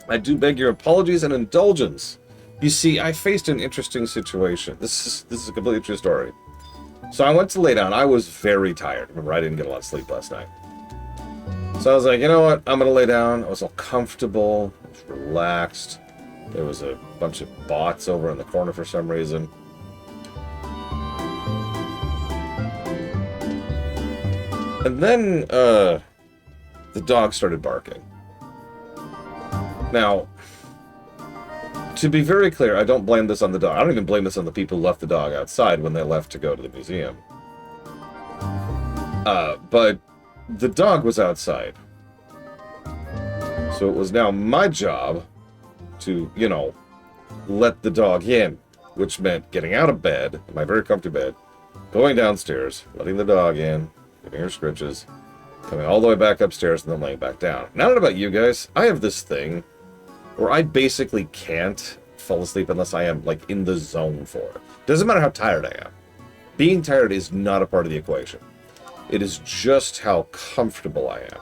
I do beg your apologies and indulgence. You see, I faced an interesting situation. This is a completely true story. So I went to lay down. I was very tired. Remember, I didn't get a lot of sleep last night. So I was like, you know what? I'm going to lay down. I was all comfortable. I was relaxed. There was a bunch of bots over in the corner for some reason. And then, the dog started barking. Now, to be very clear, I don't blame this on the dog. I don't even blame this on the people who left the dog outside when they left to go to the museum. But the dog was outside. So it was now my job to, you know, let the dog in, which meant getting out of bed, my very comfy bed, going downstairs, letting the dog in, giving her scritches, coming all the way back upstairs, and then laying back down. Now, I don't know about you guys. I have this thing where I basically can't fall asleep unless I am, like, in the zone for it. Doesn't matter how tired I am. Being tired is not a part of the equation. It is just how comfortable I am.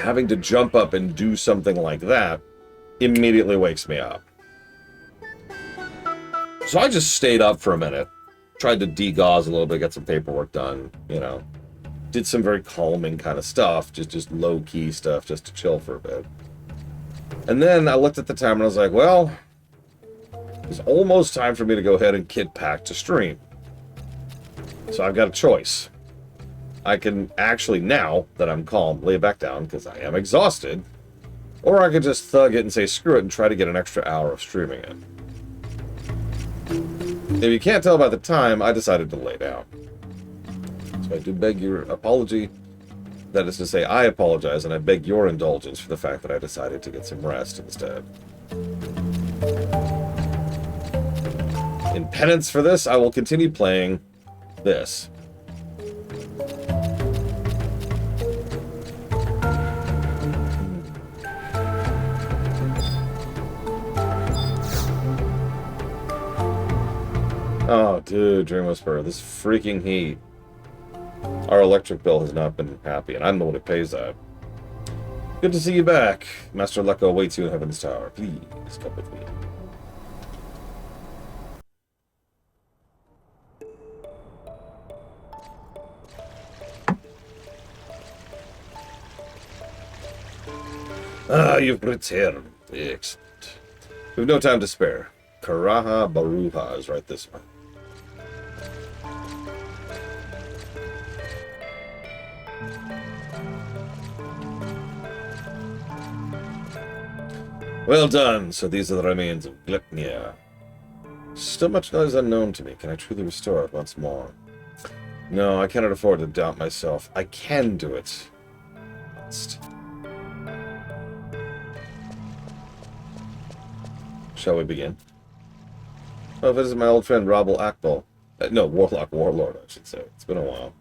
Having to jump up and do something like that immediately wakes me up. So I just stayed up for a minute, tried to de-gauze a little bit, get some paperwork done, you know. Did some very calming kind of stuff, just low-key stuff, just to chill for a bit. And then I looked at the time and I was like, well, it's almost time for me to go ahead and kit pack to stream. So I've got a choice. I can actually, now that I'm calm, lay it back down because I am exhausted. Or I could just thug it and say screw it and try to get an extra hour of streaming in. If you can't tell by the time, I decided to lay down. So I do beg your apology. That is to say, I apologize and I beg your indulgence for the fact that I decided to get some rest instead. In penance for this, I will continue playing this. Oh, dude, Dream Whisperer, this freaking heat. Our electric bill has not been happy, and I'm the one who pays that. Good to see you back. Master Lecco awaits you in Heaven's Tower. Please, come with me. Ah, you've returned. Excellent. We've no time to spare. Karaha Baruha is right this way. Well done. So these are the remains of Glepnir. Still much noise unknown to me. Can I truly restore it once more? No, I cannot afford to doubt myself. I can do it. Must. Shall we begin? Oh, this is my old friend Rabble Akbal. No, Warlord, I should say. It's been a while.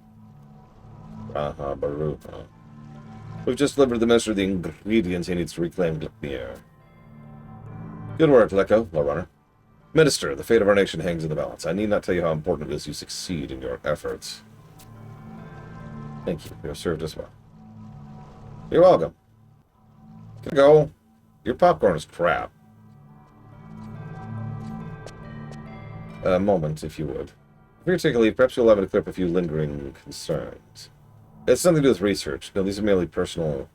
Raha Baruha. We've just delivered the minister the ingredients he needs to reclaim Glepnir. Good work, Lecco, Lawrunner. Minister, the fate of our nation hangs in the balance. I need not tell you how important it is you succeed in your efforts. Thank you. You have served us well. You're welcome. Can I go? Your popcorn is crap. A moment, if you would. Before you take a leave, perhaps you'll allow me to clear up a few lingering concerns. It's nothing to do with research. No, these are merely personal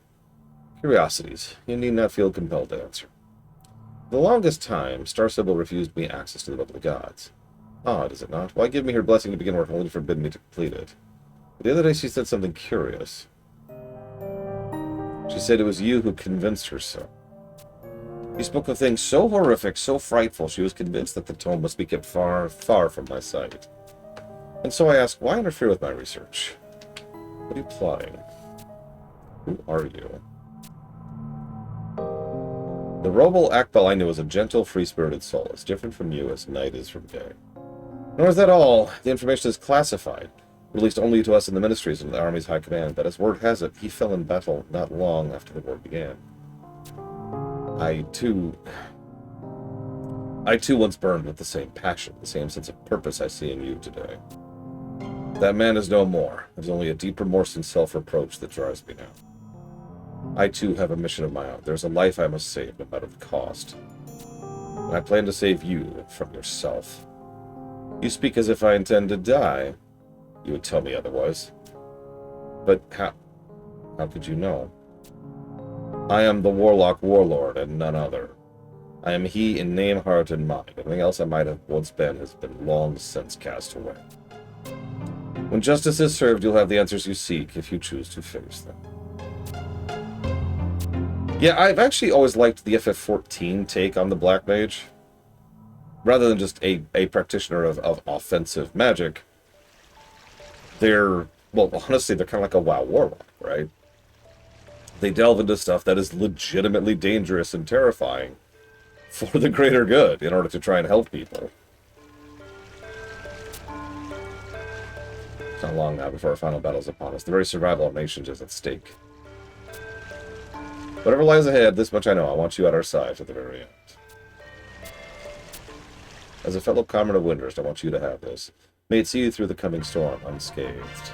curiosities. You need not feel compelled to answer. For the longest time, Star Sibyl refused me access to the Book of the Gods. Odd, is it not? Why give me her blessing to begin work, only to forbid me to complete it? But the other day she said something curious. She said it was you who convinced her so. You spoke of things so horrific, so frightful, she was convinced that the tome must be kept far, far from my sight. And so I asked, why interfere with my research? What are you plotting? Who are you? The Robel Akbal I knew was a gentle, free-spirited soul, as different from you as night is from day. Nor is that all. The information is classified, released only to us in the ministries and the Army's high command, but as word has it, he fell in battle not long after the war began. I too once burned with the same passion, the same sense of purpose I see in you today. That man is no more. There's only a deep remorse and self-reproach that drives me now. I too have a mission of my own. There's a life I must save, no matter the cost. And I plan to save you from yourself. You speak as if I intend to die. You would tell me otherwise. But how could you know? I am the Warlock Warlord, and none other. I am he in name, heart, and mind. Everything else I might have once been has been long since cast away. When justice is served, you'll have the answers you seek, if you choose to face them. Yeah, I've actually always liked the FF14 take on the Black Mage. Rather than just a practitioner of offensive magic, they're, well, honestly, they're kind of like a WoW Warlock, right? They delve into stuff that is legitimately dangerous and terrifying for the greater good in order to try and help people. It's not long now before our final battle is upon us. The very survival of nations is at stake. Whatever lies ahead, this much I know. I want you at our side to the very end. As a fellow comrade of Windrest, I want you to have this. May it see you through the coming storm unscathed.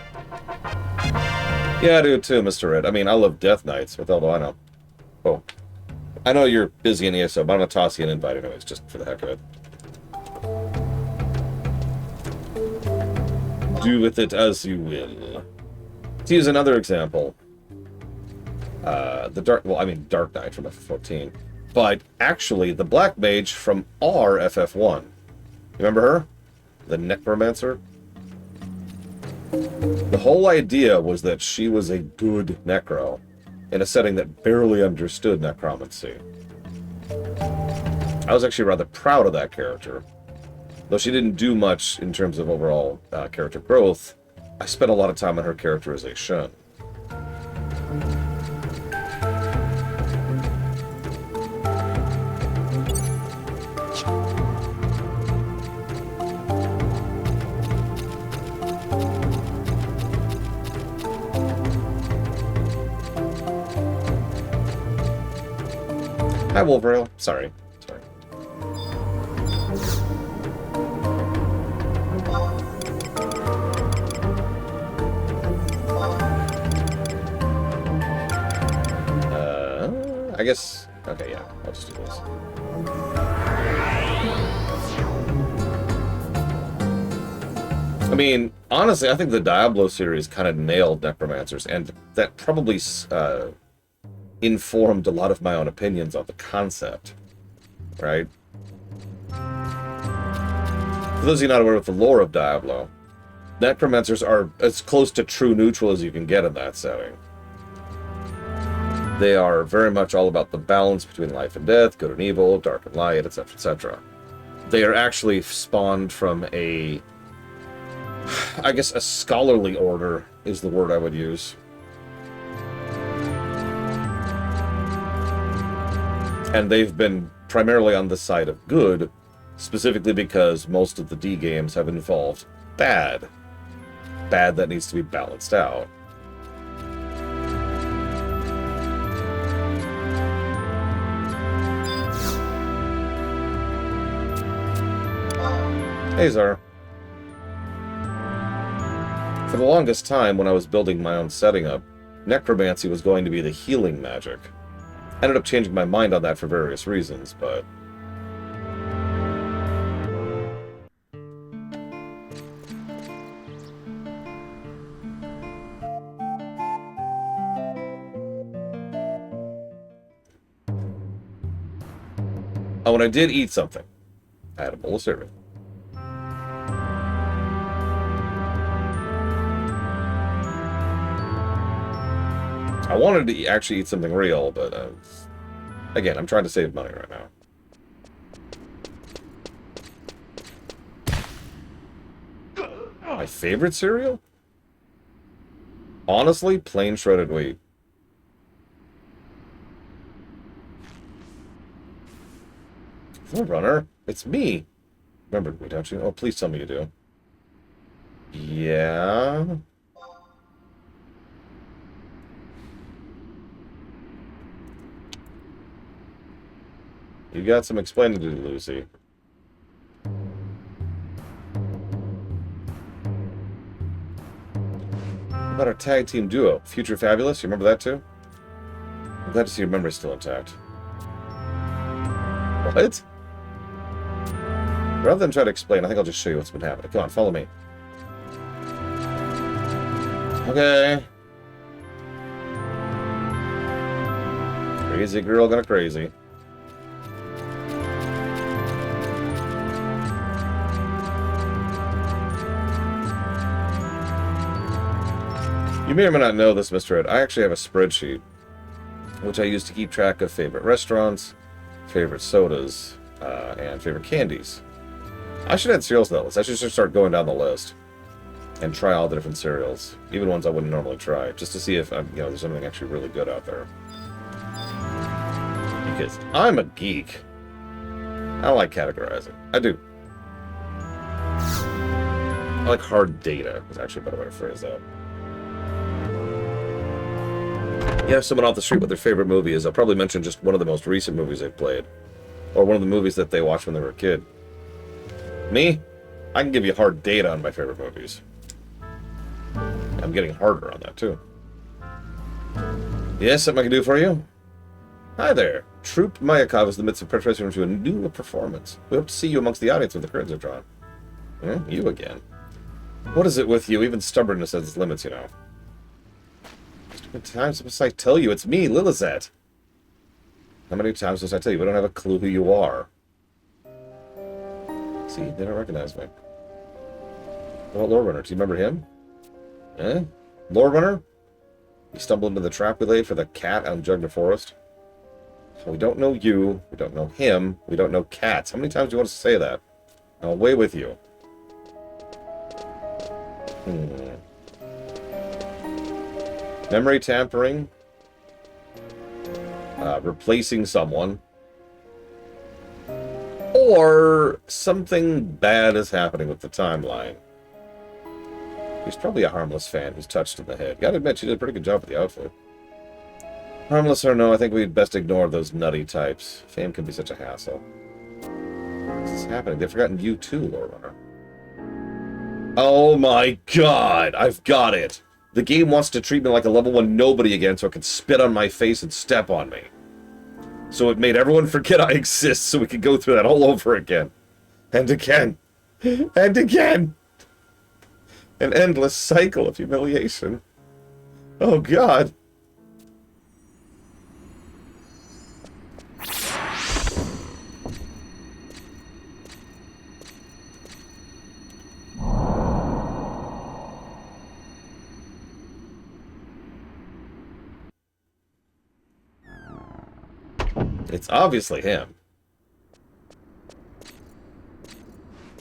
Yeah, I do too, Mr. Red. I mean, I love Death Knights. What the hell do I know? Oh. I know you're busy in ESO, but I'm going to toss you an invite anyways, just for the heck of it. Do with it as you will. To use another example, Dark Knight from FF14, but actually the Black Mage from our FF1. Remember her? The Necromancer? The whole idea was that she was a good Necro in a setting that barely understood necromancy. I was actually rather proud of that character. Though she didn't do much in terms of overall character growth, I spent a lot of time on her characterization. Hi, Wolverine. Sorry. I guess... Okay, yeah. I'll just do this. I mean, honestly, I think the Diablo series kind of nailed Necromancers, and that probably informed a lot of my own opinions on the concept, right? For those of you not aware with the lore of Diablo, Necromancers are as close to true neutral as you can get in that setting. They are very much all about the balance between life and death, good and evil, dark and light, etc., etc. They are actually spawned from a scholarly order is the word I would use. And they've been primarily on the side of good, specifically because most of the D games have involved bad. Bad that needs to be balanced out. Hey, Zara. For the longest time, when I was building my own setting up, necromancy was going to be the healing magic. I ended up changing my mind on that for various reasons, but... Oh, and I did eat something. I had a bowl of cereal. I wanted to actually eat something real, but again, I'm trying to save money right now. My favorite cereal? Honestly, plain shredded wheat. Runner, it's me. Remember me, don't you? Oh, please tell me you do. Yeah. You got some explaining to do, Lucy. What about our tag team duo? Future Fabulous, you remember that too? glad to see your memory's still intact. What? Rather than try to explain, I think I'll just show you what's been happening. Come on, follow me. Okay. Crazy girl gonna crazy. You may or may not know this, Mr. Ed. I actually have a spreadsheet, which I use to keep track of favorite restaurants, favorite sodas, and favorite candies. I should add cereals to that list. I should just start going down the list and try all the different cereals, even ones I wouldn't normally try, just to see if there's something actually really good out there. Because I'm a geek. I like categorizing. I do. I like hard data, is actually a better way to phrase that. You have someone off the street what their favorite movie is, I'll probably mention just one of the most recent movies they've played. Or one of the movies that they watched when they were a kid. Me? I can give you hard data on my favorite movies. I'm getting harder on that, too. Yes, something I can do for you? Hi there. Troupe Mayakov is in the midst of preparation to a new performance. We hope to see you amongst the audience when the curtains are drawn. You again. What is it with you? Even stubbornness has its limits, you know. How many times must I tell you? It's me, Lilizet. How many times must I tell you? We don't have a clue who you are. See, they don't recognize me. What about Lore Runner? Do you remember him? Eh? Lore Runner? You stumbled into the trap we laid for the cat out in Jugner Forest? So we don't know you, we don't know him, we don't know cats. How many times do you want us to say that? Now, away with you. Memory tampering. Replacing someone. Or something bad is happening with the timeline. He's probably a harmless fan who's touched in the head. Gotta admit, she did a pretty good job with the outfit. Harmless or no, I think we'd best ignore those nutty types. Fame can be such a hassle. What's this happening? They've forgotten you too, Lore Runner. Oh my god! I've got it! The game wants to treat me like a level 1 nobody again so it can spit on my face and step on me. So it made everyone forget I exist so we could go through that all over again. And again. And again! An endless cycle of humiliation. Oh god. It's obviously him.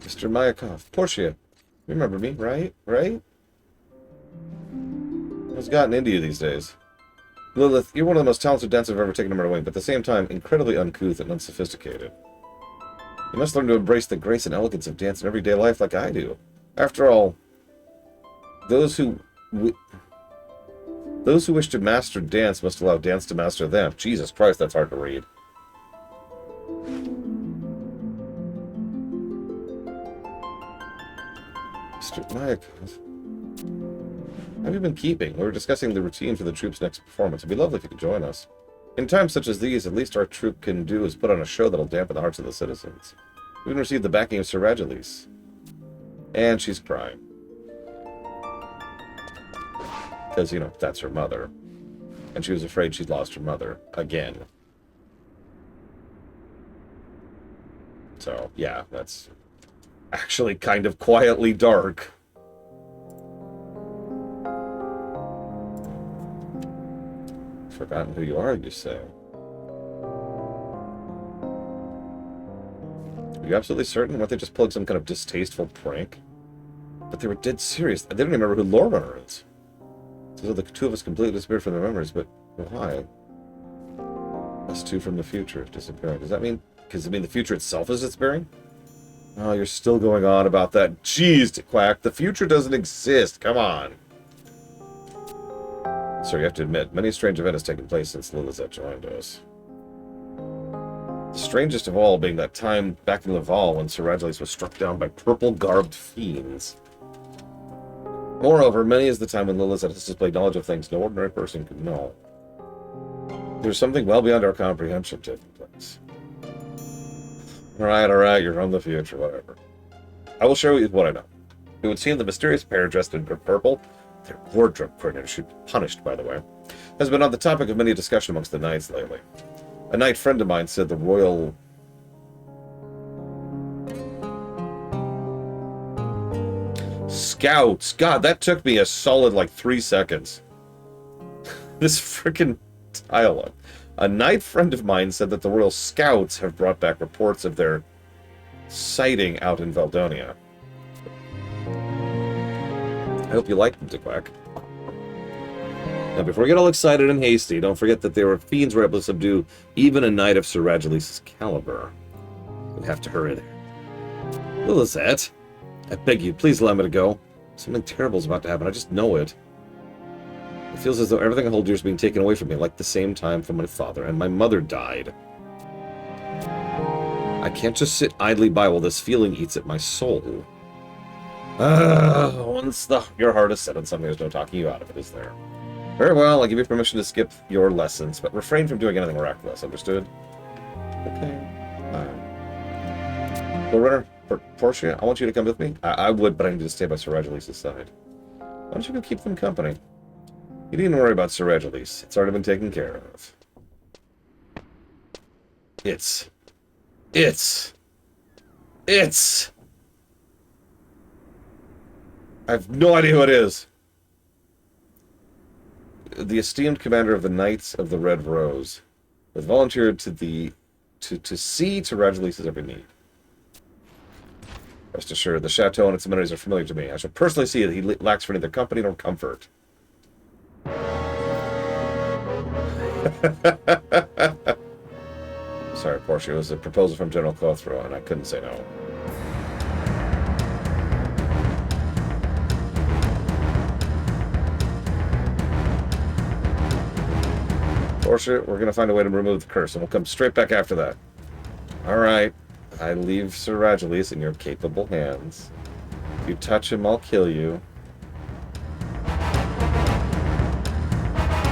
Mr. Mayakov. Portia. You remember me, right? Right? What's gotten into you these days? Lilith, you're one of the most talented dancers I've ever taken under my wing, but at the same time, incredibly uncouth and unsophisticated. You must learn to embrace the grace and elegance of dance in everyday life like I do. After all, those who wish to master dance must allow dance to master them. Jesus Christ, that's hard to read. Mr. Mayakov. How have you been keeping? We were discussing the routine for the troupe's next performance. It'd be lovely if you could join us. In times such as these, at least our troupe can do is put on a show that'll dampen the hearts of the citizens. We even received the backing of Sir Ragelis. And she's crying. Because, that's her mother. And she was afraid she'd lost her mother. Again. So, yeah, that's actually kind of quietly dark. Forgotten who you are, you say? Are you absolutely certain? Weren't they just pulling some kind of distasteful prank? But they were dead serious. They don't remember who Lore Runner is. So the two of us completely disappeared from their memories, but why? Us two from the future disappearing. Does that mean... Does it mean the future itself is disappearing? Oh, you're still going on about that. Jeez, Quack. The future doesn't exist. Come on. Sir, you have to admit, many strange events has taken place since Lilizet joined us. The strangest of all being that time back in Laval when Sir Ragelis was struck down by purple-garbed fiends. Moreover, many is the time when Lilizet has displayed knowledge of things no ordinary person could know. There's something well beyond our comprehension taking place. Alright, you're from the future, whatever. I will share with you what I know. It would seem the mysterious pair dressed in purple, their wardrobe coordinator should be punished, by the way, has been on the topic of many discussion amongst the knights lately. A knight friend of mine said the royal... Scouts! God, that took me a solid, like, 3 seconds. This frickin' dialogue. A knight friend of mine said that the Royal Scouts have brought back reports of their sighting out in Valdonia. I hope you like them, Dickwack. Now, before we get all excited and hasty, don't forget that there were fiends were able to subdue even a knight of Sir Ragulis's caliber. We have to hurry there. Lilithette, I beg you, please allow me to go. Something terrible is about to happen. I just know it. It feels as though everything I hold dear is being taken away from me, like the same time from my father and my mother died. I can't just sit idly by while this feeling eats at my soul. Once your heart is set on something, there's no talking you out of it, is there? Very well, I'll give you permission to skip your lessons, but refrain from doing anything reckless, understood? Okay. Runner, Portia, I want you to come with me. I would, but I need to stay by Sir Ragulis's side. Why don't you go keep them company? You needn't worry about Sir Ragulis. It's already been taken care of. It's... I have no idea who it is. The esteemed commander of the Knights of the Red Rose has volunteered to see to Ragulis's every need. Rest assured, the chateau and its amenities are familiar to me. I shall personally see that he lacks for neither company nor comfort. Sorry, Portia. It was a proposal from General Clothrow, and I couldn't say no. Portia, we're going to find a way to remove the curse, and we'll come straight back after that. Alright. I leave Sir Ragulis in your capable hands. If you touch him, I'll kill you.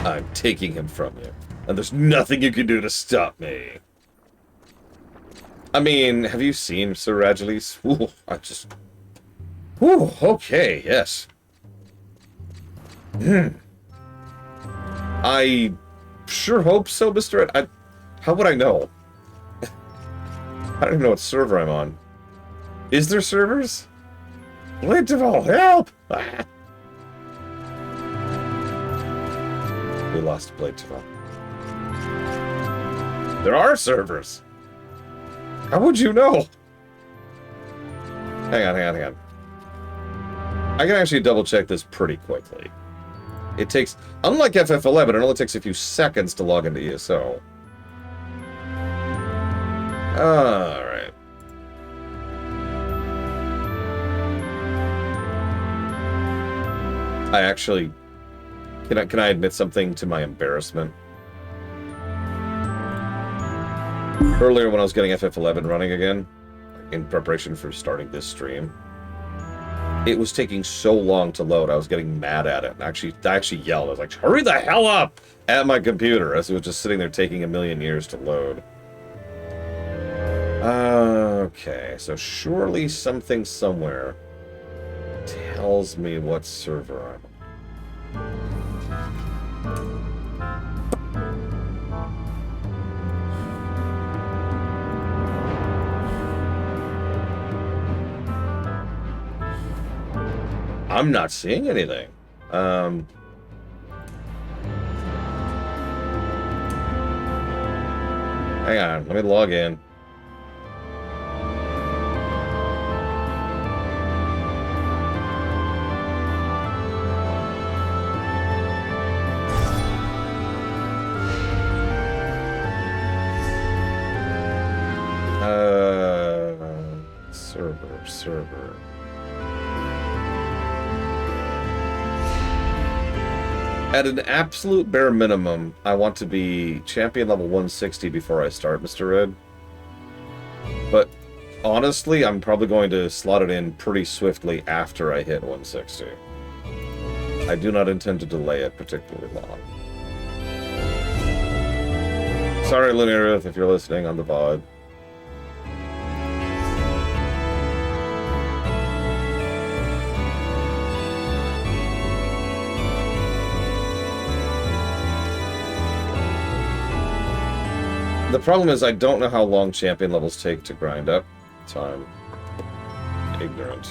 I'm taking him from you. And there's nothing you can do to stop me. I mean, have you seen Sir Ragulis? Ooh, Ooh, okay, yes. I sure hope so, Mr. Ed. How would I know? I don't even know what server I'm on. Is there servers? Linterval, help! Ah. We lost Bladetoval. There are servers! How would you know? Hang on. I can actually double check this pretty quickly. It takes, unlike FF11, it only takes a few seconds to log into ESO. Alright. I actually... Can I admit something to my embarrassment? Earlier when I was getting FF11 running again, in preparation for starting this stream, it was taking so long to load, I was getting mad at it. I actually yelled. I was like, hurry the hell up! At my computer, as it was just sitting there taking a million years to load. Okay, so surely something somewhere tells me what server I'm on. I'm not seeing anything. Hang on, let me log in. Server. At an absolute bare minimum, I want to be champion level 160 before I start, Mr. Red. But honestly, I'm probably going to slot it in pretty swiftly after I hit 160. I do not intend to delay it particularly long. Sorry, Lunarith, if you're listening on the VOD. The problem is I don't know how long champion levels take to grind up, so I'm ignorant.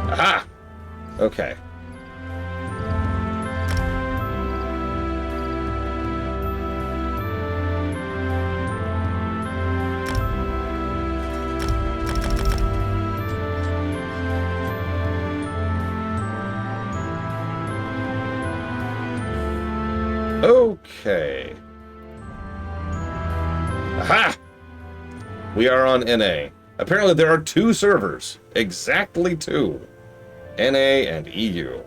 Aha! Okay. Okay. Aha! We are on NA. Apparently there are 2 servers. Exactly 2. NA and EU.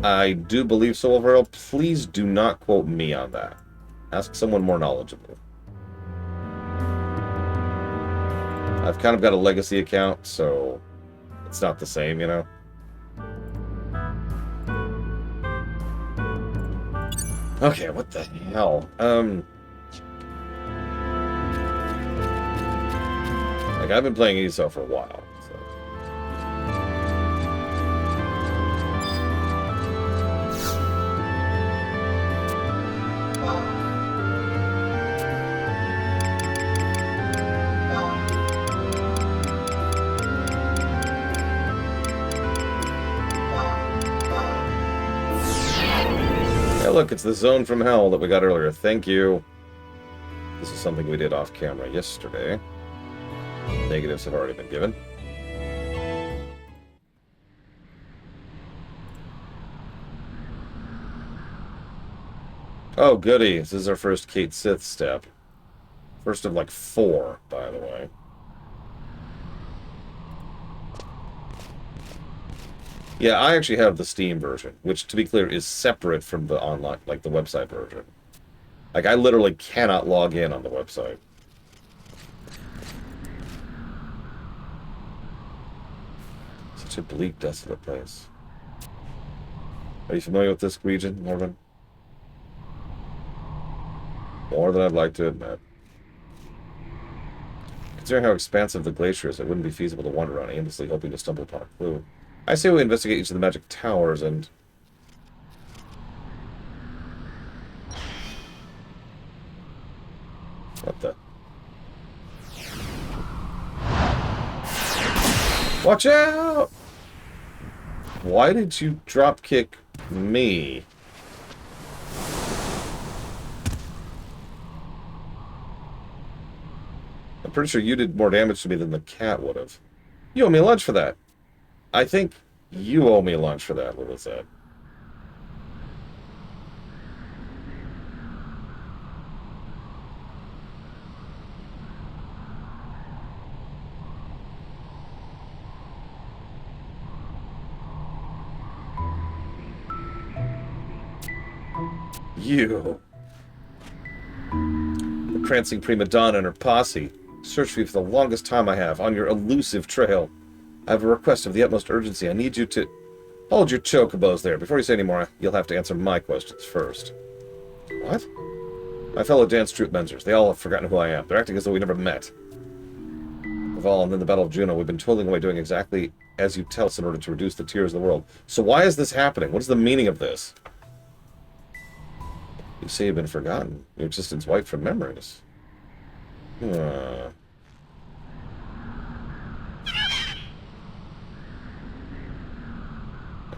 I do believe so, overall. Please do not quote me on that. Ask someone more knowledgeable. I've kind of got a legacy account, so it's not the same, you know? Okay, what the hell? Like, I've been playing ESO for a while, so... Hey, look, it's the zone from hell that we got earlier. Thank you. This is something we did off camera yesterday. Negatives have already been given. Oh, goody. This is our first Cait Sith step. First of, like, 4, by the way. Yeah, I actually have the Steam version, which, to be clear, is separate from the online, like, the website version. Like, I literally cannot log in on the website. Such a bleak, desolate place. Are you familiar with this region, Morgan? More than I'd like to admit. Considering how expansive the glacier is, it wouldn't be feasible to wander around aimlessly hoping to stumble upon a clue. I say we investigate each of the magic towers and... What the... Watch out! Why did you drop kick me? I'm pretty sure you did more damage to me than the cat would have. You owe me lunch for that. I think you owe me lunch for that, Lila said. You. The prancing prima donna and her posse. Search for you for the longest time I have, on your elusive trail. I have a request of the utmost urgency. I need you to... Hold your chocobos there. Before you say any more, you'll have to answer my questions first. What? My fellow dance troupe members. They all have forgotten who I am. They're acting as though we never met. Of all, and then the Battle of Juno, we've been toiling away doing exactly as you tell us in order to reduce the tears of the world. So why is this happening? What is the meaning of this? You say you've been forgotten. Your existence wiped from memories.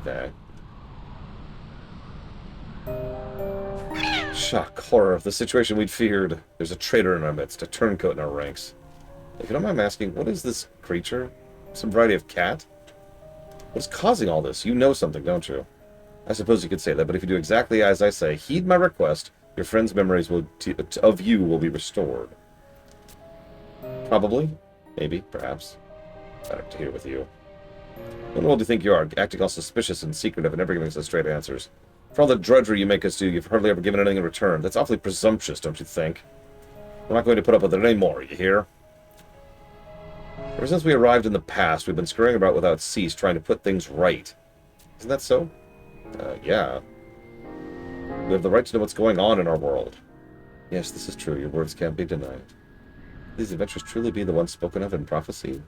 Okay. Shock, horror, the situation we'd feared. There's a traitor in our midst, a turncoat in our ranks. If you don't mind asking, what is this creature? Some variety of cat? What's causing all this? You know something, don't you? I suppose you could say that, but if you do exactly as I say, heed my request, your friend's memories of you will be restored. Probably. Maybe. Perhaps. Better to hear with you. When old do you think you are, acting all suspicious and secretive and never giving us straight answers? For all the drudgery you make us do, you've hardly ever given anything in return. That's awfully presumptuous, don't you think? We're not going to put up with it anymore, you hear? Ever since we arrived in the past, we've been scurrying about without cease, trying to put things right. Isn't that so? Yeah. We have the right to know what's going on in our world. Yes, this is true. Your words can't be denied. These adventures truly be the ones spoken of in prophecy?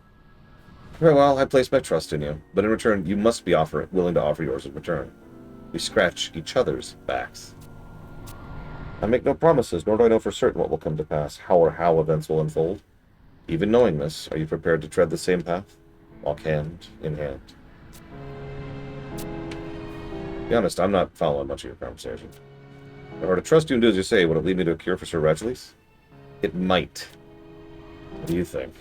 Very well, I place my trust in you, but in return, you must be willing to offer yours in return. We scratch each other's backs. I make no promises, nor do I know for certain what will come to pass, how events will unfold. Even knowing this, are you prepared to tread the same path? Walk hand in hand. To be honest, I'm not following much of your conversation. If I were to trust you and do as you say, would it lead me to a cure for Sir Reglis? It might. What do you think?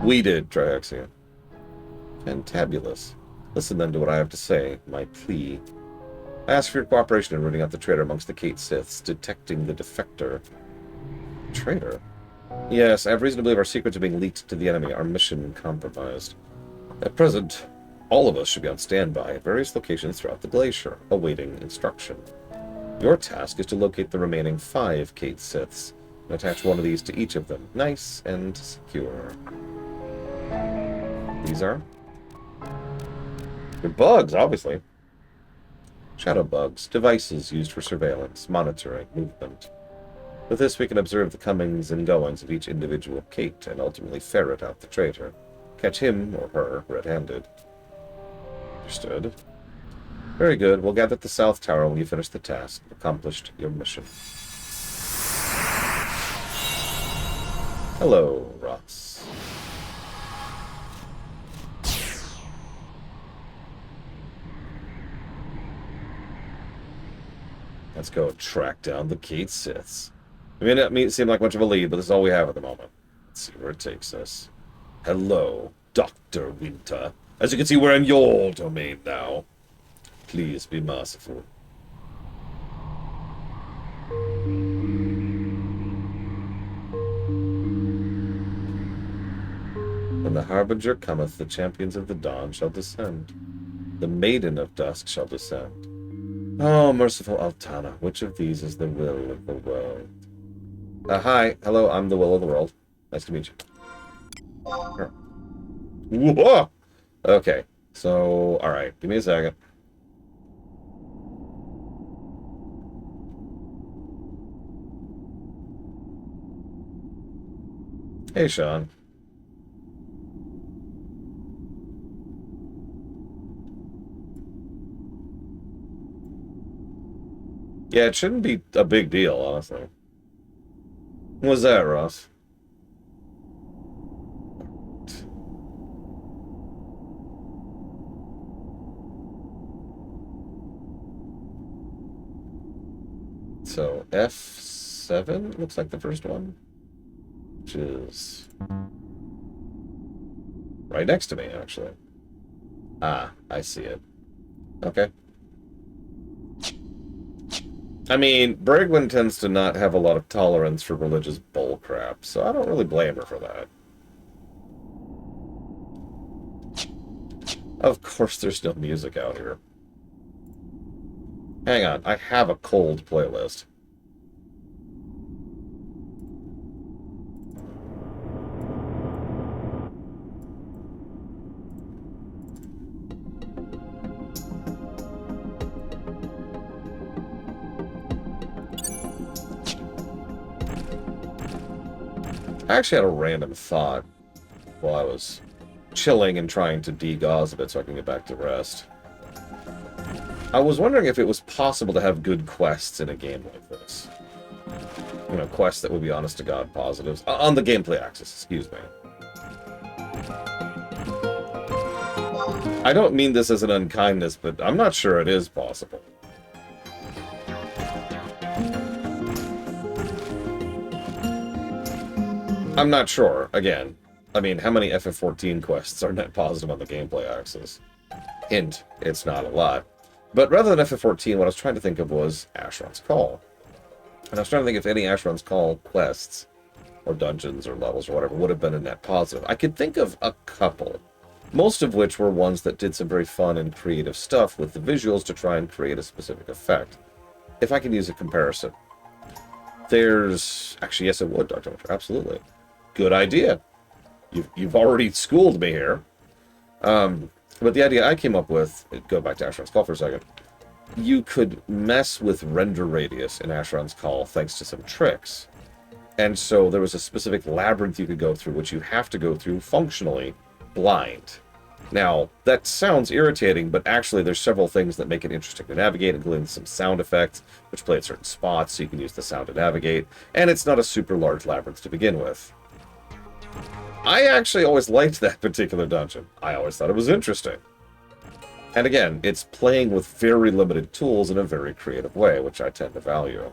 We did, Triaxia. Fantabulous. Listen then to what I have to say, my plea. I ask for your cooperation in rooting out the traitor amongst the Cait Siths, detecting the defector. Traitor? Yes, I have reason to believe our secrets are being leaked to the enemy, our mission compromised. At present, all of us should be on standby at various locations throughout the glacier, awaiting instruction. Your task is to locate the remaining 5 Cait Siths, and attach one of these to each of them, nice and secure. These are? They're bugs, obviously. Shadow bugs, devices used for surveillance, monitoring, movement. With this, we can observe the comings and goings of each individual Cait, and ultimately ferret out the traitor. Catch him or her red-handed. Understood. Very good. We'll gather at the South Tower when you finish the task. Accomplished your mission. Hello, Ross. Let's go track down the Cait Siths. It may not seem like much of a lead, but this is all we have at the moment. Let's see where it takes us. Hello, Dr. Winter. As you can see, we're in your domain now. Please be merciful. When the Harbinger cometh, the champions of the dawn shall descend. The Maiden of Dusk shall descend. Oh, merciful Altana, which of these is the will of the world? Hi. Hello, I'm the will of the world. Nice to meet you. Sure. Whoa! Okay, so, alright, give me a second. Hey, Sean. Yeah, it shouldn't be a big deal, honestly. What was that, Ross? So, F7 looks like the first one. Which is right next to me, actually. Ah, I see it. Okay. I mean, Bragwin tends to not have a lot of tolerance for religious bullcrap, so I don't really blame her for that. Of course there's no music out here. Hang on, I have a cold playlist. I actually had a random thought while I was chilling and trying to degauze a bit so I can get back to rest. I was wondering if it was possible to have good quests in a game like this. You know, quests that would be honest-to-God positives. On the gameplay axis, excuse me. I don't mean this as an unkindness, but I'm not sure it is possible. I'm not sure, again. I mean, how many FF14 quests are net positive on the gameplay axis? Hint, it's not a lot. But rather than FF14, what I was trying to think of was Asheron's Call. And I was trying to think if any Asheron's Call quests, or dungeons, or levels, or whatever, would have been a net positive. I could think of a couple. Most of which were ones that did some very fun and creative stuff with the visuals to try and create a specific effect. If I can use a comparison. There's... Actually, yes, it would, Dr. Winter. Absolutely. Good idea. You've already schooled me here. But the idea I came up with... Go back to Asheron's Call for a second. You could mess with render radius in Asheron's Call thanks to some tricks. And so there was a specific labyrinth you could go through, which you have to go through functionally blind. Now, that sounds irritating, but actually there's several things that make it interesting to navigate, including some sound effects, which play at certain spots, so you can use the sound to navigate, and it's not a super large labyrinth to begin with. I actually always liked that particular dungeon. I always thought it was interesting. And again, it's playing with very limited tools in a very creative way, which I tend to value.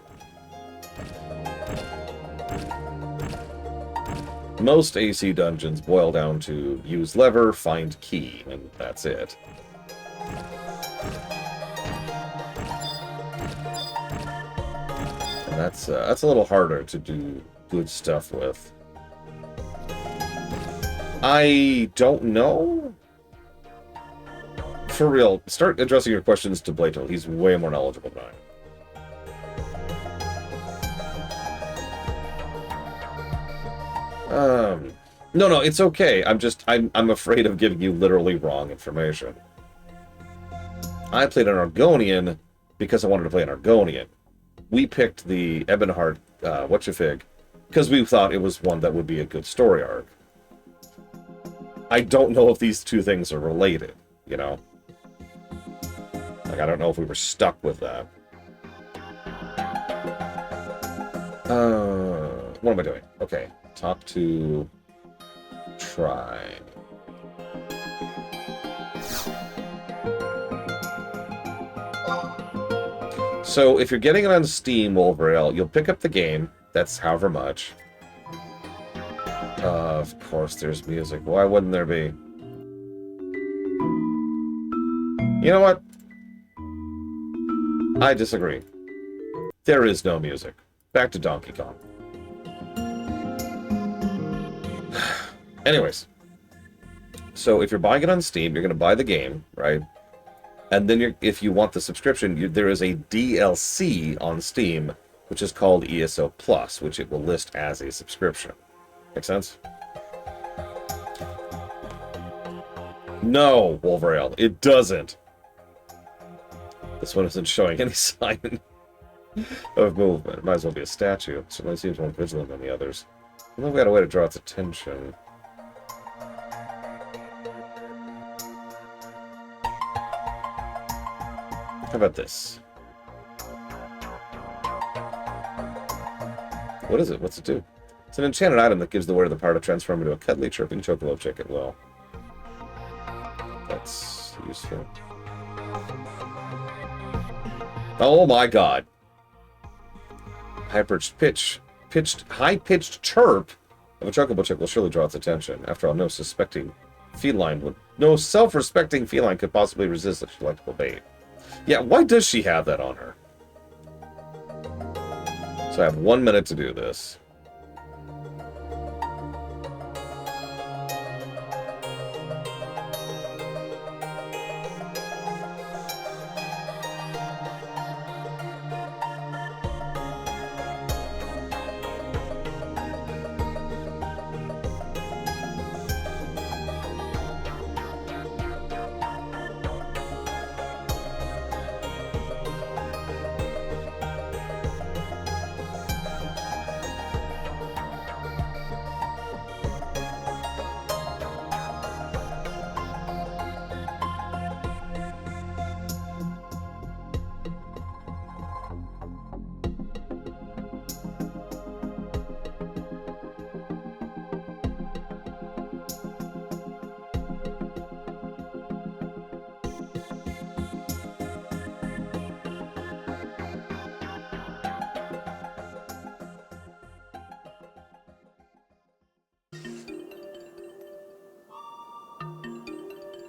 Most AC dungeons boil down to use lever, find key, and that's it. And that's a little harder to do good stuff with. I don't know. For real, start addressing your questions to Blato. He's way more knowledgeable than I am. No, it's okay. I'm afraid of giving you literally wrong information. I played an Argonian because I wanted to play an Argonian. We picked the Ebonheart, whatchafig, because we thought it was one that would be a good story arc. I don't know if these two things are related, you know? Like, I don't know if we were stuck with that. What am I doing? Okay. Talk to... Try. So, if you're getting it on Steam, Wolverale, you'll pick up the game. That's however much. Of course there's music. Why wouldn't there be? You know what? I disagree. There is no music. Back to Donkey Kong. Anyways, so if you're buying it on Steam, you're going to buy the game, right? And then if you want the subscription, there is a DLC on Steam, which is called ESO Plus, which it will list as a subscription. Make sense? No, Wolverale, it doesn't. This one isn't showing any sign of movement. It might as well be a statue. It certainly seems more vigilant than the others. I think we got a way to draw its attention. How about this? What is it? What's it do? It's an enchanted item that gives the wearer the power to transform into a cuddly, chirping chocobo chick at will. That's useful. Oh my god! High-pitched chirp of a chocobo chick will surely draw its attention. After all, no self-respecting feline could possibly resist such delectable bait. Yeah, why does she have that on her? So I have 1 minute to do this.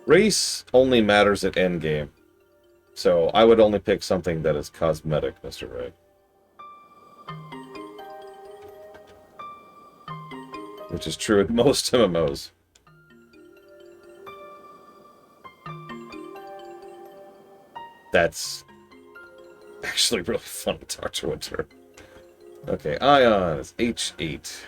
Race only matters at endgame. So I would only pick something that is cosmetic, Mr. Ray. Which is true in most MMOs. That's actually really fun to talk to Winter. Okay, Ion is H8.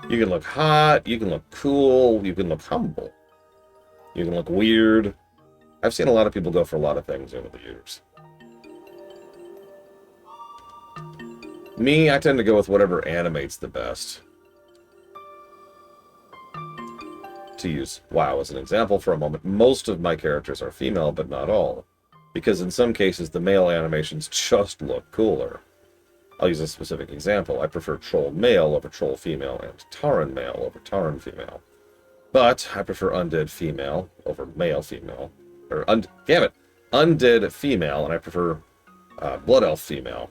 You can look hot, you can look cool, you can look humble. You can look weird. I've seen a lot of people go for a lot of things over the years. Me, I tend to go with whatever animates the best. To use WoW as an example for a moment, most of my characters are female, but not all. Because in some cases, the male animations just look cooler. I'll use a specific example. I prefer Troll male over Troll female, and Tauren male over Tauren female. But I prefer Undead female over male female. Or, damn it! Undead female, and I prefer Blood Elf female.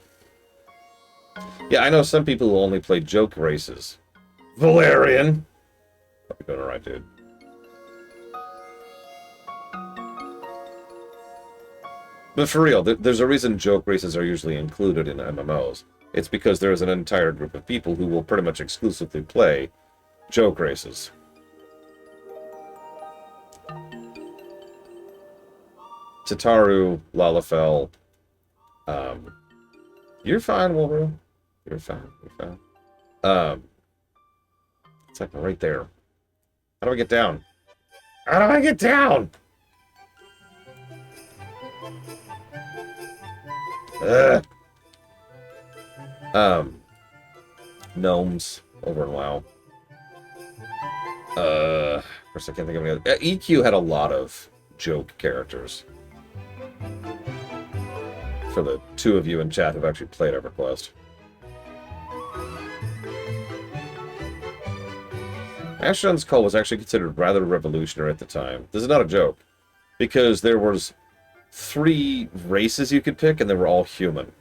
Yeah, I know some people who only play joke races. Valerian! Probably doing alright, dude. But for real, there's a reason joke races are usually included in MMOs. It's because there is an entire group of people who will pretty much exclusively play joke races. Tataru, Lalafell, you're fine, Wolverine. You're fine. You're fine. It's like right there. How do I get down? How do I get down? Ugh. Gnomes over in WoW. Of course, I can't think of any other. EQ had a lot of joke characters. For the two of you in chat who've actually played EverQuest. Ashdun's Call was actually considered rather revolutionary at the time. This is not a joke. Because there was 3 races you could pick, and they were all human.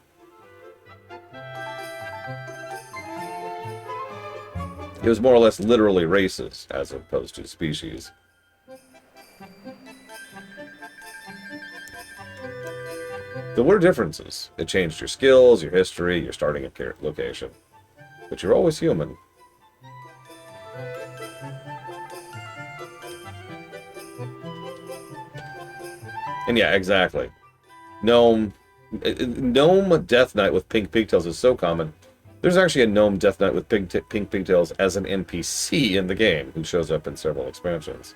It was more or less literally races, as opposed to species. There were differences. It changed your skills, your history, your starting location. But you're always human. And yeah, exactly. Gnome Death Knight with pink pigtails is so common. There's actually a Gnome Death Knight with pink pigtails as an NPC in the game, who shows up in several expansions.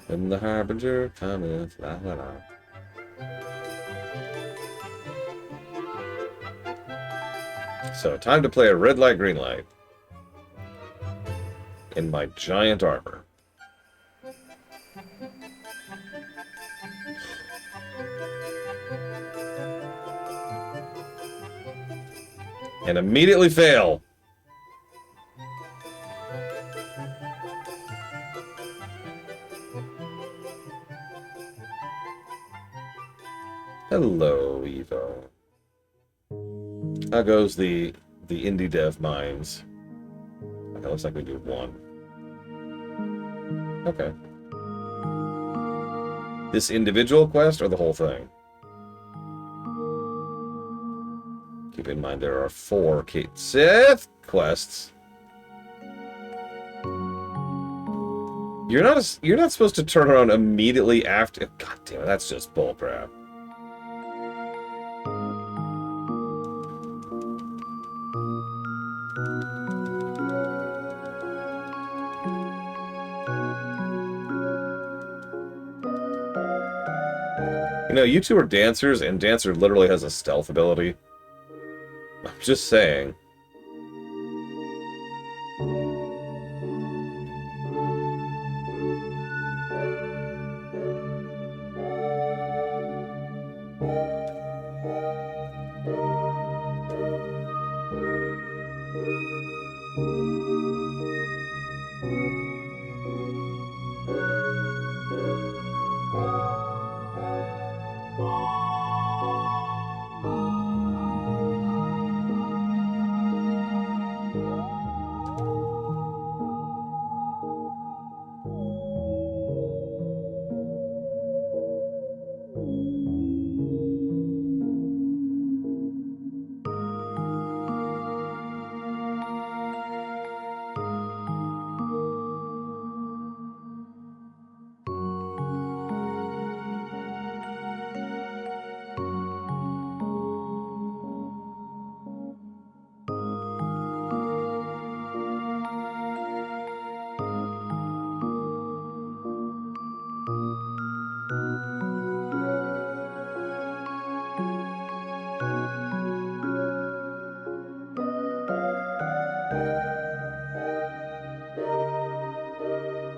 When the Harbinger cometh, la la la. So, time to play a red light, green light. In my giant armor. And immediately fail. Hello, Evo. How goes the indie dev mines? Okay, looks like we do 1. Okay. This individual quest or the whole thing? Keep in mind there are 4 Sith quests. You're not supposed to turn around immediately after. God damn it, that's just bullcrap. You know, you two are dancers, and Dancer literally has a stealth ability. I'm just saying.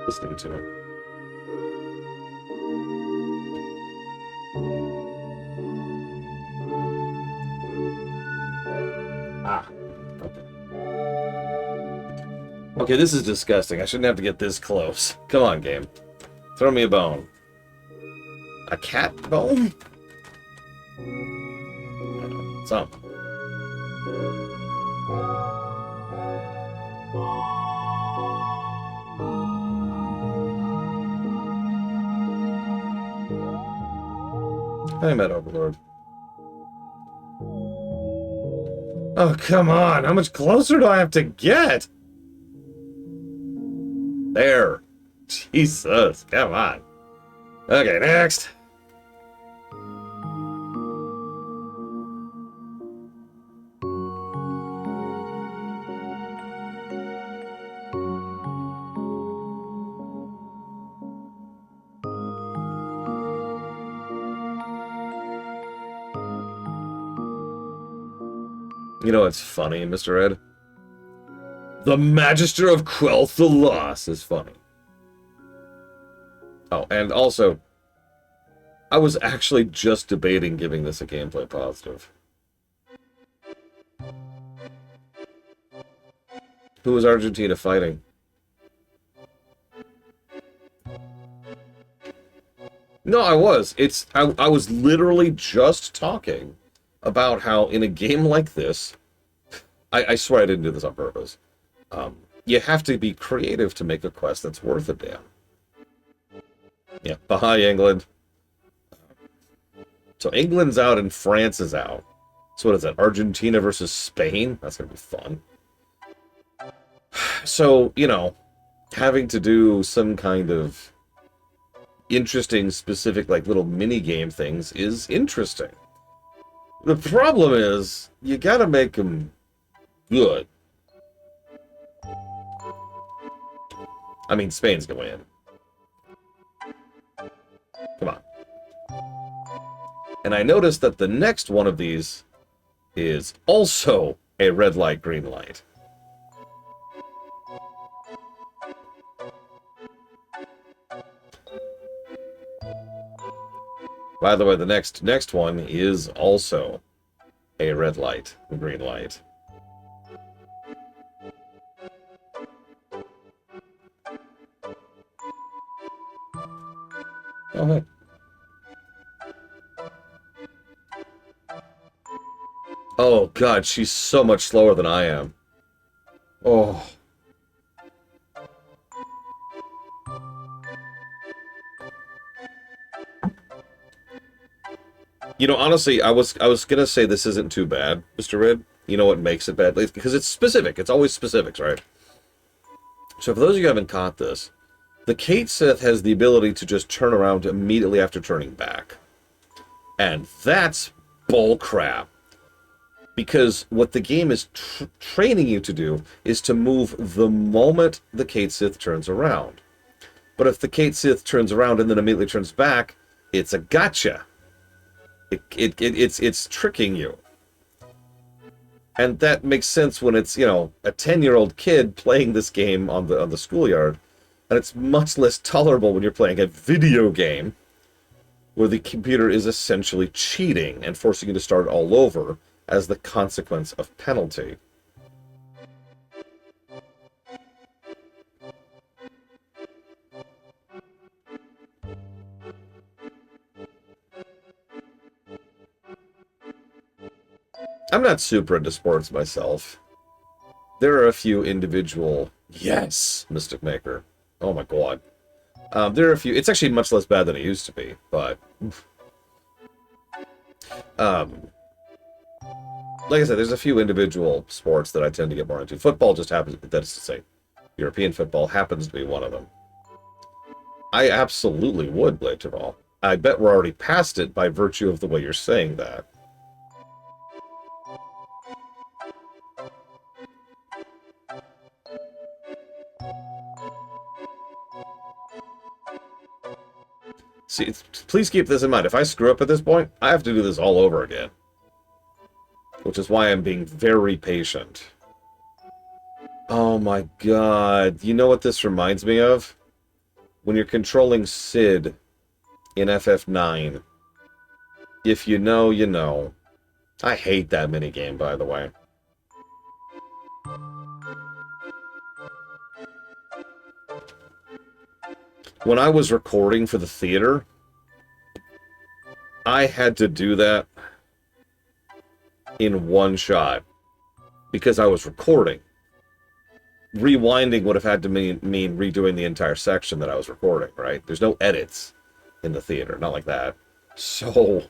listening to him. Ah. Okay. Okay, this is disgusting. I shouldn't have to get this close. Come on, game. Throw me a bone. A cat bone? Something. I met Overlord. Oh, come on. How much closer do I have to get? There. Jesus, come on. Okay, next. You know what's funny, Mr. Ed? The Magister of Quel'Tha the Loss is funny. Oh, and also, I was actually just debating giving this a gameplay positive. Who was Argentina fighting? No, I was. I was literally just talking about how in a game like this, I swear I didn't do this on purpose. You have to be creative to make a quest that's worth a damn. Yeah, bye, England. So England's out and France is out. So what is that? Argentina versus Spain? That's going to be fun. So, you know, having to do some kind of interesting, specific, like, little mini-game things is interesting. The problem is, you gotta make them good. I mean, Spain's gonna win. Come on. And I noticed that the next one of these is also a red light, green light. By the way, the next one is also a red light, a green light. Oh, hey. Oh, God, she's so much slower than I am. Oh. You know, honestly, I was gonna say this isn't too bad, Mr. Red. You know what makes it bad? Because it's specific. It's always specifics, right? So for those of you who haven't caught this, the Cait Sith has the ability to just turn around immediately after turning back. And that's bullcrap. Because what the game is training you to do is to move the moment the Cait Sith turns around. But if the Cait Sith turns around and then immediately turns back, it's a gotcha. It's tricking you. And that makes sense when it's, you know, a 10-year-old kid playing this game on the schoolyard. And it's much less tolerable when you're playing a video game where the computer is essentially cheating and forcing you to start all over as the consequence of penalty. I'm not super into sports myself. There are a few individual... Yes, Mystic Maker. Oh my god. There are a few... It's actually much less bad than it used to be, but... Like I said, there's a few individual sports that I tend to get more into. Football just happens... That is to say, European football happens to be one of them. I absolutely would play Tabal. I bet we're already past it by virtue of the way you're saying that. See, please keep this in mind. If I screw up at this point, I have to do this all over again. Which is why I'm being very patient. Oh my god. You know what this reminds me of? when you're controlling Sid in FF9, if you know, you know. I hate that minigame, by the way. When I was recording for the theater, I had to do that in one shot because I was recording. Rewinding would have had to mean redoing the entire section that I was recording, right? There's no edits in the theater, not like that. So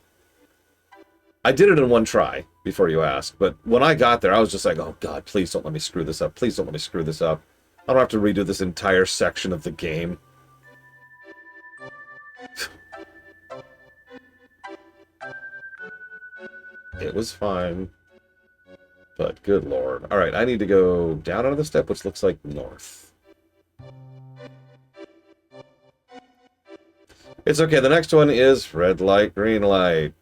I did it in one try, before you ask, but when I got there, I was just like, oh god, please don't let me screw this up. Please don't let me screw this up. I don't have to redo this entire section of the game. It was fine. But good lord. Alright, I need to go down another step, which looks like north. It's okay, the next one is red light, green light.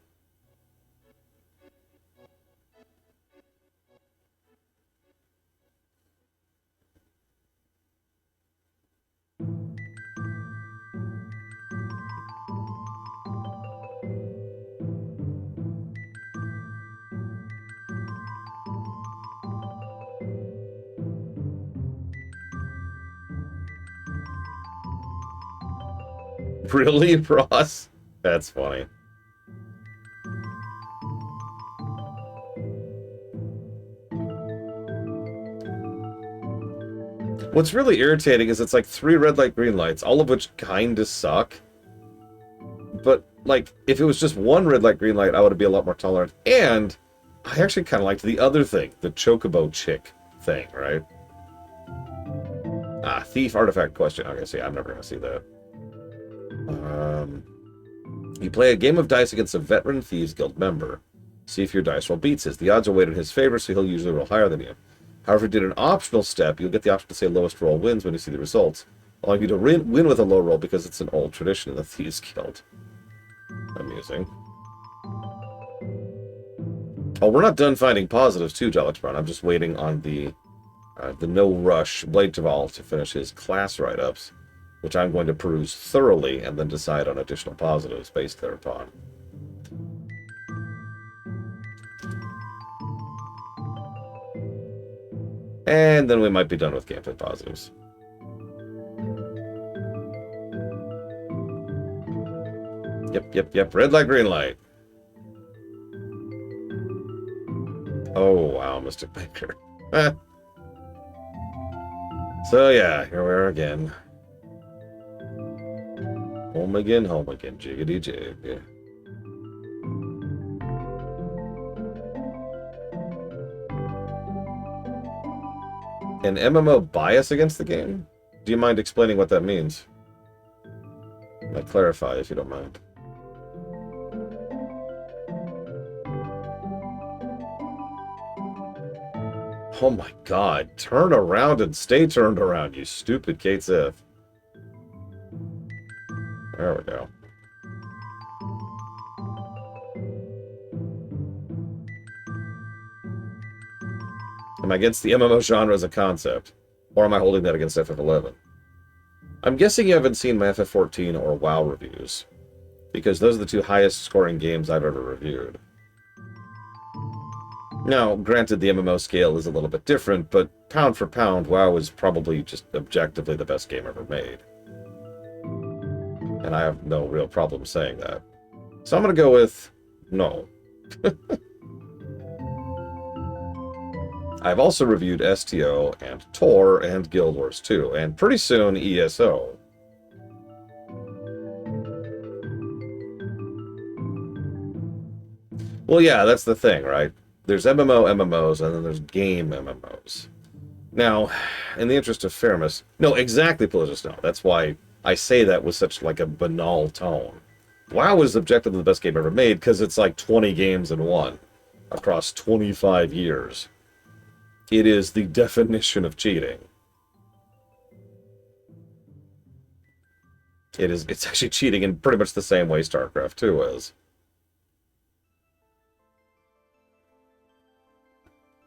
Really, Ross? That's funny. What's really irritating is it's like 3 red light, green lights, all of which kinda suck. But, like, if it was just 1 red light, green light, I would be a lot more tolerant. And I actually kind of liked the other thing, the Chocobo chick thing, right? Ah, thief artifact question. Okay, see, I'm never going to see that. You play a game of dice against a veteran Thieves Guild member. See if your dice roll beats his. The odds are weighted in his favor, so he'll usually roll higher than you. However, if you did an optional step, you'll get the option to say lowest roll wins when you see the results, allowing you to win with a low roll because it's an old tradition in the Thieves Guild. Amusing. Oh, we're not done finding positives too, Jolix Brown. I'm just waiting on the No Rush Blade Taval to finish his class write-ups, which I'm going to peruse thoroughly and then decide on additional positives based thereupon. And then we might be done with gameplay positives. Yep. Red light, green light. Oh, wow, Mr. Baker. So, yeah, here we are again. Home again, jiggity jig. An MMO bias against the game? Do you mind explaining what that means? Like, clarify if you don't mind. Oh my god, turn around and stay turned around, you stupid Kate Sith. There we go. Am I against the MMO genre as a concept? Or am I holding that against FF11? I'm guessing you haven't seen my FF14 or WoW reviews, because those are the 2 highest scoring games I've ever reviewed. Now, granted, the MMO scale is a little bit different, but pound for pound, WoW is probably just objectively the best game ever made. And I have no real problem saying that. So I'm going to go with no. I've also reviewed STO and Tor and Guild Wars 2, and pretty soon ESO. Well, yeah, that's the thing, right? There's MMOs, and then there's game MMOs. Now, in the interest of fairness, no, exactly, Pelagius, no. That's why I say that with such, like, a banal tone. WoW is objectively the best game ever made, because it's like 20 games in one, across 25 years. It is the definition of cheating. It's actually cheating in pretty much the same way StarCraft 2 is.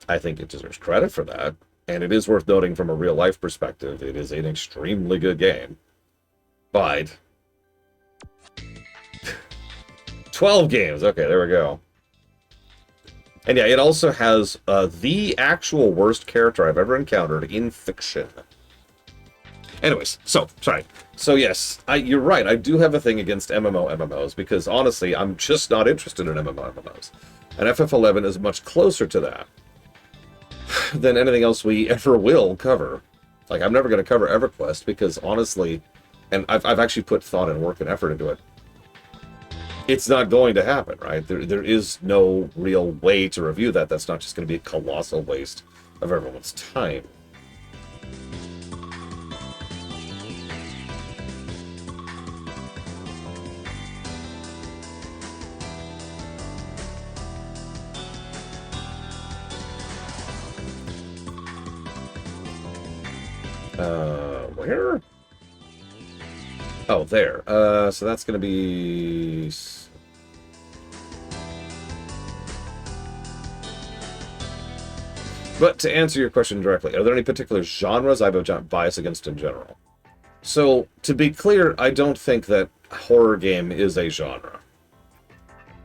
I think it deserves credit for that, and it is worth noting from a real-life perspective, it is an extremely good game. Bide. 12 games. Okay, there we go. And yeah, it also has the actual worst character I've ever encountered in fiction. Anyways, sorry. So yes, you're right. I do have a thing against MMOs because honestly, I'm just not interested in MMOs. And FF11 is much closer to that than anything else we ever will cover. Like, I'm never going to cover EverQuest because honestly, and I've actually put thought and work and effort into it, it's not going to happen, right? There is no real way to review that. That's not just going to be a colossal waste of everyone's time. Where? Oh, there. So that's going to be... But to answer your question directly, are there any particular genres I have a bias against in general? So, to be clear, I don't think that horror game is a genre.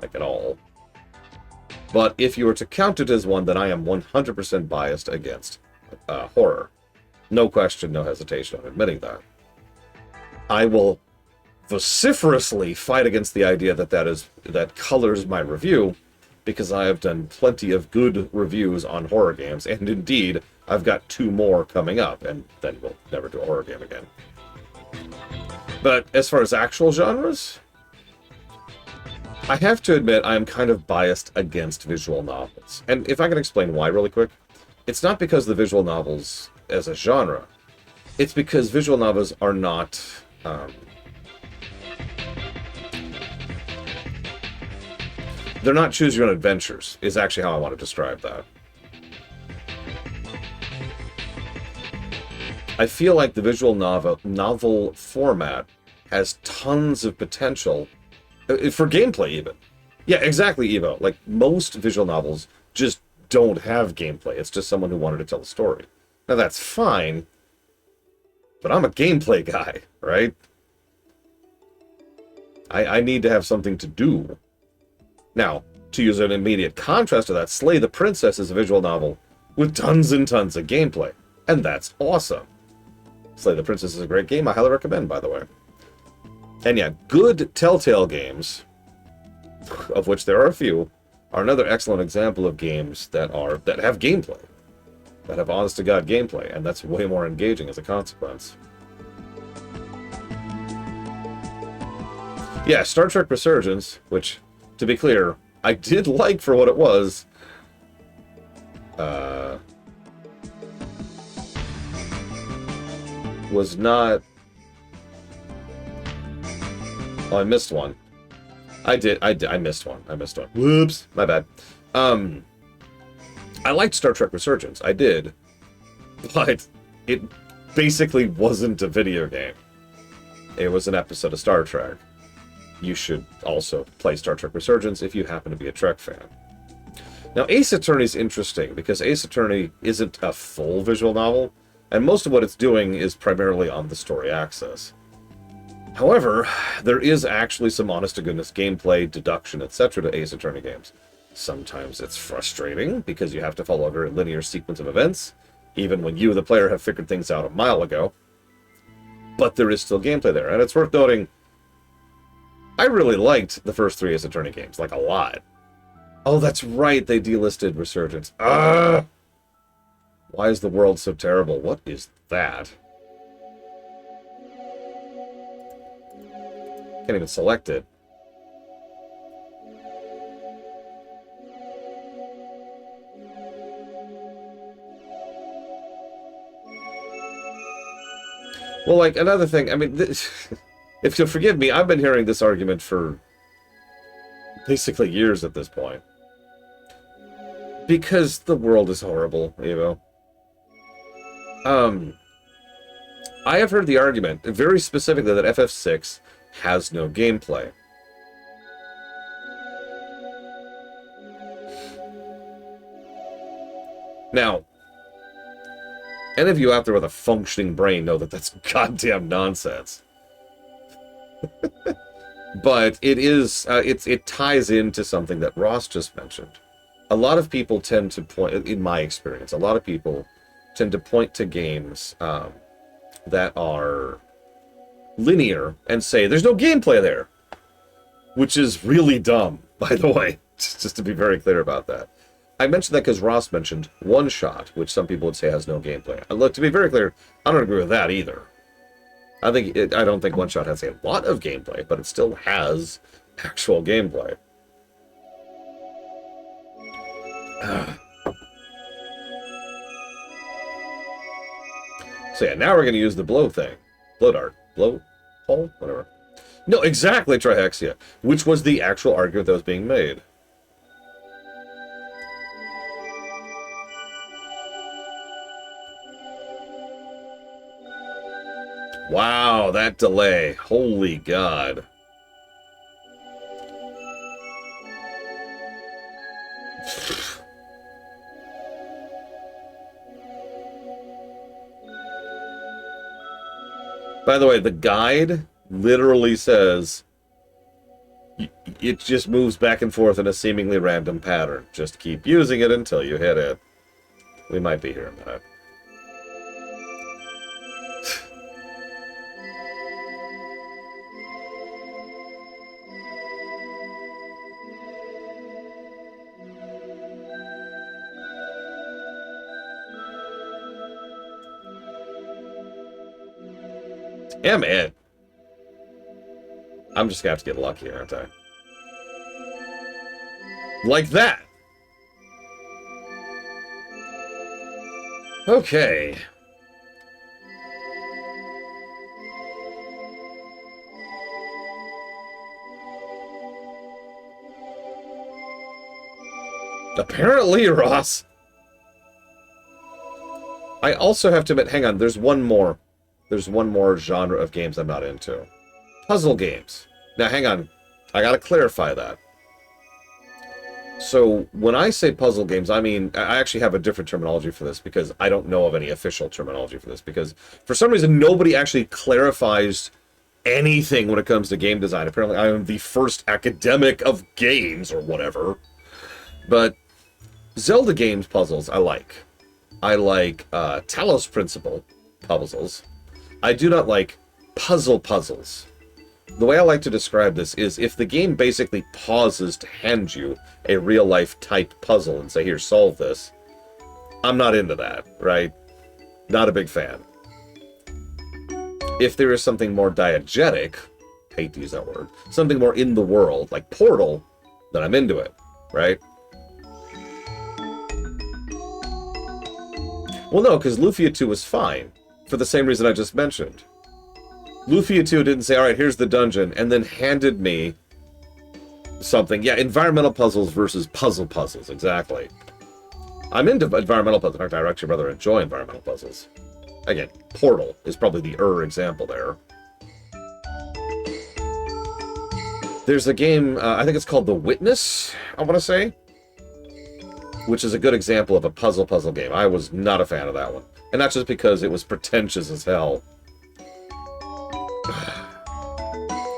Like, at all. But if you were to count it as one, then I am 100% biased against horror. No question, no hesitation on admitting that. I will vociferously fight against the idea that that colors my review, because I have done plenty of good reviews on horror games, and indeed, I've got 2 more coming up, and then we'll never do a horror game again. But as far as actual genres, I have to admit I am kind of biased against visual novels. And if I can explain why really quick, it's not because the visual novels as a genre. It's because visual novels are not... they're not choose-your-own adventures, is actually how I want to describe that. I feel like the visual novel format has tons of potential, for gameplay even. Yeah, exactly, Evo. Like, most visual novels just don't have gameplay. It's just someone who wanted to tell a story. Now, that's fine, but I'm a gameplay guy, right? I need to have something to do. Now, to use an immediate contrast to that, Slay the Princess is a visual novel with tons and tons of gameplay, and that's awesome. Slay the Princess is a great game. I highly recommend, by the way. And yeah, good Telltale games, of which there are a few, are another excellent example of games that have gameplay. That have honest-to-God gameplay, and that's way more engaging as a consequence. Yeah, Star Trek Resurgence, which, to be clear, I did like for what it was. Was not... Oh, I missed one. I missed one. Whoops, my bad. I liked Star Trek Resurgence. I did. But it basically wasn't a video game. It was an episode of Star Trek. You should also play Star Trek Resurgence if you happen to be a Trek fan. Now, Ace Attorney is interesting because Ace Attorney isn't a full visual novel, and most of what it's doing is primarily on the story axis. However, there is actually some honest-to-goodness gameplay, deduction, etc. to Ace Attorney games. Sometimes it's frustrating because you have to follow a very linear sequence of events, even when you, the player, have figured things out a mile ago. But there is still gameplay there, and it's worth noting, I really liked the first 3 Ace Attorney games, like a lot. Oh, that's right, they delisted Resurgence. Ah! Why is the world so terrible? What is that? Can't even select it. Well, like, another thing, I mean, if you'll forgive me, I've been hearing this argument for basically years at this point. Because the world is horrible, Evo. I have heard the argument, very specifically, that FF6 has no gameplay. Now, any of you out there with a functioning brain know that that's goddamn nonsense. But it is, it ties into something that Ross just mentioned. A lot of people tend to point, in my experience, a lot of people tend to point to games that are linear and say, there's no gameplay there. Which is really dumb, by the way, just to be very clear about that. I mentioned that because Ross mentioned One Shot, which some people would say has no gameplay. And look, to be very clear, I don't agree with that either. I don't think One Shot has a lot of gameplay, but it still has actual gameplay. So yeah, now we're going to use the blow thing. Blow dart. Blow hole? Whatever. No, exactly, Trihexia, which was the actual argument that was being made. Wow, that delay. Holy God. By the way, the guide literally says it just moves back and forth in a seemingly random pattern. Just keep using it until you hit it. We might be here in a minute. Damn it. I'm just gonna have to get lucky, aren't I? Like that! Okay. Apparently, Ross. I also have to admit, hang on, there's one more. There's one more genre of games I'm not into. Puzzle games. Now, hang on. I gotta clarify that. So, when I say puzzle games, I mean, I actually have a different terminology for this because I don't know of any official terminology for this because for some reason nobody actually clarifies anything when it comes to game design. Apparently I am the first academic of games or whatever. But Zelda games puzzles I like. I like Talos Principle puzzles. I do not like puzzles. The way I like to describe this is if the game basically pauses to hand you a real-life type puzzle and say, here, solve this, I'm not into that, right? Not a big fan. If there is something more diegetic, hate to use that word, something more in the world, like Portal, then I'm into it, right? Well, no, because Lufia 2 was fine, for the same reason I just mentioned. Lufia 2 didn't say, alright, here's the dungeon, and then handed me something. Yeah, environmental puzzles versus puzzles, exactly. I'm into environmental puzzles. In fact, I actually rather enjoy environmental puzzles. Again, Portal is probably the example there. There's a game, I think it's called The Witness, I want to say, which is a good example of a puzzle game. I was not a fan of that one. And not just because it was pretentious as hell.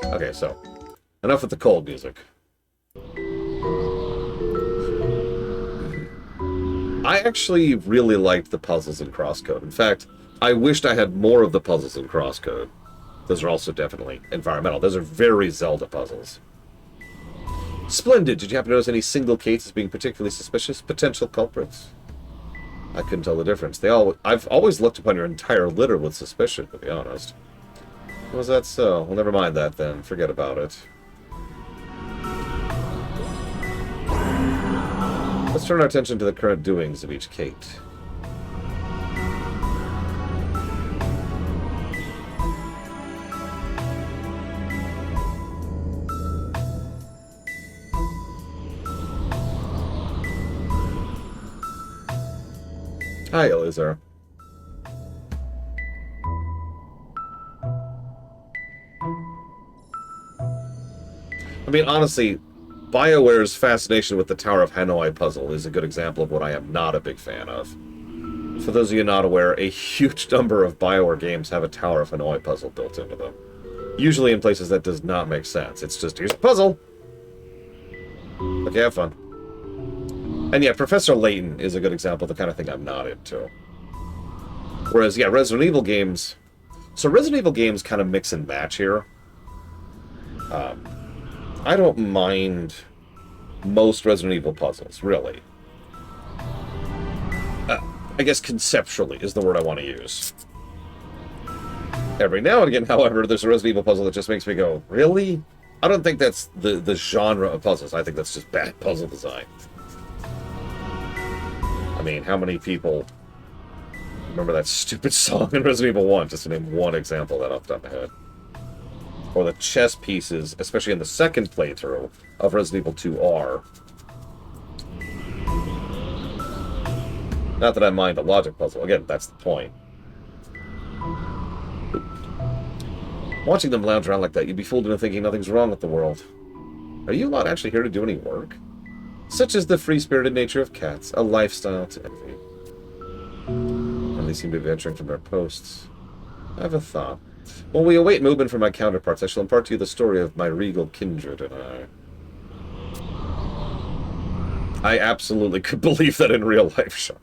Okay, so, enough with the cold music. I actually really liked the puzzles in Crosscode. In fact, I wished I had more of the puzzles in Crosscode. Those are also definitely environmental. Those are very Zelda puzzles. Splendid! Did you happen to notice any single cases being particularly suspicious? Potential culprits? I couldn't tell the difference. I've always looked upon your entire litter with suspicion, to be honest. Was that so? Well, never mind that then. Forget about it. Let's turn our attention to the current doings of each Kate. Hi, Elizar. I mean, honestly, BioWare's fascination with the Tower of Hanoi puzzle is a good example of what I am not a big fan of. For those of you not aware, a huge number of BioWare games have a Tower of Hanoi puzzle built into them. Usually in places that does not make sense. It's just, here's a puzzle. Okay, have fun. And yeah, Professor Layton is a good example of the kind of thing I'm not into. Whereas, yeah, Resident Evil games... So Resident Evil games kind of mix and match here. I don't mind most Resident Evil puzzles, really. I guess conceptually is the word I want to use. Every now and again, however, there's a Resident Evil puzzle that just makes me go, really? I don't think that's the genre of puzzles. I think that's just bad puzzle design. I mean, how many people remember that stupid song in Resident Evil 1, just to name one example of that off the top of my head. Or the chess pieces, especially in the second playthrough of Resident Evil 2R. Not that I mind a logic puzzle. Again, that's the point. Watching them lounge around like that, you'd be fooled into thinking nothing's wrong with the world. Are you not actually here to do any work? Such is the free-spirited nature of cats, a lifestyle to envy. And they seem to be venturing from their posts. I have a thought. While we await movement from my counterparts, I shall impart to you the story of my regal kindred and I absolutely could believe that in real life, Sean.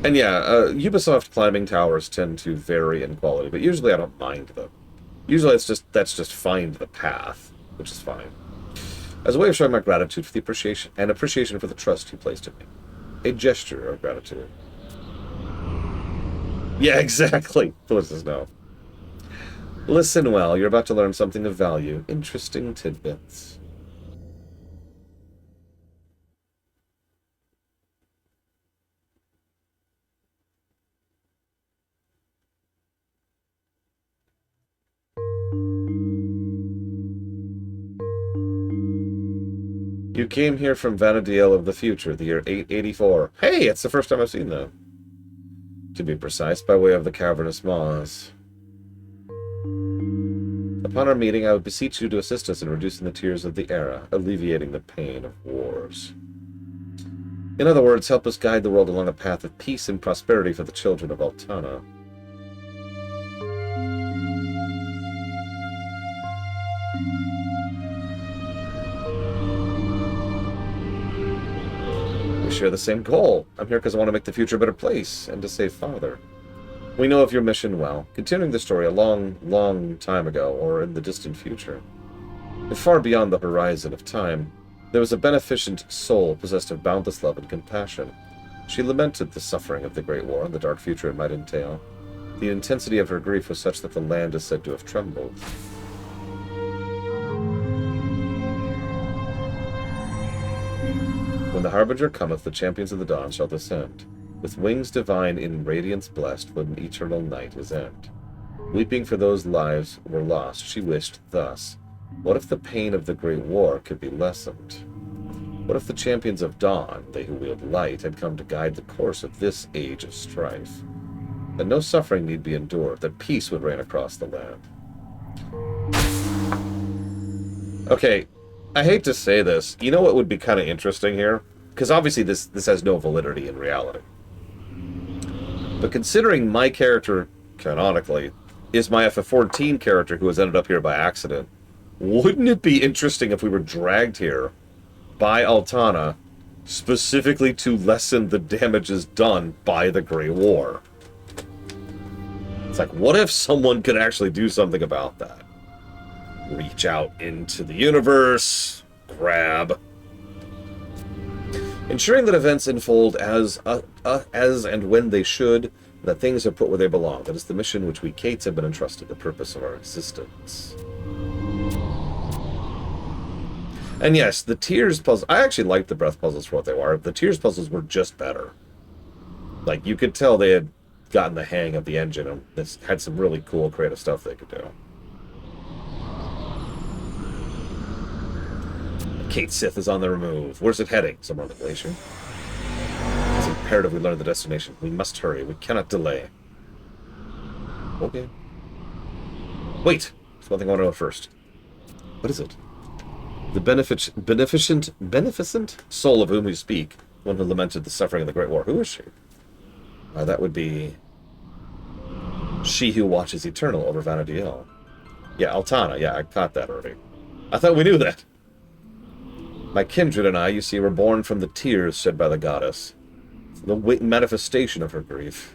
And yeah, Ubisoft climbing towers tend to vary in quality, but usually I don't mind them. Usually that's just find the path, which is fine. As a way of showing my gratitude for the appreciation for the trust you placed in me. A gesture of gratitude. Yeah, exactly. Felicitas, no. Listen well, you're about to learn something of value. Interesting tidbits. You came here from Vana'diel of the future, the year 884. Hey, it's the first time I've seen that. To be precise, by way of the cavernous maws. Upon our meeting, I would beseech you to assist us in reducing the tears of the era, alleviating the pain of wars. In other words, help us guide the world along a path of peace and prosperity for the children of Altana. We share the same goal. I'm here because I want to make the future a better place, and to save Father. We know of your mission well, continuing the story a long, long time ago, or in the distant future. And far beyond the horizon of time, there was a beneficent soul possessed of boundless love and compassion. She lamented the suffering of the Great War and the dark future it might entail. The intensity of her grief was such that the land is said to have trembled. When the Harbinger cometh, the champions of the dawn shall descend. With wings divine in radiance blessed, when eternal night is end. Weeping for those lives were lost, she wished thus. What if the pain of the Great War could be lessened? What if the champions of dawn, they who wield light, had come to guide the course of this age of strife? That no suffering need be endured, that peace would reign across the land. Okay, I hate to say this. You know what would be kind of interesting here? Because obviously this has no validity in reality. But considering my character, canonically, is my FF14 character who has ended up here by accident, wouldn't it be interesting if we were dragged here by Altana specifically to lessen the damages done by the Great War? It's like, what if someone could actually do something about that? Reach out into the universe, grab. Ensuring that events unfold as and when they should, that things are put where they belong. That is the mission which we Kates have been entrusted, the purpose of our existence. And yes, the Tears puzzle, I actually liked the Breath puzzles for what they were. The Tears puzzles were just better. Like, you could tell they had gotten the hang of the engine and this had some really cool creative stuff they could do. Cait Sith is on the remove. Where's it heading? Somewhere on the glacier. It's imperative we learn the destination. We must hurry. We cannot delay. Okay. Wait! There's one thing I want to know first. What is it? The beneficent soul of whom we speak, one who lamented the suffering of the Great War. Who is she? That would be... She who watches eternal over Vana'diel. Yeah, Altana. Yeah, I caught that already. I thought we knew that. My kindred and I, you see, were born from the tears shed by the goddess. The manifestation of her grief.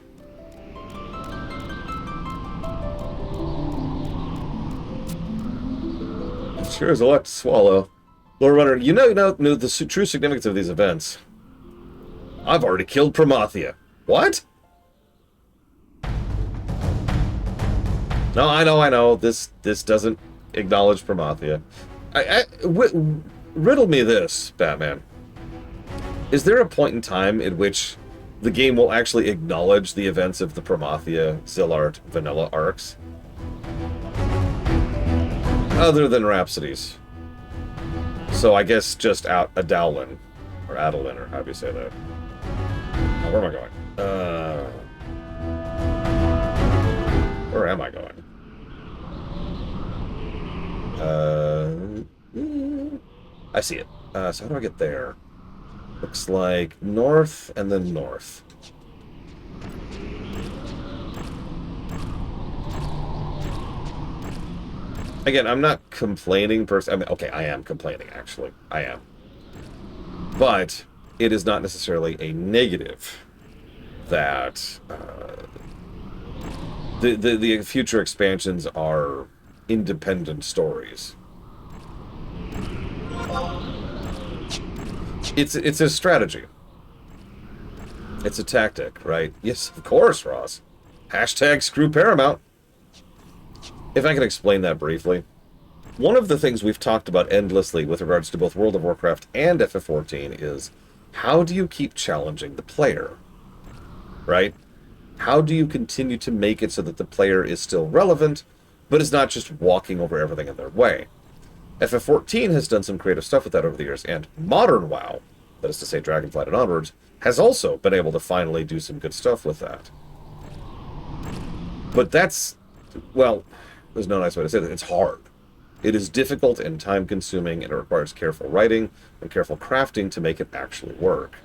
It sure is a lot to swallow. Lord Runner, you know the true significance of these events. I've already killed Promathia. What? No, I know. This doesn't acknowledge Promathia. Riddle me this, Batman. Is there a point in time in which the game will actually acknowledge the events of the Promathia, Zilart, Vanilla arcs? Other than Rhapsodies. So I guess just Adowlin. Or Adolin, or however you say that. Oh, where am I going? Where am I going? I see it. So how do I get there? Looks like north and then north. Again, I'm not complaining I mean, okay, I am complaining, actually. I am. But it is not necessarily a negative that the future expansions are independent stories. It's a strategy. It's a tactic, right? Yes, of course, Ross. Hashtag screw Paramount. If I can explain that briefly. One of the things we've talked about endlessly with regards to both World of Warcraft and FF14 is how do you keep challenging the player? Right? How do you continue to make it so that the player is still relevant, but is not just walking over everything in their way? FF14 has done some creative stuff with that over the years, and modern WoW, that is to say Dragonflight and onwards, has also been able to finally do some good stuff with that. But that's, well, there's no nice way to say that. It's hard. It is difficult and time-consuming, and it requires careful writing and careful crafting to make it actually work.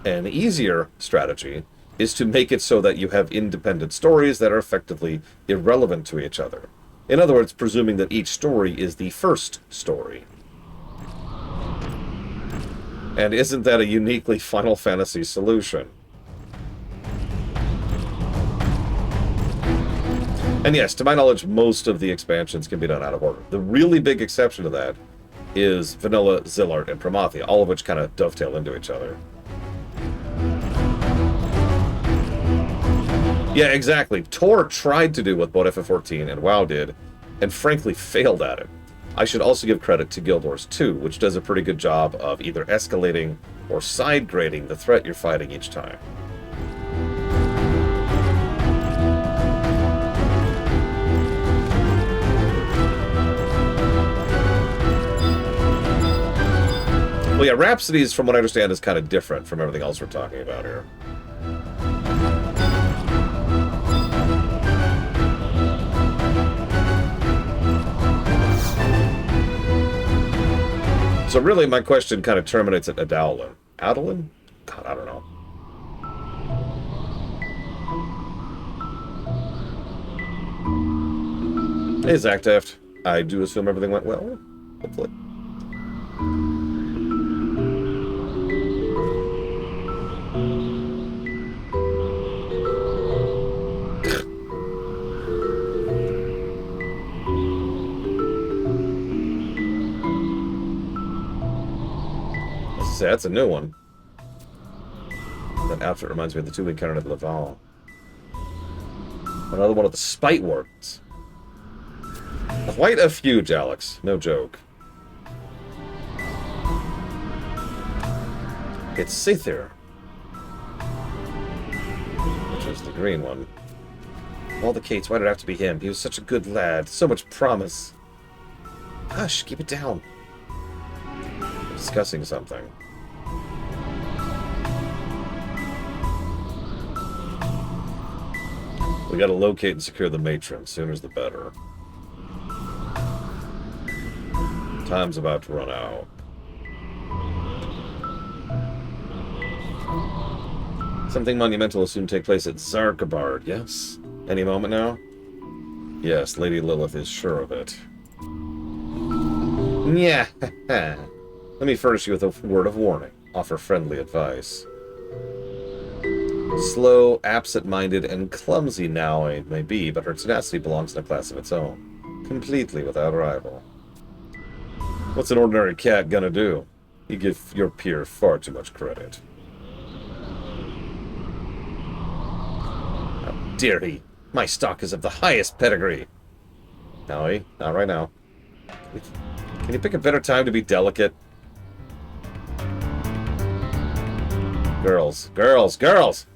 An easier strategy is to make it so that you have independent stories that are effectively irrelevant to each other. In other words, presuming that each story is the first story. And isn't that a uniquely Final Fantasy solution? And yes, to my knowledge, most of the expansions can be done out of order. The really big exception to that is Vanilla, Zilart, and Promathia, all of which kind of dovetail into each other. Yeah, exactly. Tor tried to do what both FF14 and WoW did, and frankly failed at it. I should also give credit to Guild Wars 2, which does a pretty good job of either escalating or side-grading the threat you're fighting each time. Well, yeah, Rhapsodies, from what I understand, is kind of different from everything else we're talking about here. So really, my question kind of terminates at Adowlin. Adolin? God, I don't know. Hey, Zactaft. I do assume everything went well. Hopefully. That's a new one. That outfit reminds me of the two we encountered at Laval. Another one of the Spite Wardens. Quite a few, Alex. No joke. It's Sethir. Which is the green one. All the Kates, why did it have to be him? He was such a good lad. So much promise. Hush, keep it down. We're discussing something. We gotta locate and secure the matron. Sooner's the better. Time's about to run out. Something monumental will soon take place at Zarkabard, yes? Any moment now? Yes, Lady Lilith is sure of it. Yeah. Let me furnish you with a word of warning. Offer friendly advice. Slow, absent-minded, and clumsy Naoi may be, but her tenacity belongs in a class of its own. Completely without rival. What's an ordinary cat gonna do? You give your peer far too much credit. How dare he? My stock is of the highest pedigree. Naoi, not right now. Can you pick a better time to be delicate? Girls, girls, girls!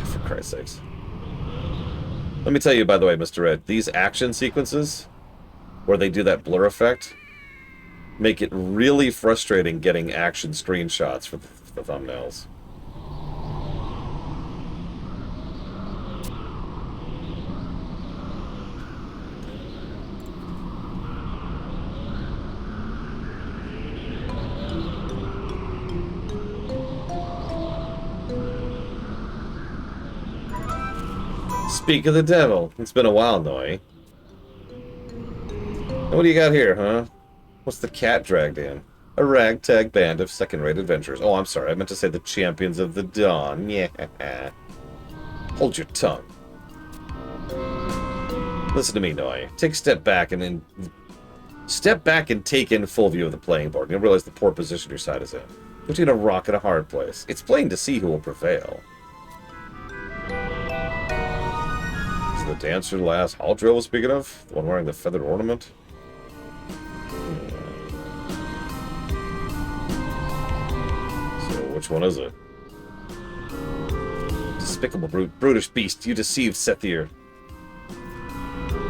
For Christ's sakes. Let me tell you, by the way, Mr. Red, these action sequences, where they do that blur effect, make it really frustrating getting action screenshots for the thumbnails. Speak of the devil. It's been a while, Noi. What do you got here, huh? What's the cat dragged in? A ragtag band of second-rate adventurers. Oh, I'm sorry. I meant to say the champions of the dawn. Yeah. Hold your tongue. Listen to me, Noi. Take a step back and then... Step back and take in full view of the playing board. You'll realize the poor position your side is in. Between a rock and a hard place. It's plain to see who will prevail. The dancer the last hall drill was speaking of? The one wearing the feathered ornament? So, which one is it? Despicable brute, brutish beast, you deceived Sethir.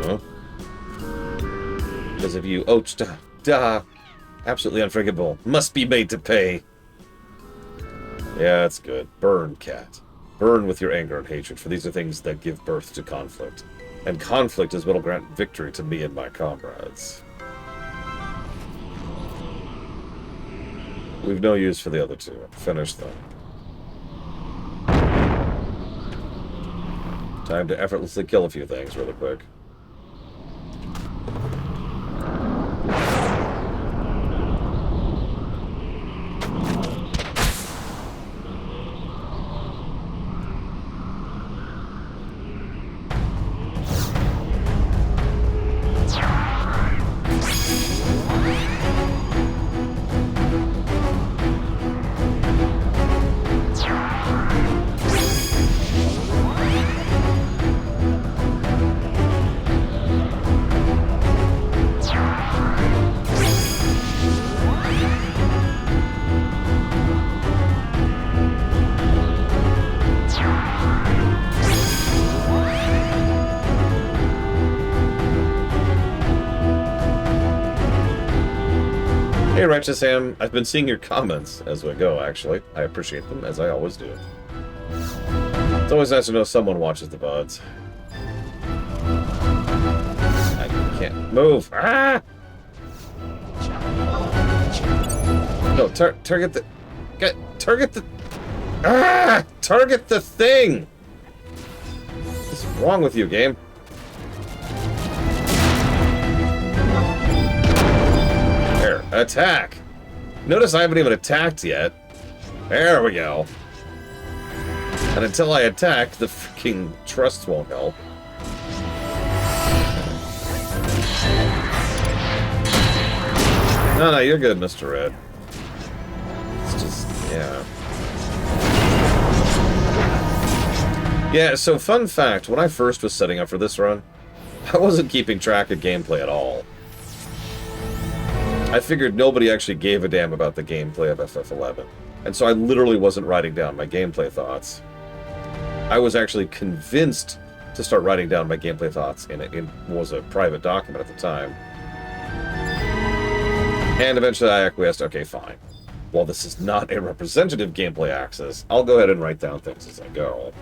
Huh? Because of you, da. Absolutely unforgivable. Must be made to pay. Yeah, that's good. Burn, cat. Burn with your anger and hatred, for these are things that give birth to conflict. And conflict is what will grant victory to me and my comrades. We've no use for the other two. Finish them. Time to effortlessly kill a few things really quick. Hey, Righteous Ham, I've been seeing your comments as we go, actually. I appreciate them, as I always do. It's always nice to know someone watches the buds. I can't move. Ah! No, target the... target the... Ah! Target the thing! What's wrong with you, game? Attack! Notice I haven't even attacked yet. There we go. And until I attack, the freaking trust won't help. No, you're good, Mr. Red. It's just, yeah. Yeah, so fun fact, when I first was setting up for this run, I wasn't keeping track of gameplay at all. I figured nobody actually gave a damn about the gameplay of FF11, and so I literally wasn't writing down my gameplay thoughts. I was actually convinced to start writing down my gameplay thoughts in what was a private document at the time. And eventually I acquiesced, okay, fine. While this is not a representative gameplay axis, I'll go ahead and write down things as I go.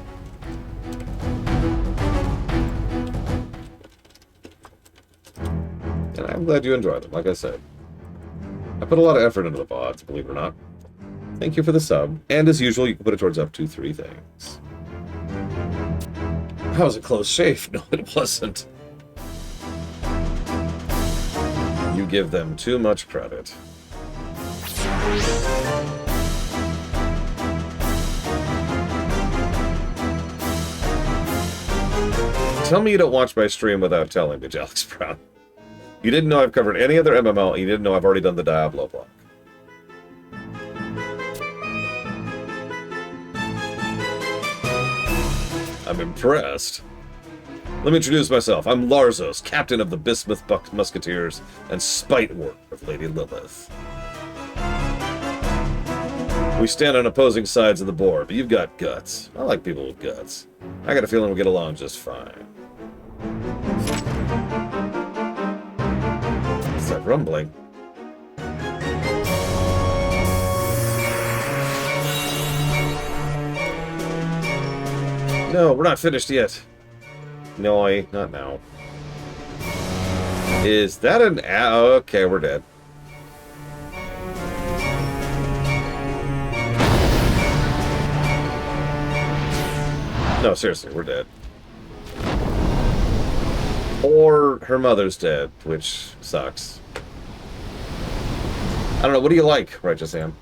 And I'm glad you enjoyed them, like I said. I put a lot of effort into the VODs, believe it or not. Thank you for the sub. And as usual, you can put it towards up to 3 things. That was a close shave. No, it wasn't. You give them too much credit. Tell me you don't watch my stream without telling me, Alex Brown. You didn't know I've covered any other MMO, and you didn't know I've already done the Diablo block. I'm impressed. Let me introduce myself. I'm Larzos, captain of the Bismuth Musketeers and spite ward of Lady Lilith. We stand on opposing sides of the board, but you've got guts. I like people with guts. I got a feeling we'll get along just fine. What's that rumbling? No, we're not finished yet. No, not now. Is that an... Okay, we're dead. No, seriously, we're dead. Or her mother's dead, which sucks. I don't know, what do you like, Righteous Am?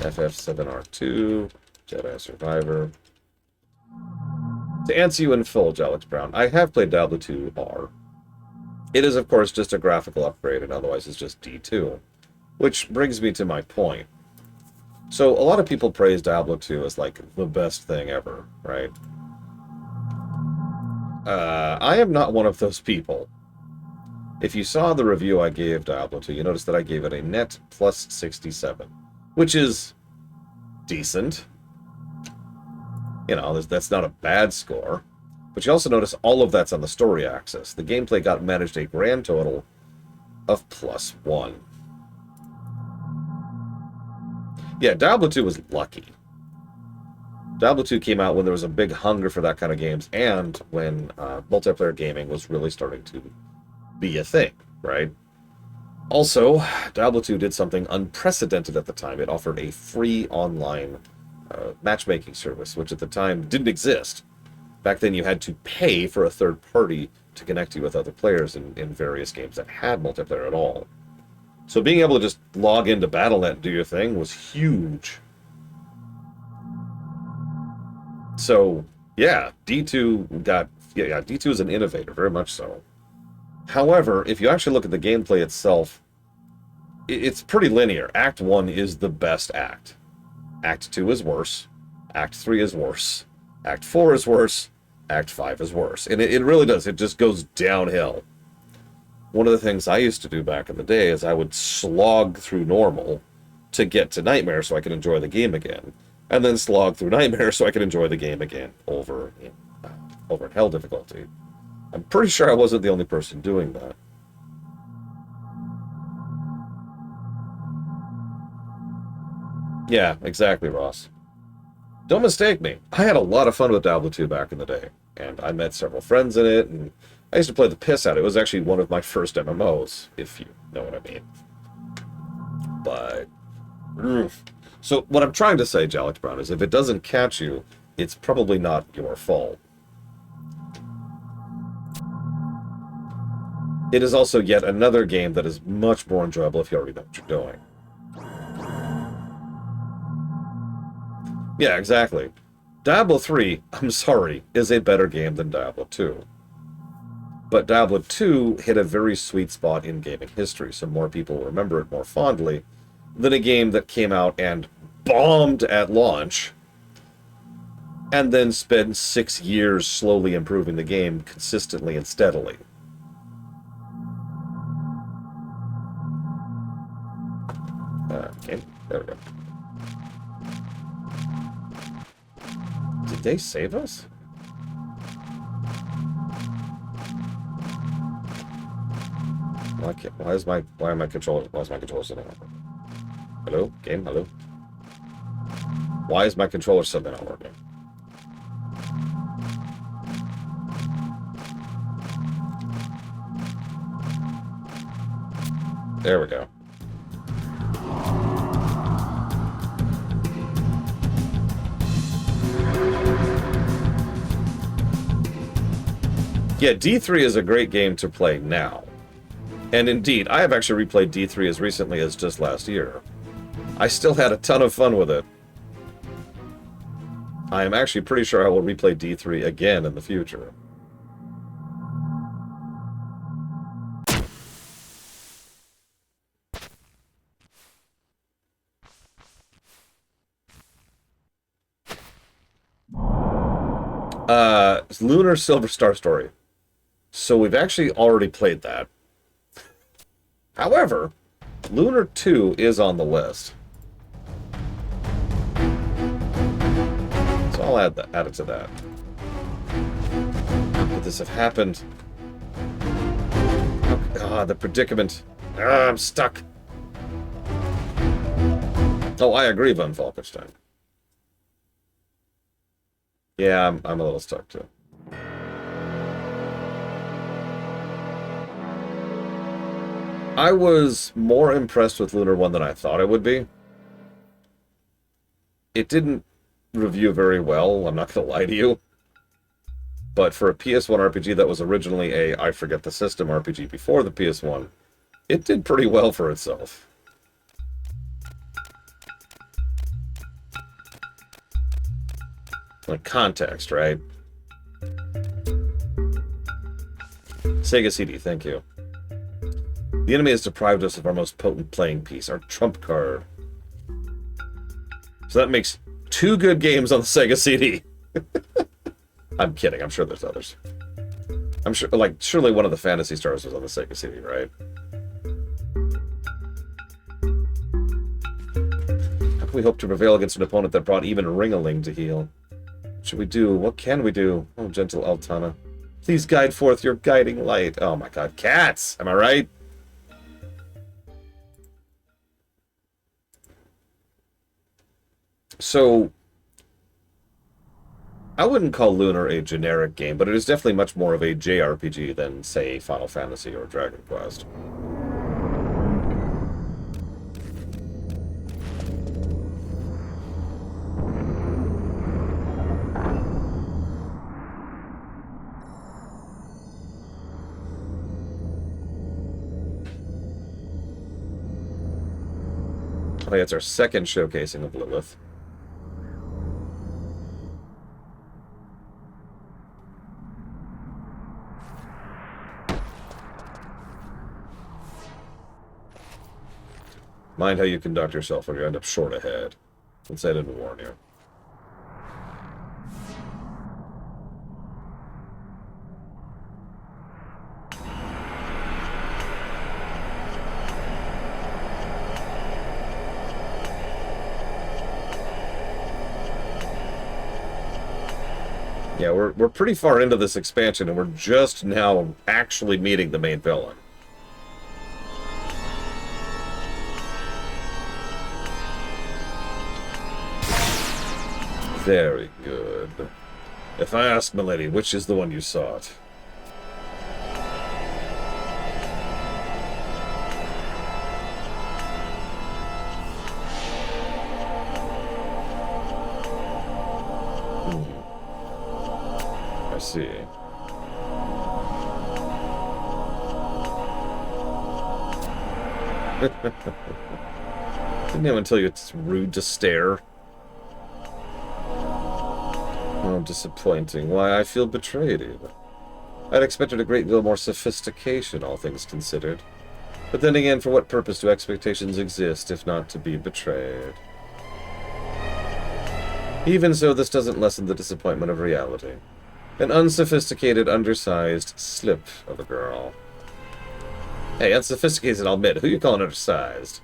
FF7R2, Jedi Survivor. To answer you in full, Alex Brown, I have played Diablo 2 R. It is, of course, just a graphical upgrade, and otherwise it's just D2. Which brings me to my point. So, a lot of people praise Diablo 2 as, like, the best thing ever, right? I am not one of those people. If you saw the review I gave Diablo 2, you notice that I gave it a net plus 67, which is decent. You know, that's not a bad score. But you also notice all of that's on the story axis. The gameplay got managed a grand total of +1. Yeah, Diablo 2 was lucky. Diablo 2 came out when there was a big hunger for that kind of games, and when multiplayer gaming was really starting to be a thing, right? Also, Diablo 2 did something unprecedented at the time. It offered a free online matchmaking service, which at the time didn't exist. Back then, you had to pay for a third party to connect you with other players in various games that had multiplayer at all. So being able to just log into Battle.net and do your thing was huge. So, yeah, D2 D2 is an innovator, very much so. However, if you actually look at the gameplay itself, it's pretty linear. Act 1 is the best act. Act 2 is worse. Act 3 is worse. Act 4 is worse. Act 5 is worse. And it really does. It just goes downhill. One of the things I used to do back in the day is I would slog through normal to get to Nightmare so I could enjoy the game again. And then slog through Nightmare so I could enjoy the game again over in Hell difficulty. I'm pretty sure I wasn't the only person doing that. Yeah, exactly, Ross. Don't mistake me. I had a lot of fun with Diablo 2 back in the day. And I met several friends in it, and I used to play the piss out of it. It was actually one of my first MMOs, if you know what I mean. But... So, what I'm trying to say, Alex Brown, is if it doesn't catch you, it's probably not your fault. It is also yet another game that is much more enjoyable if you already know what you're doing. Yeah, exactly. Diablo 3, I'm sorry, is a better game than Diablo 2. But Diablo 2 hit a very sweet spot in gaming history, so more people remember it more fondly than a game that came out and bombed at launch, and then spent 6 years slowly improving the game consistently and steadily. Okay, there we go. Did they save us? Why is my controller sitting over? Hello? Game? Hello? Why is my controller suddenly not working? There we go. Yeah, D3 is a great game to play now. And indeed, I have actually replayed D3 as recently as just last year. I still had a ton of fun with it. I am actually pretty sure I will replay D3 again in the future. Lunar Silver Star Story. So we've actually already played that. However, Lunar 2 is on the list. So I'll add it to that. How could this have happened? Oh, God, the predicament. I'm stuck. Oh, I agree, Von Falkenstein. Yeah, I'm a little stuck too. I was more impressed with Lunar 1 than I thought it would be. It didn't review very well, I'm not going to lie to you. But for a PS1 RPG that was originally a I Forget the System RPG before the PS1, it did pretty well for itself. Like context, right? Sega CD, thank you. The enemy has deprived us of our most potent playing piece, our trump card. So that makes 2 good games on the Sega CD. I'm kidding, I'm sure there's others. I'm sure, like, surely one of the Phantasy Stars was on the Sega CD, right? How can we hope to prevail against an opponent that brought even Ringaling to heal? What should we do? What can we do? Oh, gentle Altana. Please guide forth your guiding light. Oh my god, cats! Am I right? So, I wouldn't call Lunar a generic game, but it is definitely much more of a JRPG than, say, Final Fantasy or Dragon Quest. Oh, yeah, it's our second showcasing of Lilith. Mind how you conduct yourself or you end up short ahead. Since I didn't warn you. Yeah, we're pretty far into this expansion, and we're just now actually meeting the main villain. Very good. If I ask, milady, which is the one you sought? I see. Didn't even tell you it's rude to stare. Oh, disappointing. Why, I feel betrayed, even. I'd expected a great deal more sophistication, all things considered. But then again, for what purpose do expectations exist, if not to be betrayed? Even so, this doesn't lessen the disappointment of reality. An unsophisticated, undersized slip of a girl. Hey, unsophisticated, I'll admit. Who you calling undersized?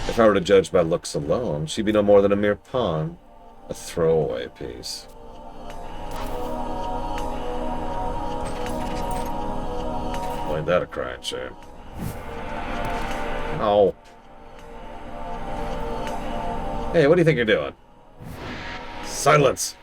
If I were to judge by looks alone, she'd be no more than a mere pawn. A throwaway piece. Ain't that a crying shame? Oh. Hey, what do you think you're doing? Silence!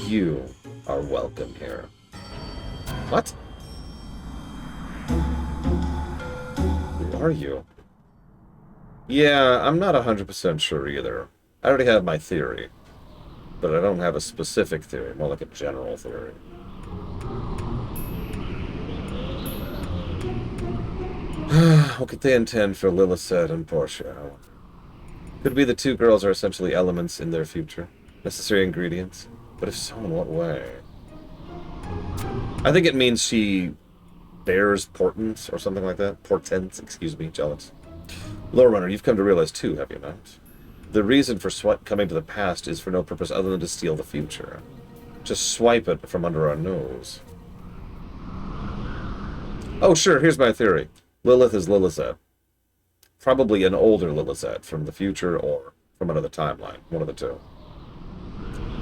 You are welcome here. What? Who are you? Yeah, I'm not 100% sure either. I already have my theory. But I don't have a specific theory, more like a general theory. What could they intend for Lilith and Portia? Could be the two girls are essentially elements in their future. Necessary ingredients. But if so, in what way? I think it means she bears portents or something like that. Portents, excuse me, jealous. Lore Runner, you've come to realize too, have you not? The reason for coming to the past is for no purpose other than to steal the future. Just swipe it from under our nose. Oh, sure, here's my theory. Lilith is Lilithette. Probably an older Lilithette from the future or from another timeline. One of the two.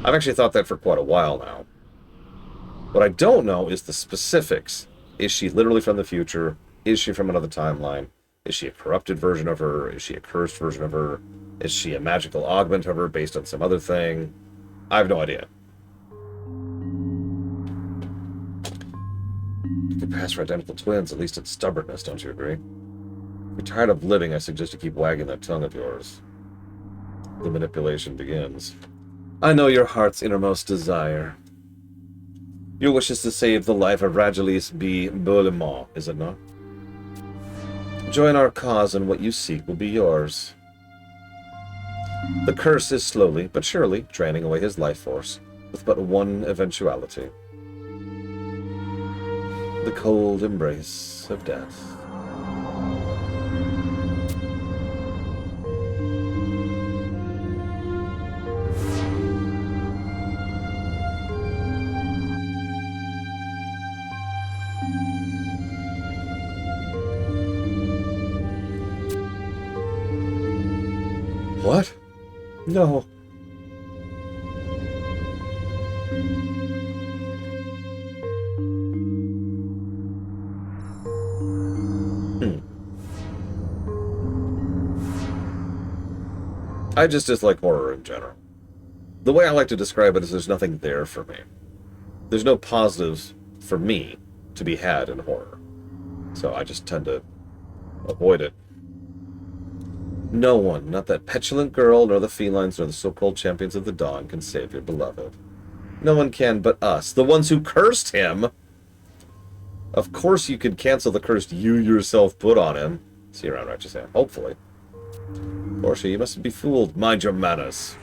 I've actually thought that for quite a while now. What I don't know is the specifics. Is she literally from the future? Is she from another timeline? Is she a corrupted version of her? Is she a cursed version of her? Is she a magical augment of her based on some other thing? I have no idea. You could pass for identical twins, at least it's stubbornness, don't you agree? If you're tired of living, I suggest you keep wagging that tongue of yours. The manipulation begins. I know your heart's innermost desire. Your wish is to save the life of Ragelis B. Beaulemont, is it not? Join our cause and what you seek will be yours. The curse is slowly, but surely, draining away his life force, with but one eventuality. The cold embrace of death. What? No. I just dislike horror in general. The way I like to describe it is there's nothing there for me. There's no positives for me to be had in horror. So I just tend to avoid it. No one, not that petulant girl, nor the felines, nor the so-called champions of the dawn, can save your beloved. No one can but us, the ones who cursed him. Of course you could cancel the curse you yourself put on him. See you around, Righteous Hand. Hopefully. Portia, you mustn't be fooled. Mind your manners.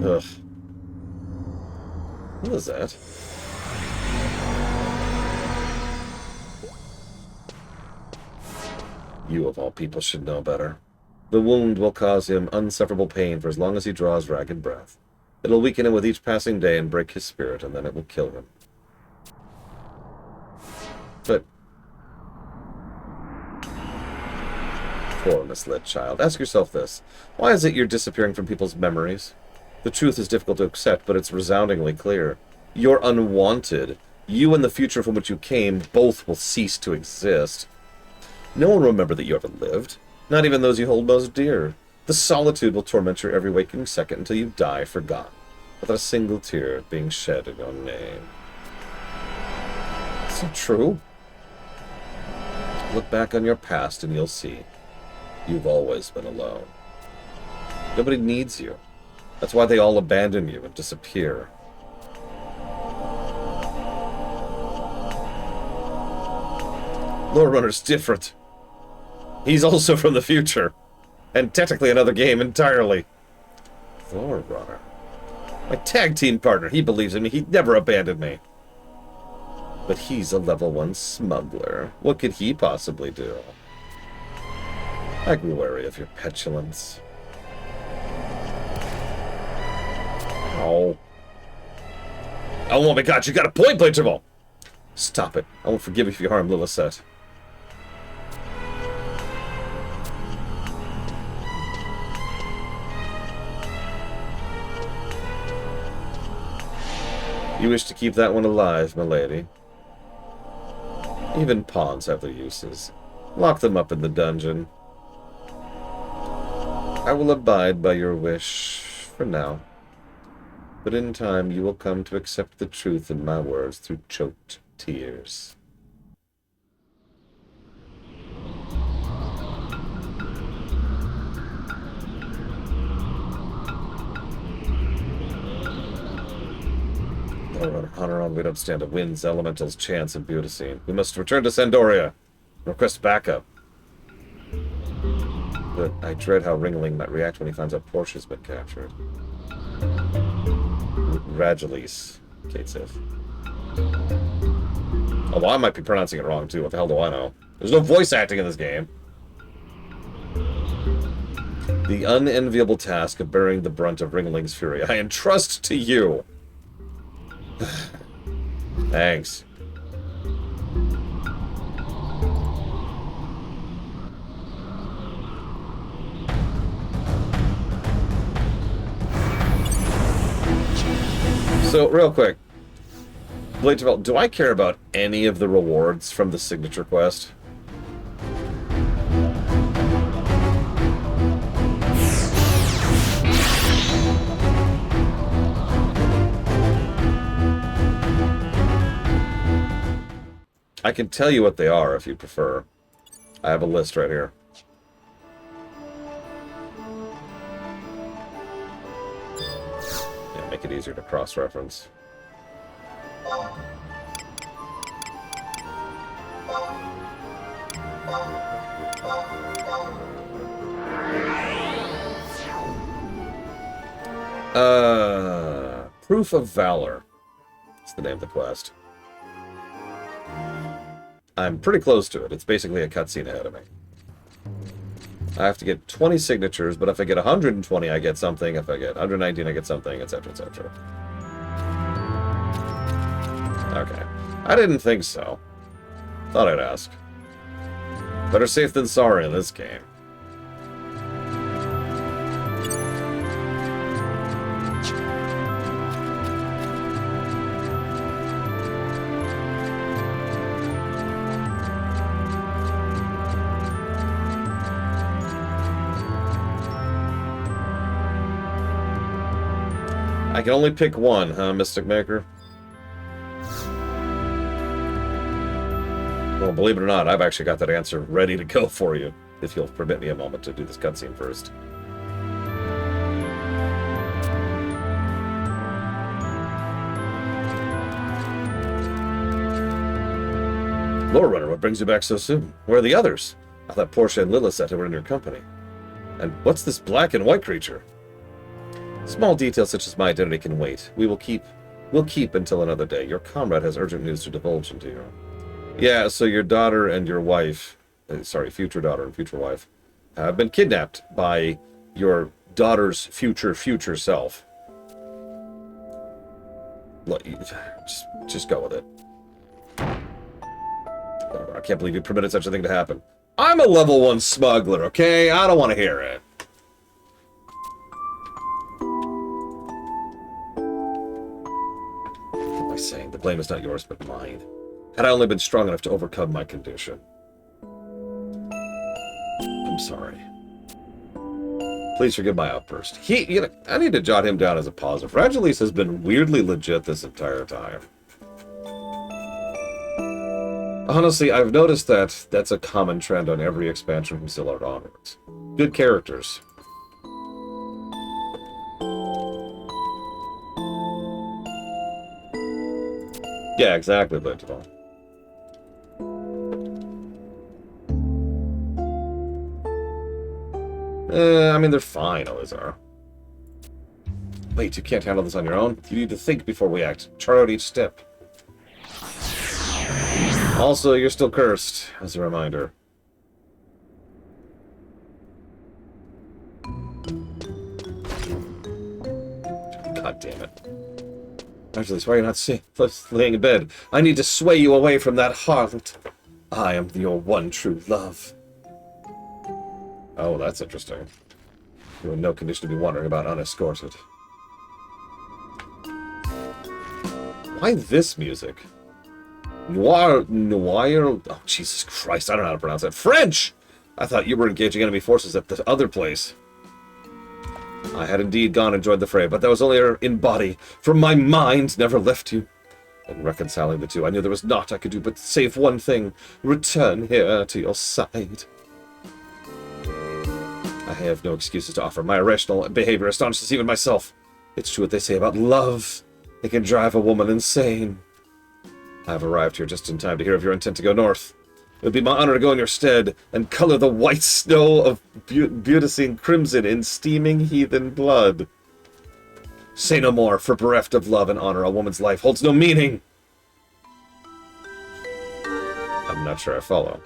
Ugh. What is that? You, of all people, should know better. The wound will cause him unsufferable pain for as long as he draws ragged breath. It'll weaken him with each passing day and break his spirit, and then it will kill him. But... poor misled child. Ask yourself this. Why is it you're disappearing from people's memories? The truth is difficult to accept, but it's resoundingly clear. You're unwanted. You and the future from which you came both will cease to exist. No one will remember that you ever lived. Not even those you hold most dear. The solitude will torment your every waking second until you die forgotten, without a single tear being shed in your name. Is it true? Look back on your past and you'll see. You've always been alone. Nobody needs you. That's why they all abandon you and disappear. Lore Runner's different. He's also from the future. And technically another game entirely. Lore Runner. My tag team partner. He believes in me. He'd never abandoned me. But he's a level 1 smuggler. What could he possibly do? I grew wary of your petulance. Oh. Oh my god, you got a point, Blinterval! Stop it. I won't forgive you if you harm Lilith. You wish to keep that one alive, milady. Even pawns have their uses. Lock them up in the dungeon. I will abide by your wish for now. But in time you will come to accept the truth in my words through choked tears. On our own, we don't stand a winds, elementals, chance, and Beauticine. We must return to Sandoria. Request backup. But I dread how Ringling might react when he finds out Portia's been captured. Ragelis, Kate says. Oh, well, I might be pronouncing it wrong, too. What the hell do I know? There's no voice acting in this game. The unenviable task of bearing the brunt of Ringling's fury I entrust to you. Thanks. So, real quick. Blade Develop, do I care about any of the rewards from the signature quest? I can tell you what they are if you prefer. I have a list right here. Yeah, make it easier to cross-reference. Proof of Valor. That's the name of the quest. I'm pretty close to it. It's basically a cutscene ahead of me. I have to get 20 signatures, but if I get 120, I get something. If I get 119, I get something, etc., etc. Okay. I didn't think so. Thought I'd ask. Better safe than sorry in this game. I can only pick one, huh, Mystic Maker? Well, believe it or not, I've actually got that answer ready to go for you, if you'll permit me a moment to do this cutscene first. Lore Runner, what brings you back so soon? Where are the others? I thought Portia and Lilith were in your company. And what's this black and white creature? Small details such as my identity can wait. We'll keep until another day. Your comrade has urgent news to divulge into you. Yeah, so your daughter and your wife, future daughter and future wife, have been kidnapped by your daughter's future self. Look, just go with it. I can't believe you permitted such a thing to happen. I'm a level 1 smuggler, okay? I don't want to hear it. Saying the blame is not yours but mine. Had I only been strong enough to overcome my condition. I'm sorry. Please forgive my outburst. I need to jot him down as a positive. Ragelis has been weirdly legit this entire time. Honestly, I've noticed that that's a common trend on every expansion from Zilard onwards. Good characters. Yeah, exactly, Blitzdall. I mean, they're fine, Elizar. Wait, you can't handle this on your own? You need to think before we act. Chart out each step. Also, you're still cursed, as a reminder. God damn it. Actually, why are you not laying in bed? I need to sway you away from that harlot. I am your one true love. Oh, that's interesting. You're in no condition to be wandering about unescorted. Why this music? Noir... Oh, Jesus Christ, I don't know how to pronounce that. French! I thought you were engaging enemy forces at the other place. I had indeed gone and joined the fray, but that was only in body, for my mind never left you. In reconciling the two, I knew there was naught I could do but save one thing, return here to your side. I have no excuses to offer. My irrational behavior astonishes even myself. It's true what they say about love. It can drive a woman insane. I have arrived here just in time to hear of your intent to go north. It would be my honor to go in your stead and color the white snow of Beaudesine crimson in steaming heathen blood. Say no more, for bereft of love and honor, a woman's life holds no meaning. I'm not sure I follow.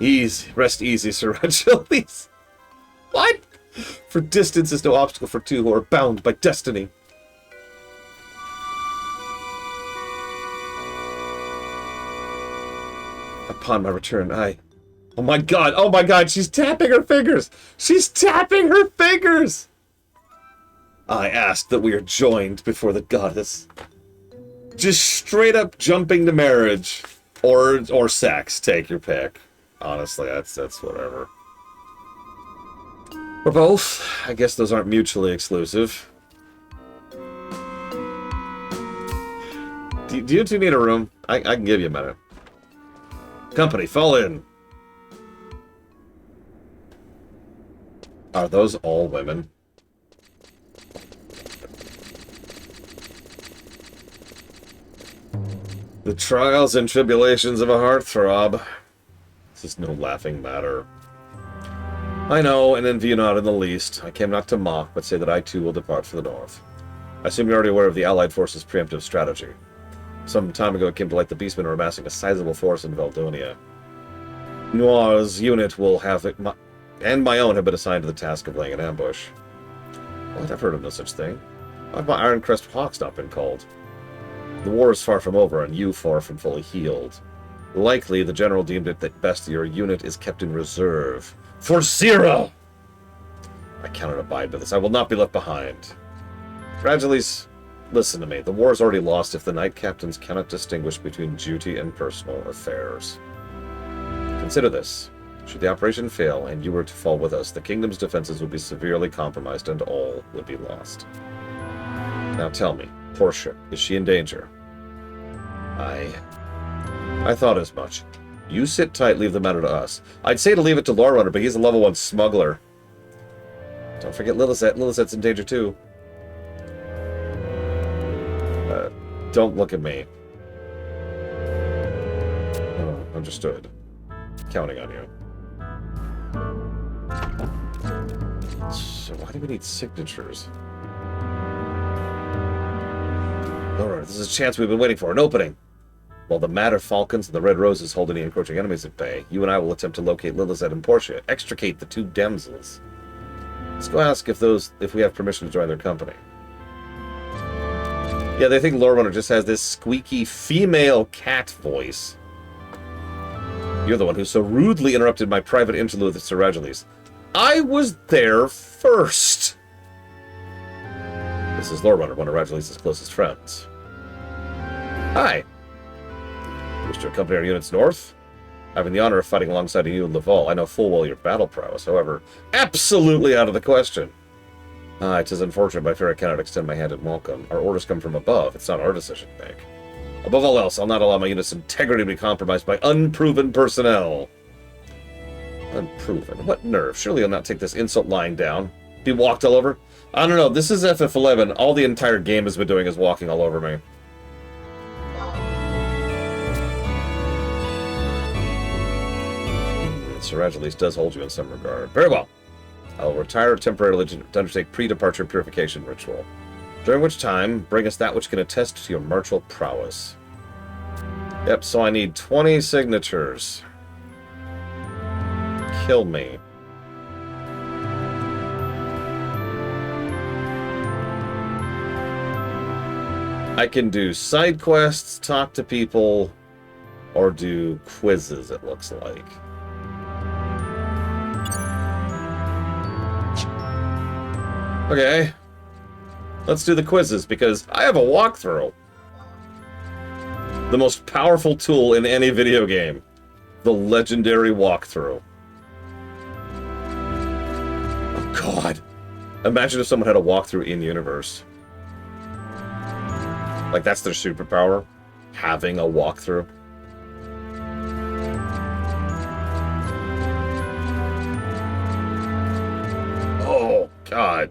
Ease, rest easy, Sir Achilles. What? For distance is no obstacle for two who are bound by destiny. Upon my return, oh my god, she's tapping her fingers! She's tapping her fingers! I ask that we are joined before the goddess. Just straight up jumping to marriage. Or sex, take your pick. Honestly, that's whatever. Or both. I guess those aren't mutually exclusive. Do you two need a room? I can give you a minute. Company, fall in. Are those all women? The trials and tribulations of a heartthrob. This is no laughing matter. I know, and envy you not in the least. I came not to mock, but say that I too will depart for the north. I assume you're already aware of the Allied forces' preemptive strategy. Some time ago it came to light the Beastmen are amassing a sizable force in Valdonia. Noir's unit will have it, and my own have been assigned to the task of laying an ambush. What? I've heard of no such thing. Why have my Iron Crest Hawks not been called? The war is far from over, and you far from fully healed. Likely, the general deemed it that best your unit is kept in reserve. For Zero! I cannot abide by this. I will not be left behind. Gradually's, listen to me. The war is already lost if the knight captains cannot distinguish between duty and personal affairs. Consider this. Should the operation fail, and you were to fall with us, the kingdom's defenses would be severely compromised, and all would be lost. Now tell me, Portia, is she in danger? I thought as much. You sit tight, leave the matter to us. I'd say to leave it to Lorewrunner, but he's a level 1 smuggler. Don't forget Lilizet. Lilizet's in danger too. Don't look at me. Oh, understood. Counting on you. So why do we need signatures? Alright, this is a chance we've been waiting for, an opening. While the Madder Falcons and the Red Roses hold any encroaching enemies at bay, you and I will attempt to locate Lilizet and Portia, extricate the two damsels. Let's go ask if we have permission to join their company. Yeah, they think Lorewrunner just has this squeaky female cat voice. You're the one who so rudely interrupted my private interlude with Sir Rageles. I was there first! This is Lorewrunner, one of Rageles' closest friends. Hi. Wish to accompany our units north? Having the honor of fighting alongside you in Laval, I know full well your battle prowess, however, absolutely out of the question. It is unfortunate, but I fear I cannot extend my hand in welcome. Our orders come from above. It's not our decision to make. Above all else, I'll not allow my unit's integrity to be compromised by unproven personnel. Unproven? What nerve? Surely you'll not take this insult lying down. Be walked all over? I don't know. This is FF11. All the entire game has been doing is walking all over me. Sir Rageles does hold you in some regard. Very well. I will retire temporarily to undertake pre-departure purification ritual, during which time bring us that which can attest to your martial prowess. Yep, so I need 20 signatures. Kill me. I can do side quests, talk to people, or do quizzes, it looks like. Okay, let's do the quizzes, because I have a walkthrough. The most powerful tool in any video game. The legendary walkthrough. Oh god. Imagine if someone had a walkthrough in universe. Like, that's their superpower. Having a walkthrough. Oh, God.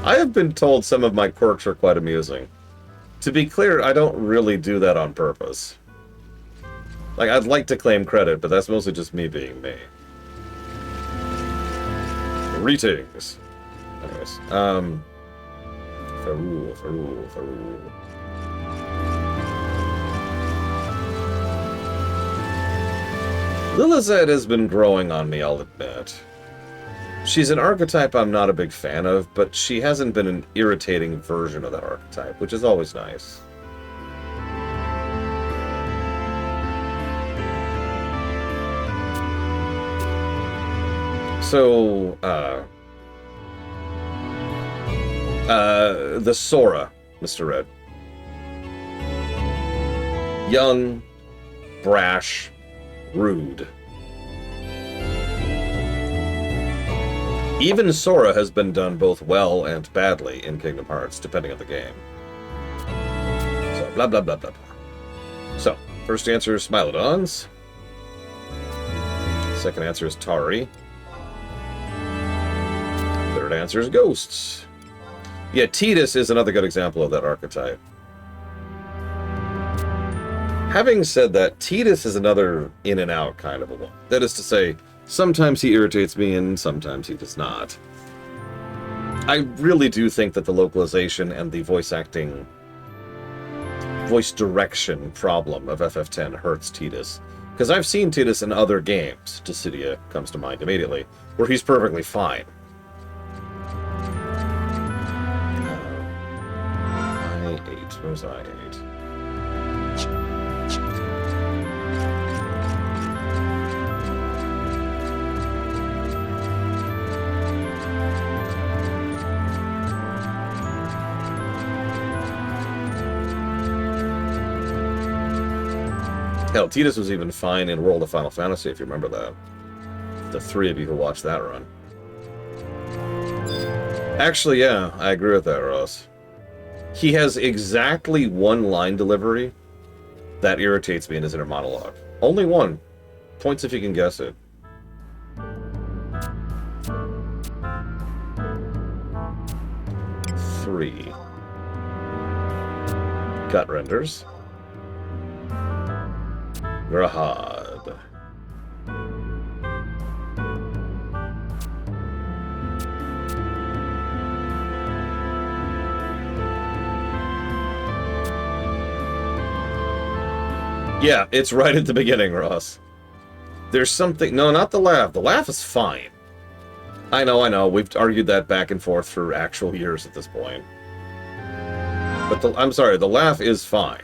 I have been told some of my quirks are quite amusing. To be clear, I don't really do that on purpose. Like, I'd like to claim credit, but that's mostly just me being me. Greetings. Anyways, Farul. Lilized has been growing on me, I'll admit. She's an archetype I'm not a big fan of, but she hasn't been an irritating version of that archetype, which is always nice. So, the Sora, Mr. Red. Young, brash, rude. Even Sora has been done both well and badly in Kingdom Hearts, depending on the game. So, blah, blah, blah, blah, blah. So, first answer is Smilodons. Second answer is Tari. Third answer is Ghosts. Yeah, Tidus is another good example of that archetype. Having said that, Tidus is another in and out kind of a one. That is to say, sometimes he irritates me and sometimes he does not. I really do think that the localization and the voice direction problem of FF10 hurts Tidus. Because I've seen Tidus in other games, Dissidia comes to mind immediately, where he's perfectly fine. I-8, where's I-8? Hell, Tidus was even fine in World of Final Fantasy, if you remember that. The three of you who watched that run. Actually, yeah, I agree with that, Ross. He has exactly one line delivery that irritates me in his inner monologue. Only one. Points if you can guess it. Three. Gut renders. Grahad. Yeah, it's right at the beginning, Ross. There's something... No, not the laugh. The laugh is fine. I know. We've argued that back and forth for actual years at this point. But I'm sorry, the laugh is fine.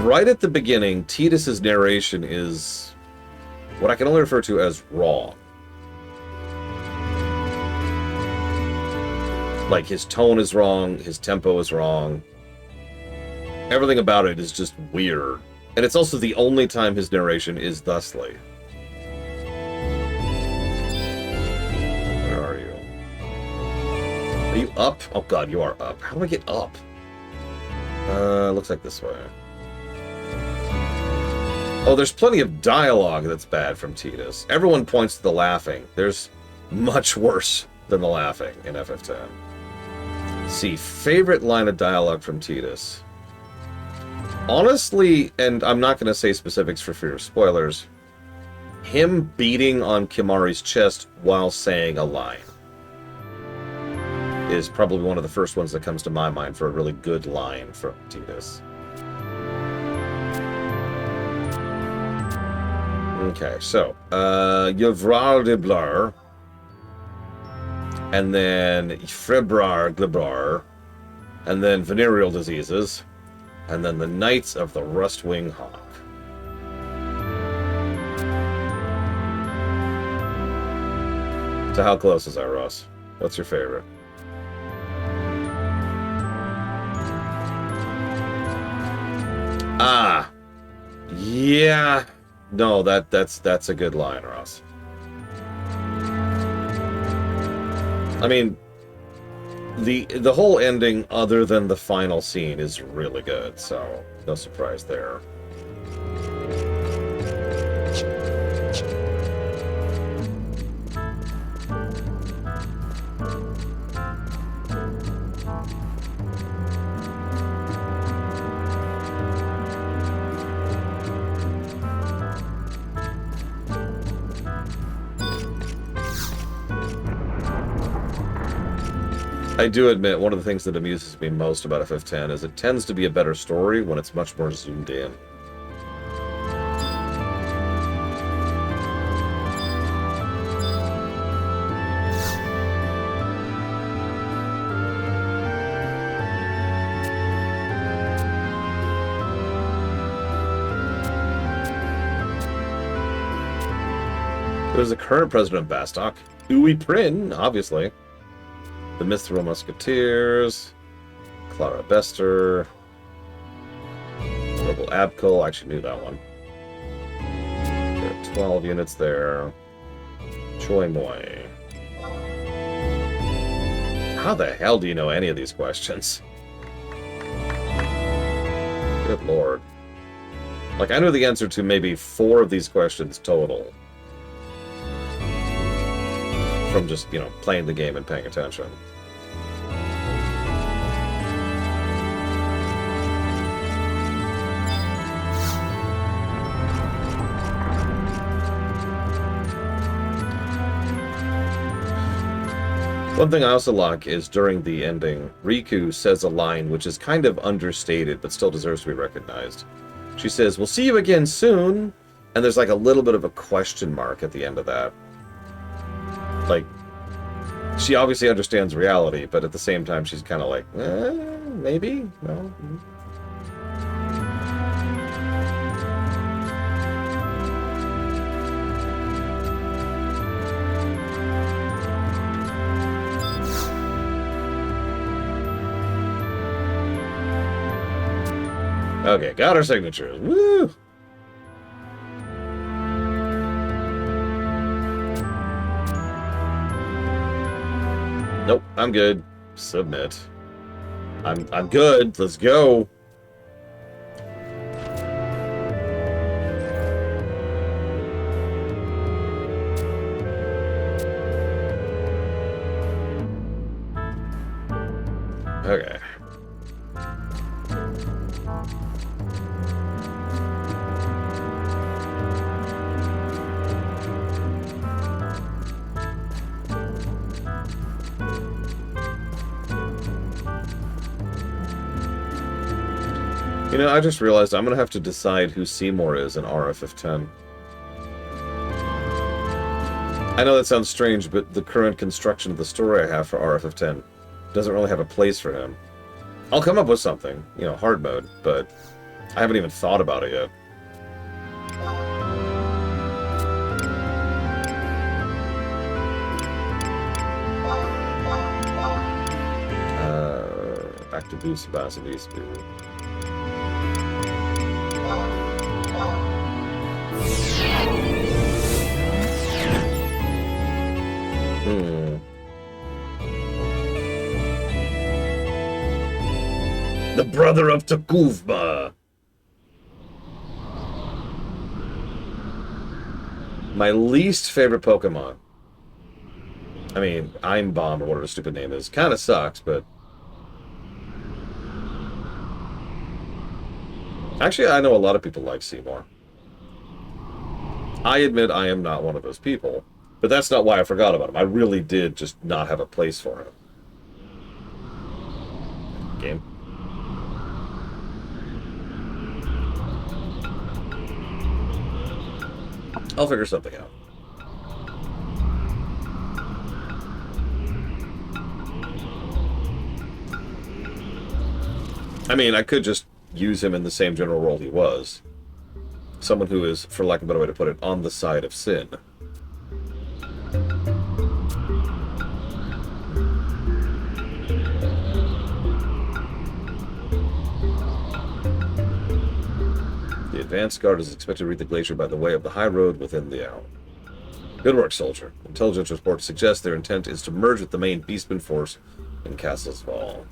Right at the beginning, Tidus' narration is what I can only refer to as wrong. Like, his tone is wrong, his tempo is wrong. Everything about it is just weird. And it's also the only time his narration is thusly. Where are you? Are you up? Oh god, you are up. How do I get up? Looks like this way. Oh, there's plenty of dialogue that's bad from Tidus. Everyone points to the laughing. There's much worse than the laughing in FF10. Let's see, favorite line of dialogue from Tidus. Honestly, and I'm not going to say specifics for fear of spoilers, him beating on Kimahri's chest while saying a line is probably one of the first ones that comes to my mind for a really good line from Tidus. Okay, so, Yvrar de Blar, and then Febrar Glebrar, and then Venereal Diseases, and then the Knights of the Rustwing Hawk. So how close is that, Ross? What's your favorite? Ah, yeah. No, that's a good line, Ross. I mean, the whole ending, other than the final scene, is really good. So no surprise there. I do admit, one of the things that amuses me most about FF10 is it tends to be a better story when it's much more zoomed in. There's the current president of Bastok, Uwe Prin, obviously. The Mithril Musketeers, Clara Bester, Rebel Abkul, I actually knew that one. There are 12 units there. Choi Moi. How the hell do you know any of these questions? Good lord. Like, I know the answer to maybe 4 of these questions total. From just, you know, playing the game and paying attention. One thing I also like is during the ending, Riku says a line which is kind of understated but still deserves to be recognized. She says, "We'll see you again soon," and there's like a little bit of a question mark at the end of that. Like, she obviously understands reality, but at the same time she's kind of like, maybe? No? Okay, got our signatures. Woo! Nope, I'm good. Submit. I'm good. Let's go. Okay. You know, I just realized I'm going to have to decide who Seymour is in RFF10. I know that sounds strange, but the current construction of the story I have for RFF10 doesn't really have a place for him. I'll come up with something, you know, hard mode, but I haven't even thought about it yet. Back to Boost, Sebastian East. The brother of Takuvma. My least favorite Pokemon. I mean, I'm Bomb or whatever the stupid name is. Kind of sucks, but... Actually, I know a lot of people like Seymour. I admit I am not one of those people. But that's not why I forgot about him. I really did just not have a place for him. Game. I'll figure something out. I mean, I could just use him in the same general role he was. Someone who is, for lack of a better way to put it, on the side of sin. The advance guard is expected to reach the glacier by the way of the high road within the hour. Good work, soldier. Intelligence reports suggest their intent is to merge with the main Beastman force in Castle's Fall.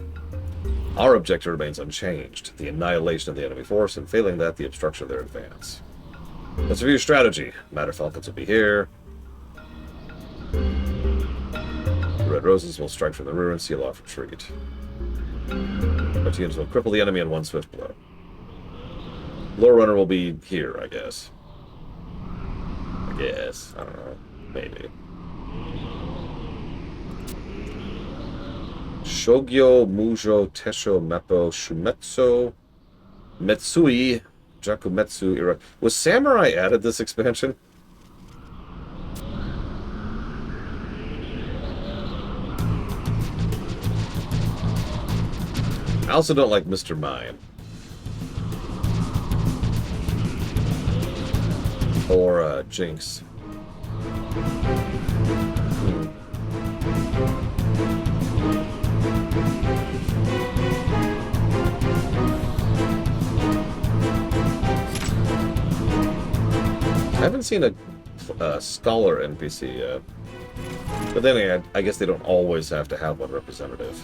Our objective remains unchanged, the annihilation of the enemy force, and failing that, the obstruction of their advance. Let's review strategy. Matter Falcons will be here. The Red Roses will strike from the rear and seal off retreat. Cartoons will cripple the enemy in one swift blow. Lore Runner will be here, I guess. I don't know. Maybe. Shogyo, Mujo, Tesho, Meppo, Shumetsu, Metsui, Jakumetsu, Ira. Was Samurai added this expansion? I also don't like Mr. Mime. Or, Jinx. I haven't seen a scholar NPC yet. But then again, I guess they don't always have to have one representative.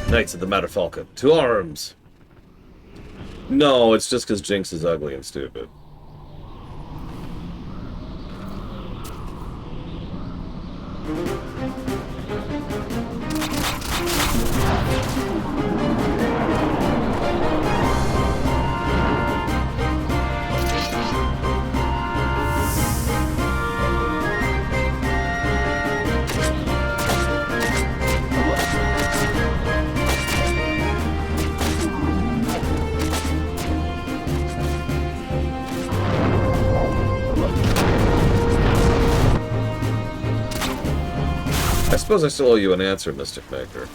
Knights of the Matter Falcon. To arms! No, it's just because Jinx is ugly and stupid. I suppose I still owe you an answer, Mystic Maker.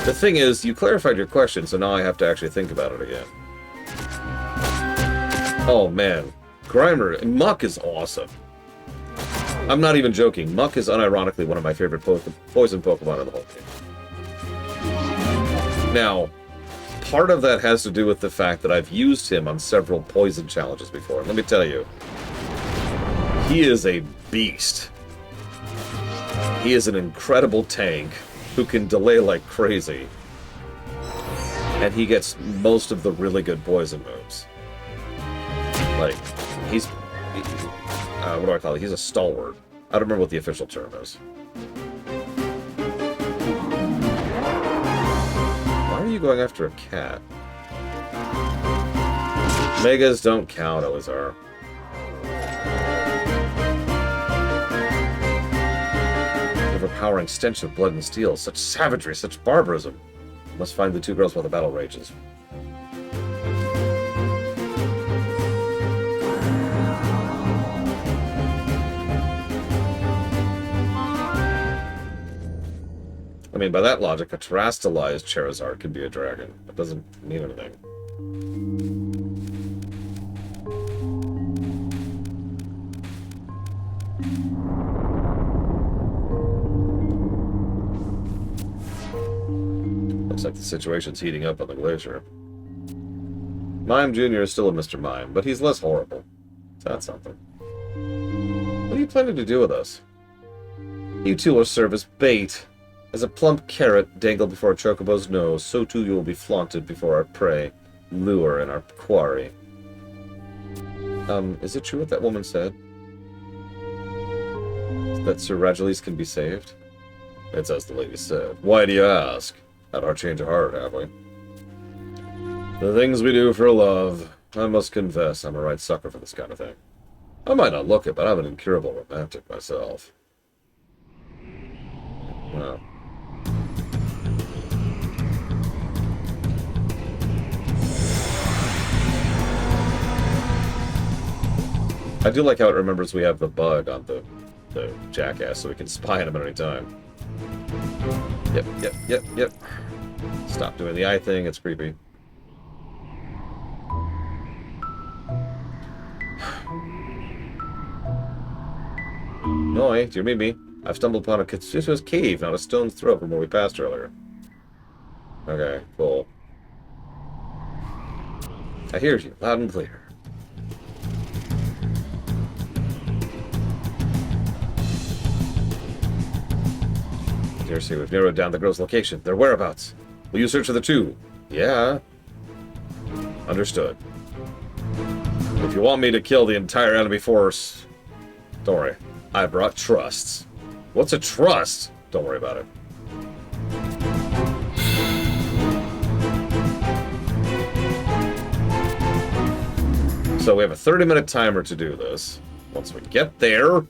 The thing is, you clarified your question, so now I have to actually think about it again. Oh, man. Grimer, Muck is awesome. I'm not even joking. Muck is unironically one of my favorite poison Pokemon in the whole game. Now, part of that has to do with the fact that I've used him on several poison challenges before. Let me tell you, he is a beast. He is an incredible tank who can delay like crazy. And he gets most of the really good poison moves. Like, he's... what do I call it? He's a stalwart. I don't remember what the official term is. Why are you going after a cat? Megas don't count, Elizar. Overpowering stench of blood and steel. Such savagery, such barbarism. Must find the two girls while the battle rages. I mean, by that logic, a terastallized Charizard can be a dragon. That doesn't mean anything. Looks like the situation's heating up on the glacier. Mime Jr. is still a Mr. Mime, but he's less horrible. So that's something. What are you planning to do with us? You two will serve as bait. As a plump carrot dangled before a chocobo's nose, so too you will be flaunted before our prey, lure in our quarry. Is it true what that woman said? That Sir Rageles can be saved? It's as the lady said. Why do you ask? Had our change of heart, have we? The things we do for love. I must confess, I'm a right sucker for this kind of thing. I might not look it, but I'm an incurable romantic myself. Well. I do like how it remembers we have the bug on the jackass, so we can spy on him at any time. Yep. Stop doing the eye thing, it's creepy. Noi, do you mean me? I've stumbled upon a conspicuous cave, not a stone's throw from where we passed earlier. Okay, cool. I hear you, loud and clear. Seriously, we've narrowed down the girl's location, their whereabouts. Will you search for the two? Yeah. Understood. If you want me to kill the entire enemy force, don't worry. I brought trusts. What's a trust? Don't worry about it. So we have a 30-minute timer to do this. Once we get there,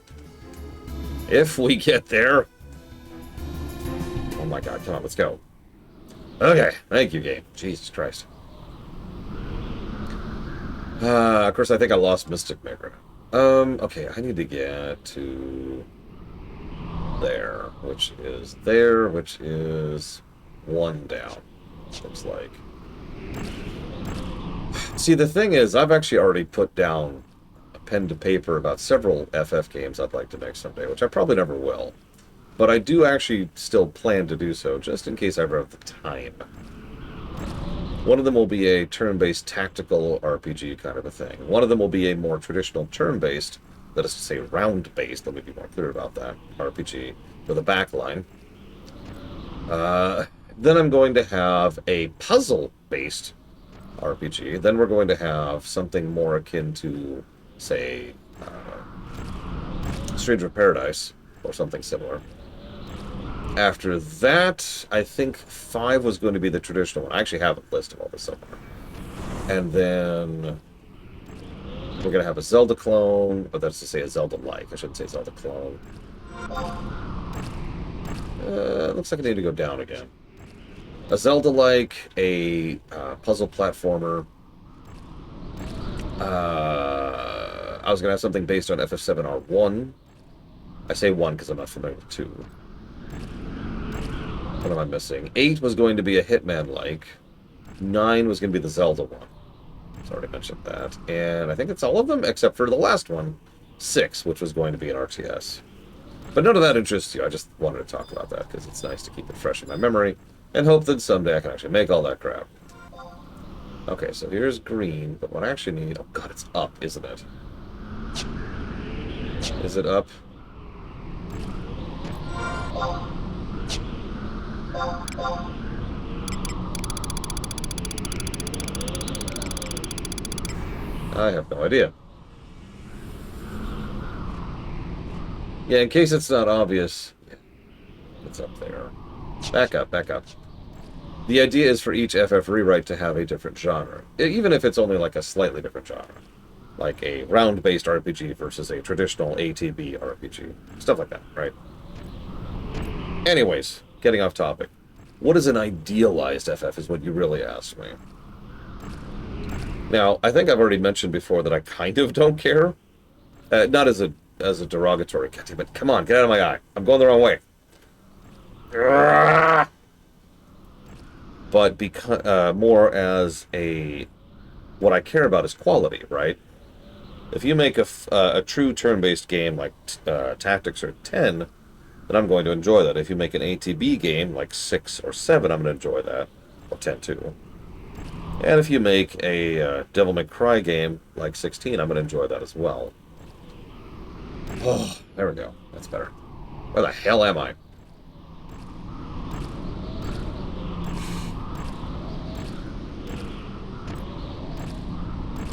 if we get there. Oh my god, come on, let's go. Okay, thank you, game. Jesus Christ. Of course, I think I lost Mystic Maker. Okay, I need to get to there, which is one down, looks like. See, the thing is, I've actually already put down a pen to paper about several FF games I'd like to make someday, which I probably never will. But I do actually still plan to do so, just in case I ever have the time. One of them will be a turn-based tactical RPG kind of a thing. One of them will be a more traditional turn-based, let us say round-based, let me be more clear about that, RPG, with a backline. Then I'm going to have a puzzle-based RPG. Then we're going to have something more akin to, say, Stranger of Paradise, or something similar. After that, I think 5 was going to be the traditional one. I actually have a list of all this somewhere. And then we're going to have a Zelda clone, but that's to say a Zelda-like. I shouldn't say Zelda clone. Looks like I need to go down again. A Zelda-like, a puzzle platformer. I was going to have something based on FF7R1. I say 1 because I'm not familiar with 2. What am I missing? 8 was going to be a Hitman-like. 9 was going to be the Zelda one. I've already mentioned that. And I think it's all of them, except for the last one, 6, which was going to be an RTS. But none of that interests you. I just wanted to talk about that, because it's nice to keep it fresh in my memory, and hope that someday I can actually make all that crap. Okay, so here's green, but what I actually need... Oh god, it's up, isn't it? Is it up? I have no idea. Yeah, in case it's not obvious, yeah, it's up there. Back up, back up. The idea is for each FF rewrite to have a different genre, even if it's only like a slightly different genre. Like a round-based RPG versus a traditional ATB RPG. Stuff like that, right? Anyways, getting off topic. What is an idealized FF is what you really asked me. Now, I think I've already mentioned before that I kind of don't care. Not as a derogatory, but come on, get out of my eye. I'm going the wrong way. But because more as a... What I care about is quality, right? If you make a true turn-based game like Tactics or 10, then I'm going to enjoy that. If you make an ATB game like 6 or 7, I'm going to enjoy that. Or 10 too. And if you make a Devil May Cry game like 16, I'm going to enjoy that as well. Oh, there we go. That's better. Where the hell am I?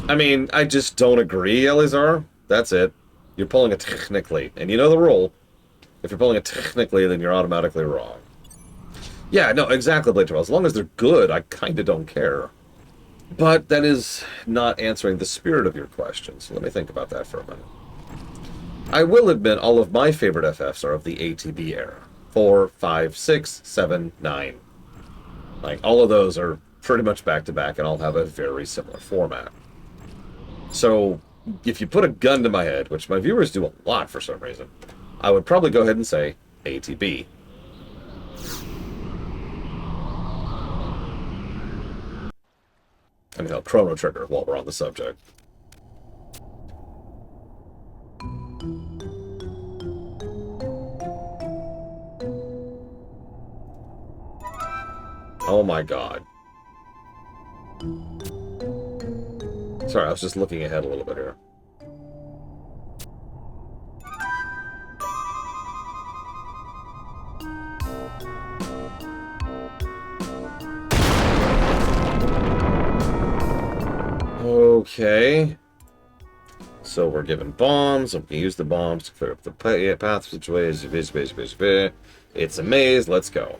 I mean, I just don't agree, Elizar. That's it. You're pulling it technically. And you know the rule. If you're pulling it technically, then you're automatically wrong. Yeah, no, exactly, Blade As long as they're good, I kind of don't care. But that is not answering the spirit of your question, so let me think about that for a minute. I will admit all of my favorite FFs are of the ATB era. 4, 5, 6, 7, 9. Like, all of those are pretty much back-to-back and all have a very similar format. So, if you put a gun to my head, which my viewers do a lot for some reason, I would probably go ahead and say ATB. I mean, I'll Chrono Trigger while we're on the subject. Oh my god. Sorry, I was just looking ahead a little bit here. Okay. So we're given bombs, and we can use the bombs to clear up the path situation. It's a maze, let's go.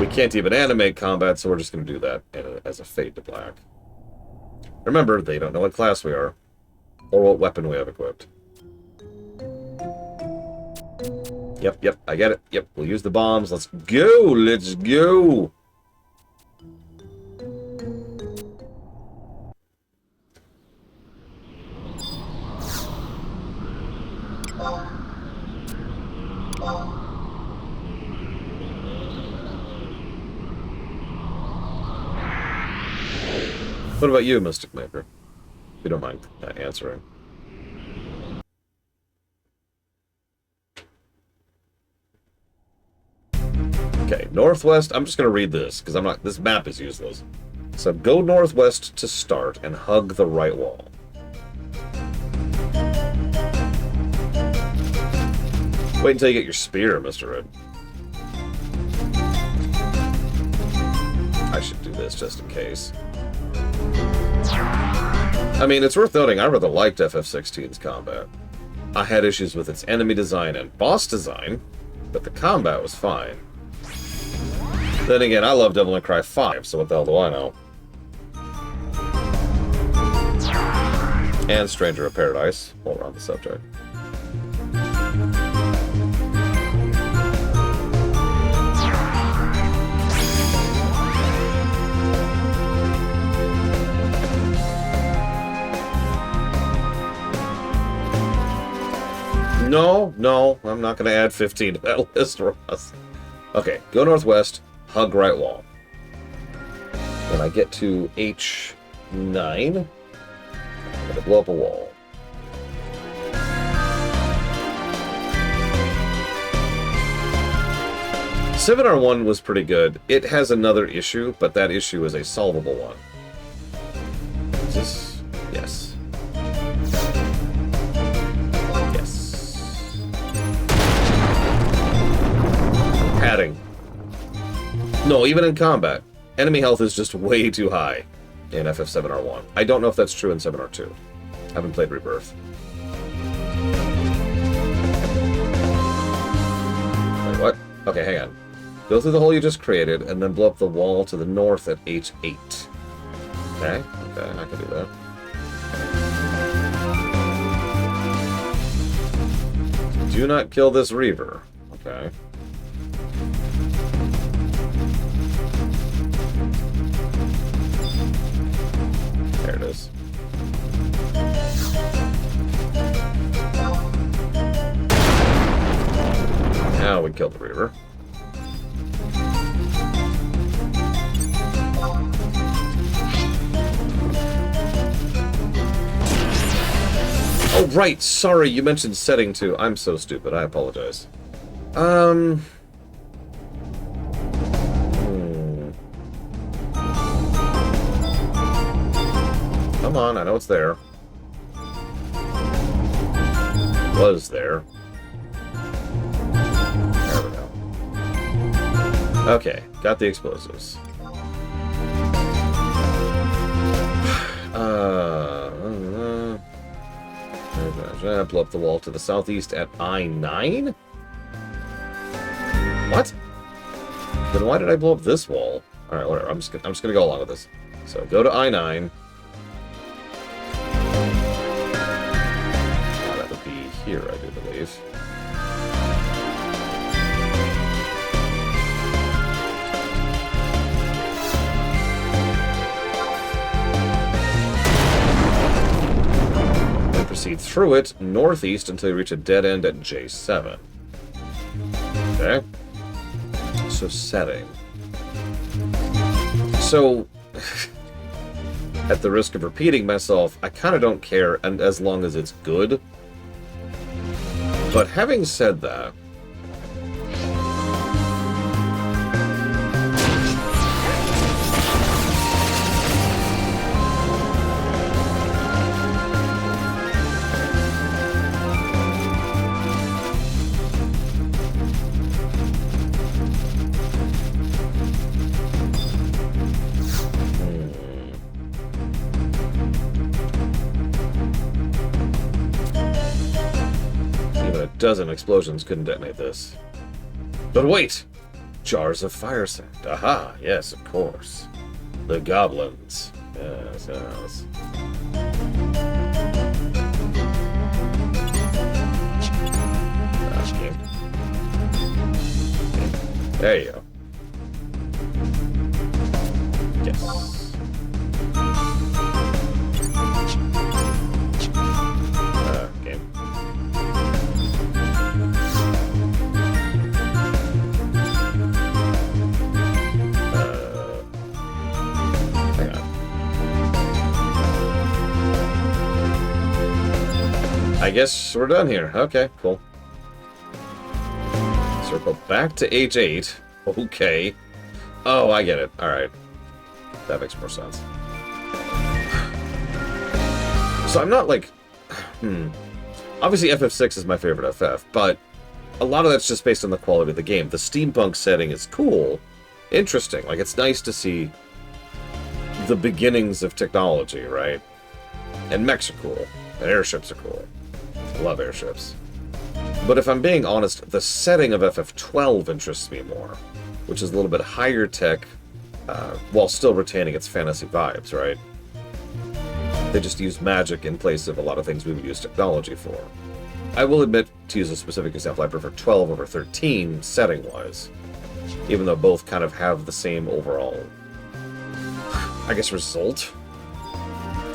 We can't even animate combat, so we're just going to do that as a fade to black. Remember, they don't know what class we are, or what weapon we have equipped. Yep, I get it. Yep, we'll use the bombs. Let's go! Let's go! What about you, Mystic Maker? If you don't mind answering. Okay, northwest. I'm just going to read this, because I'm not... This map is useless. So go northwest to start and hug the right wall. Wait until you get your spear, Mr. Red. I should do this just in case. I mean, it's worth noting, I rather liked FF16's combat. I had issues with its enemy design and boss design, but the combat was fine. Then again, I love Devil May Cry 5, so what the hell do I know? And Stranger of Paradise, while we're on the subject. No, I'm not going to add 15 to that list, Ross. Okay, go northwest, hug right wall. When I get to H9, I'm going to blow up a wall. R1 was pretty good. It has another issue, but that issue is a solvable one. Is this? Yes. Padding. No, even in combat, enemy health is just way too high in FF7R1. I don't know if that's true in 7R2. I haven't played Rebirth. Wait, what? Okay, hang on. Go through the hole you just created, and then blow up the wall to the north at H8. Okay, I can do that. Do not kill this Reaver. Okay. There it is. Now we killed the Reaver. Oh, right. Sorry, you mentioned setting too. I'm so stupid. I apologize. Come on, I know it's there. Was there. There we go. Okay, got the explosives. Blow up the wall to the southeast at I9? What? Then why did I blow up this wall? Alright, whatever. I'm just gonna go along with this. So go to I9. That would be here, I do believe. Proceed through it northeast until you reach a dead end at J7. Okay. So setting. So, at the risk of repeating myself, I kind of don't care, and as long as it's good. But having said that, even a dozen explosions couldn't detonate this. But wait! Jars of fire sand. Aha, yes, of course. The goblins. Yes, yes. Okay. There you go. Yes. Okay. Hang on. I guess we're done here. Okay, cool. Circle back to H8. Okay. Oh, I get it. Alright. That makes more sense. So I'm not like... Obviously FF6 is my favorite FF, but a lot of that's just based on the quality of the game. The steampunk setting is cool, interesting. Like, it's nice to see the beginnings of technology, right? And mechs are cool, and airships are cool. I love airships. But if I'm being honest, the setting of FF12 interests me more, which is a little bit higher tech, while still retaining its fantasy vibes, right? They just use magic in place of a lot of things we would use technology for. I will admit, to use a specific example, I prefer 12 over 13 setting-wise, even though both kind of have the same overall, I guess, result.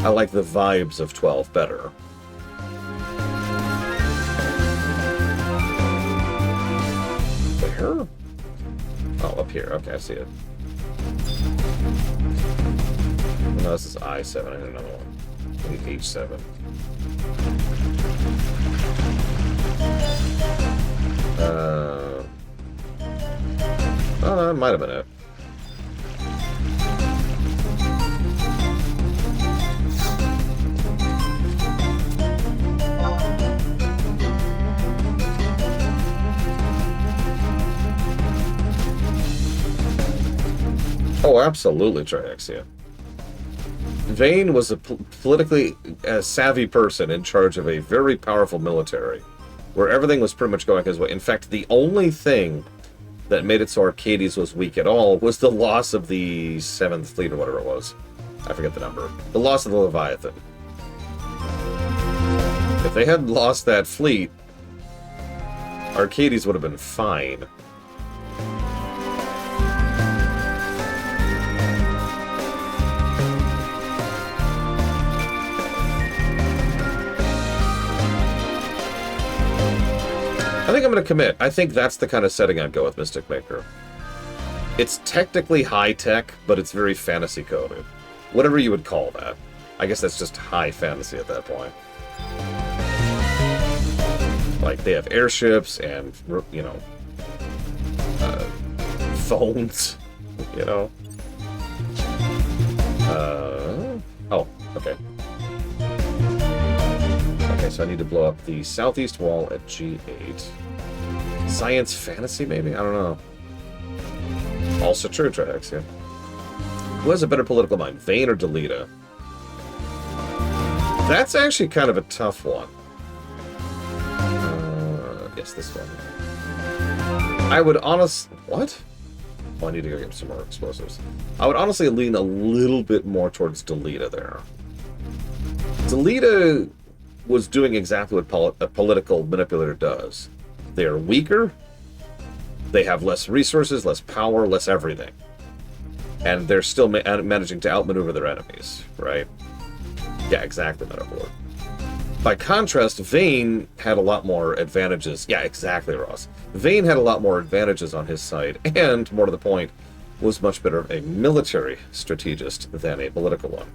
I like the vibes of 12 better. Where? Oh, up here. Okay, I see it. No, this is I7. I need another one. I need H7. Oh, that might have been it. Oh, absolutely, Triexia. Vane was a politically savvy person in charge of a very powerful military, where everything was pretty much going his way. In fact, the only thing that made it so Arcades was weak at all was the loss of the 7th Fleet, or whatever it was. I forget the number. The loss of the Leviathan. If they hadn't lost that fleet, Arcades would have been fine. I think I'm going to commit. I think that's the kind of setting I'd go with Mystic Maker. It's technically high-tech, but it's very fantasy-coded. Whatever you would call that. I guess that's just high fantasy at that point. Like, they have airships and, you know, phones, you know. Oh, okay. Okay, so I need to blow up the southeast wall at G8. Science fantasy, maybe? I don't know. Also true, Trihex, yeah. Who has a better political mind, Vane or Delita? That's actually kind of a tough one. Yes, this one. I would honestly... What? Oh, I need to go get some more explosives. I would honestly lean a little bit more towards Delita there. Delita was doing exactly what a political manipulator does. They are weaker, they have less resources, less power, less everything. And they're still managing to outmaneuver their enemies, right? Yeah, exactly, metaphor. By contrast, Vane had a lot more advantages. Yeah, exactly, Ross. Vane had a lot more advantages on his side, and, more to the point, was much better a military strategist than a political one.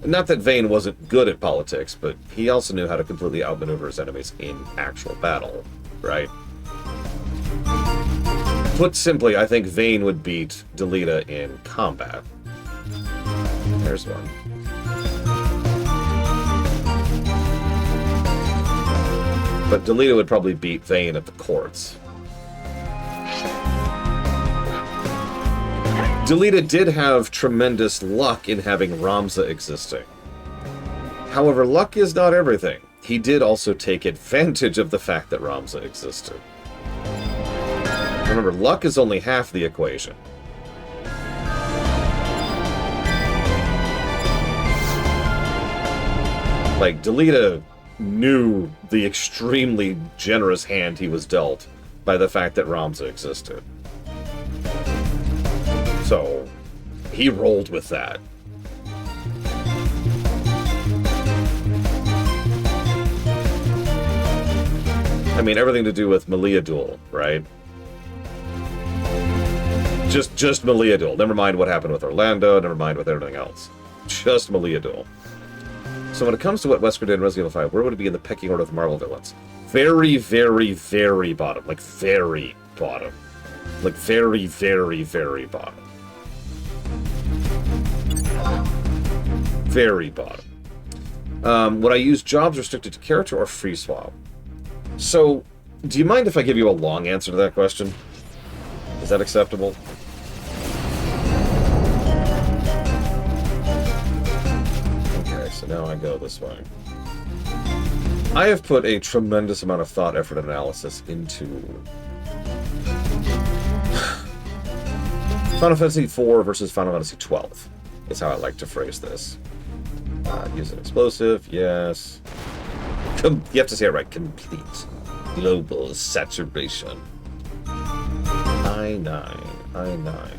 Not that Vane wasn't good at politics, but he also knew how to completely outmaneuver his enemies in actual battle. right? Put simply, I think Vayne would beat Delita in combat. There's one. But Delita would probably beat Vayne at the courts. Delita did have tremendous luck in having Ramza existing. However, luck is not everything. He did also take advantage of the fact that Ramza existed. Remember, luck is only half the equation. Like, Delita knew the extremely generous hand he was dealt by the fact that Ramza existed. So, he rolled with that. I mean, everything to do with Meliadul, right? Just Meliadul. Never mind what happened with Orlando, never mind with everything else. Just Meliadul. So when it comes to what Wesker did in Resident Evil 5, where would it be in the pecking order of Marvel villains? Very, very, very bottom. Like, very bottom. Like, very, very, very bottom. Very bottom. Would I use jobs restricted to character or free swap? So, do you mind if I give you a long answer to that question? Is that acceptable? Okay, so now I go this way. I have put a tremendous amount of thought, effort, and analysis into Final Fantasy IV versus Final Fantasy XII, is how I like to phrase this. Use an explosive, yes. You have to say it right. Complete global saturation. I9.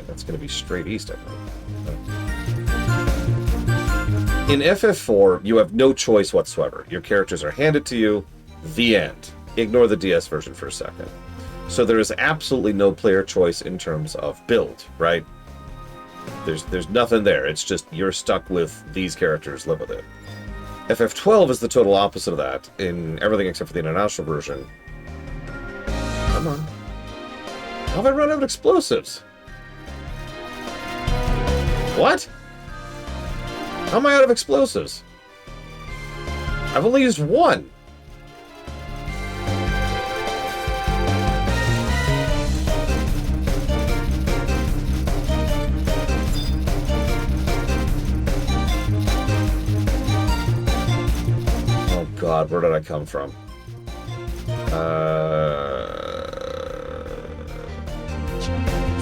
That's going to be straight east, I think. In FF4, you have no choice whatsoever. Your characters are handed to you. The end. Ignore the DS version for a second. So there is absolutely no player choice in terms of build, right? There's nothing there. It's just you're stuck with these characters. Live with it. FF12 is the total opposite of that in everything except for the international version. Come on. How have I run out of explosives? What? How am I out of explosives? I've only used one. God, where did I come from?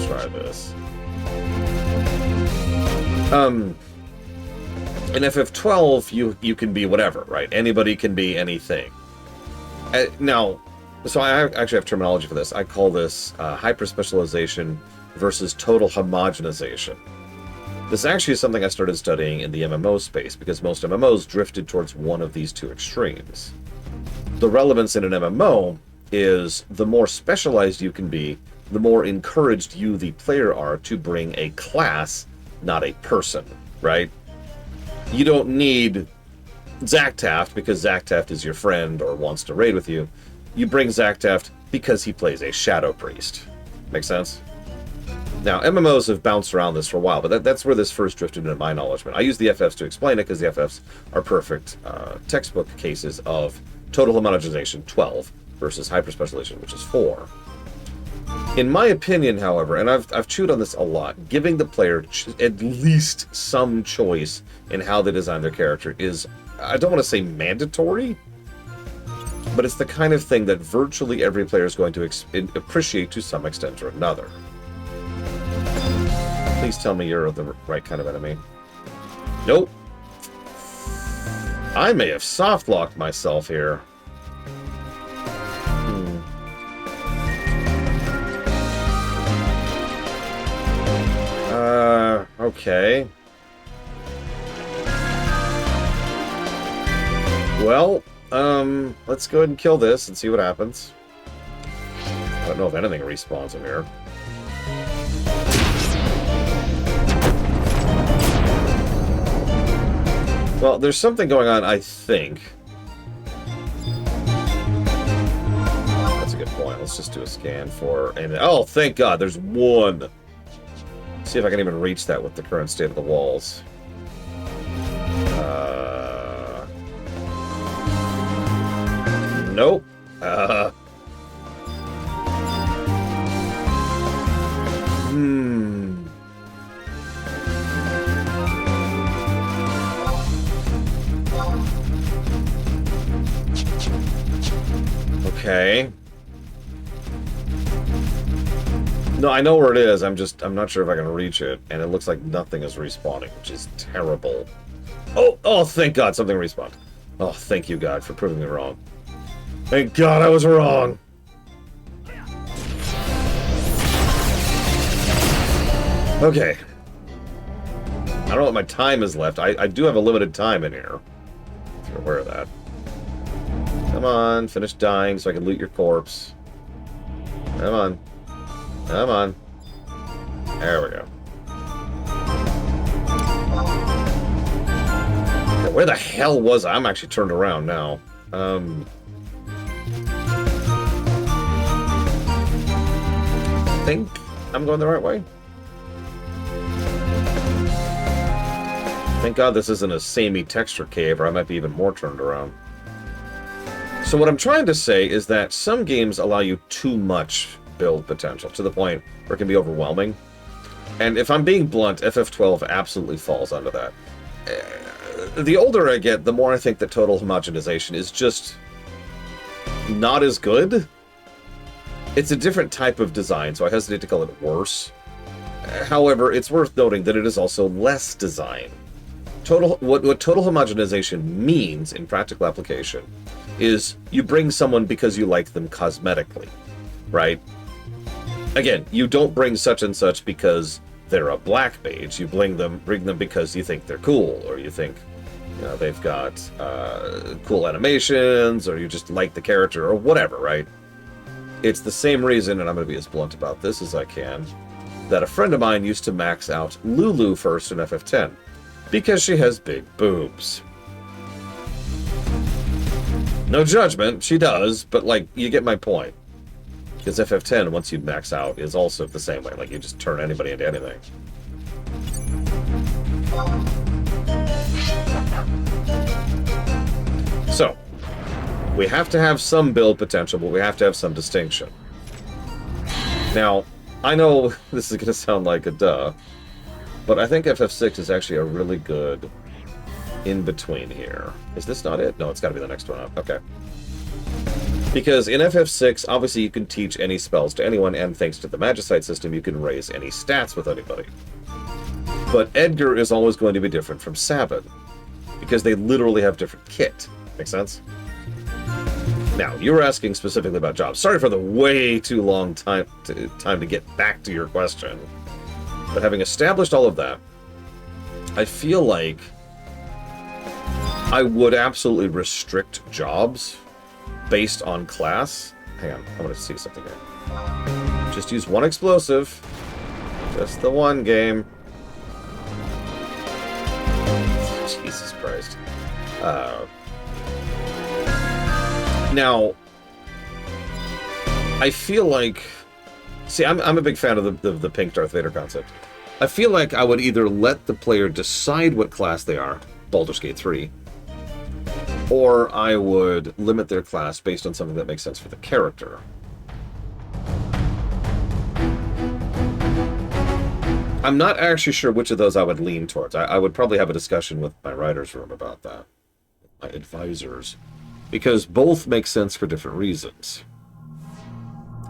Try this. In FF12, you can be whatever, right? Anybody can be anything. Now, so I actually have terminology for this. I call this hyper-specialization versus total homogenization. This actually is something I started studying in the MMO space, because most MMOs drifted towards one of these two extremes. The relevance in an MMO is the more specialized you can be, the more encouraged you, the player, are to bring a class, not a person, right? You don't need Zaktaft because Zaktaft is your friend or wants to raid with you. You bring Zaktaft because he plays a Shadow Priest. Make sense? Now, MMOs have bounced around this for a while, but that's where this first drifted into my knowledge. I use the FFs to explain it because the FFs are perfect textbook cases of total homogenization, 12, versus hyperspecialization, which is 4. In my opinion, however, and I've chewed on this a lot, giving the player at least some choice in how they design their character is, I don't want to say mandatory, but it's the kind of thing that virtually every player is going to appreciate to some extent or another. Please tell me you're the right kind of enemy. Nope. I may have soft-locked myself here. Okay. Well, let's go ahead and kill this and see what happens. I don't know if anything respawns in here. Well, there's something going on, I think. That's a good good point. Let's just do a scan for... And, oh, thank God, there's one! See if I can even reach that with the current state of the walls. Nope. Okay. No, I know where it is. I'm not sure if I can reach it, and it looks like nothing is respawning, which is terrible. Oh, thank God, something respawned. Oh, thank you, God, for proving me wrong. Thank God I was wrong. Okay. I don't know what my time is left. I do have a limited time in here. If you're aware of that. Come on, finish dying so I can loot your corpse. Come on. Come on. There we go. Okay, where the hell was I? I'm actually turned around now. I think I'm going the right way. Thank God this isn't a samey texture cave, or I might be even more turned around. So what I'm trying to say is that some games allow you too much build potential, to the point where it can be overwhelming. And if I'm being blunt, FF12 absolutely falls under that. The older I get, the more I think that total homogenization is just not as good. It's a different type of design, so I hesitate to call it worse. However, it's worth noting that it is also less design. What total homogenization means in practical application is you bring someone because you like them cosmetically, right? Again, you don't bring such and such because they're a black mage. You bring them because you think they're cool, or you think, you know, they've got cool animations, or you just like the character, or whatever, right? It's the same reason, and I'm going to be as blunt about this as I can, that a friend of mine used to max out Lulu first in FF10 because she has big boobs. No judgment, she does, but, like, you get my point. Because FF10, once you max out, is also the same way. Like, you just turn anybody into anything. So, we have to have some build potential, but we have to have some distinction. Now, I know this is going to sound like a duh, but I think FF6 is actually a really good in-between here. Is this not it? No, it's got to be the next one up. Okay. Because in FF6, obviously you can teach any spells to anyone, and thanks to the Magicite system, you can raise any stats with anybody. But Edgar is always going to be different from Sabin, because they literally have different kit. Make sense? Now, you were asking specifically about jobs. Sorry for the way too long time to get back to your question. But having established all of that, I feel like I would absolutely restrict jobs based on class. Hang on, I'm going to see something here. Just use one explosive. Just the one game. Jesus Christ. Now, I feel like... See, I'm a big fan of the pink Darth Vader concept. I feel like I would either let the player decide what class they are, Baldur's Gate 3, or I would limit their class based on something that makes sense for the character. I'm not actually sure which of those I would lean towards. I would probably have a discussion with my writer's room about that. My advisors. Because both make sense for different reasons.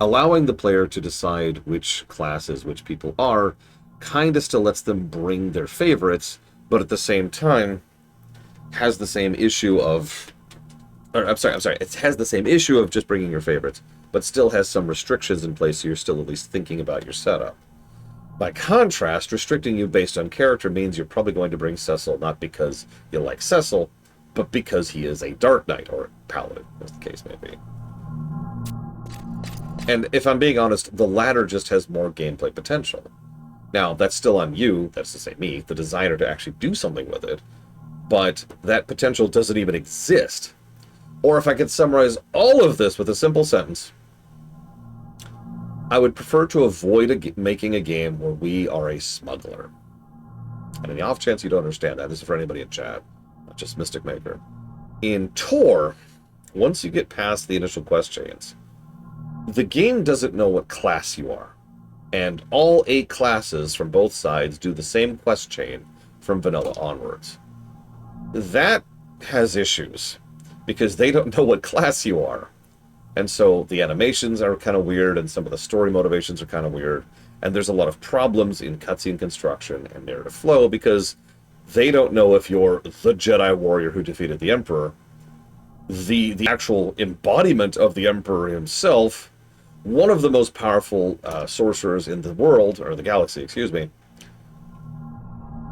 Allowing the player to decide which classes which people are kind of still lets them bring their favorites, but at the same time has the same issue of... I'm sorry. It has the same issue of just bringing your favorites, but still has some restrictions in place, so you're still at least thinking about your setup. By contrast, restricting you based on character means you're probably going to bring Cecil not because you like Cecil, but because he is a Dark Knight, or Paladin, as the case may be. And if I'm being honest, the latter just has more gameplay potential. Now, that's still on you, that's to say me, the designer, to actually do something with it, but that potential doesn't even exist. Or if I could summarize all of this with a simple sentence, I would prefer to avoid making a game where we are a smuggler. And in the off chance you don't understand that, this is for anybody in chat, not just Mystic Maker. In Tor, once you get past the initial quest chains, the game doesn't know what class you are. And all 8 classes from both sides do the same quest chain from vanilla onwards. That has issues, because they don't know what class you are. And so the animations are kind of weird, and some of the story motivations are kind of weird. And there's a lot of problems in cutscene construction and narrative flow, because they don't know if you're the Jedi warrior who defeated the Emperor, the actual embodiment of the Emperor himself, one of the most powerful sorcerers in the world, or the galaxy, excuse me,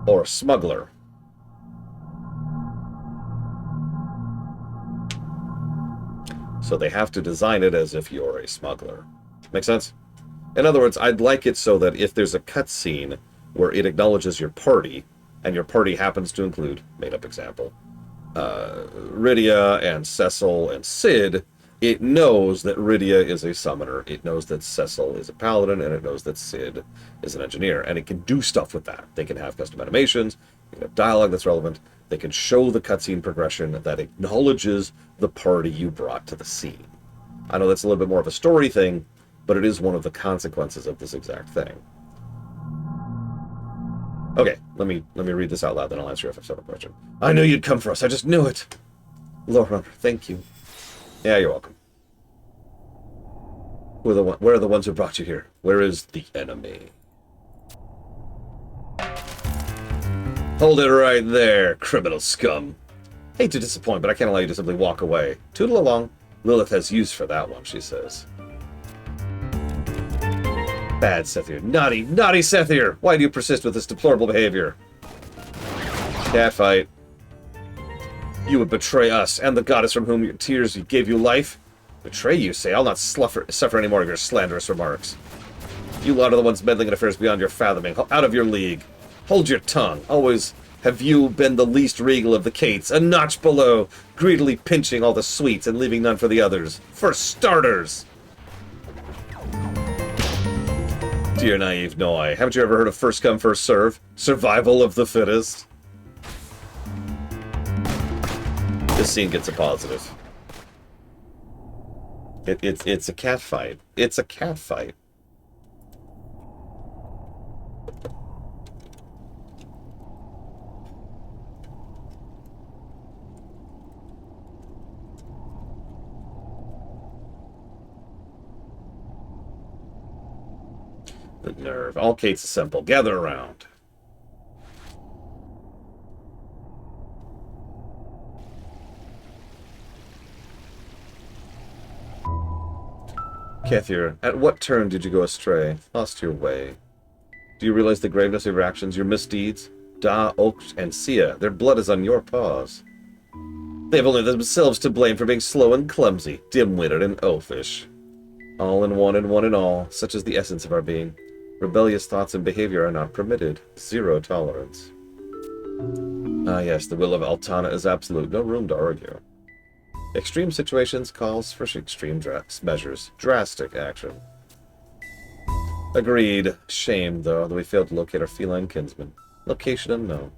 or a smuggler. So they have to design it as if you're a smuggler. Make sense? In other words, I'd like it so that if there's a cutscene where it acknowledges your party, and your party happens to include, made-up example, Rydia and Cecil and Cid, it knows that Rydia is a summoner, it knows that Cecil is a paladin, and it knows that Cid is an engineer, and it can do stuff with that. They can have custom animations, they can have dialogue that's relevant, they can show the cutscene progression that acknowledges the party you brought to the scene. I know that's a little bit more of a story thing, but it is one of the consequences of this exact thing. Okay, let me read this out loud, then I'll answer your FF7 question. I knew you'd come for us, I just knew it. Lord Runner, thank you. Yeah, you're welcome. Where are the ones who brought you here? Where is the enemy? Hold it right there, criminal scum. Hate to disappoint, but I can't allow you to simply walk away. Tootle along. Lilith has use for that one, she says. Bad Sethir. Naughty, naughty Sethir! Why do you persist with this deplorable behavior? Catfight. You would betray us, and the goddess from whom your tears gave you life? Betray you, say? I'll not suffer any more of your slanderous remarks. You lot are the ones meddling in affairs beyond your fathoming. Out of your league. Hold your tongue. Always have you been the least regal of the Cates, a notch below, greedily pinching all the sweets and leaving none for the others. For starters! Dear naive Noi, haven't you ever heard of first come, first serve? Survival of the fittest? This scene gets a positive. It's a cat fight. It's a cat fight. The nerve. All Cates assemble. Gather around. Kethir, at what turn did you go astray? Lost your way. Do you realize the graveness of your actions, your misdeeds? Da, Oak, and Sia, their blood is on your paws. They have only themselves to blame for being slow and clumsy, dim-witted and oafish. All in one and one in all, such is the essence of our being. Rebellious thoughts and behavior are not permitted. Zero tolerance. Ah yes, the will of Altana is absolute. No room to argue. Extreme situations calls for extreme measures. Drastic action. Agreed. Shame, though, that we failed to locate our feline kinsman. Location unknown.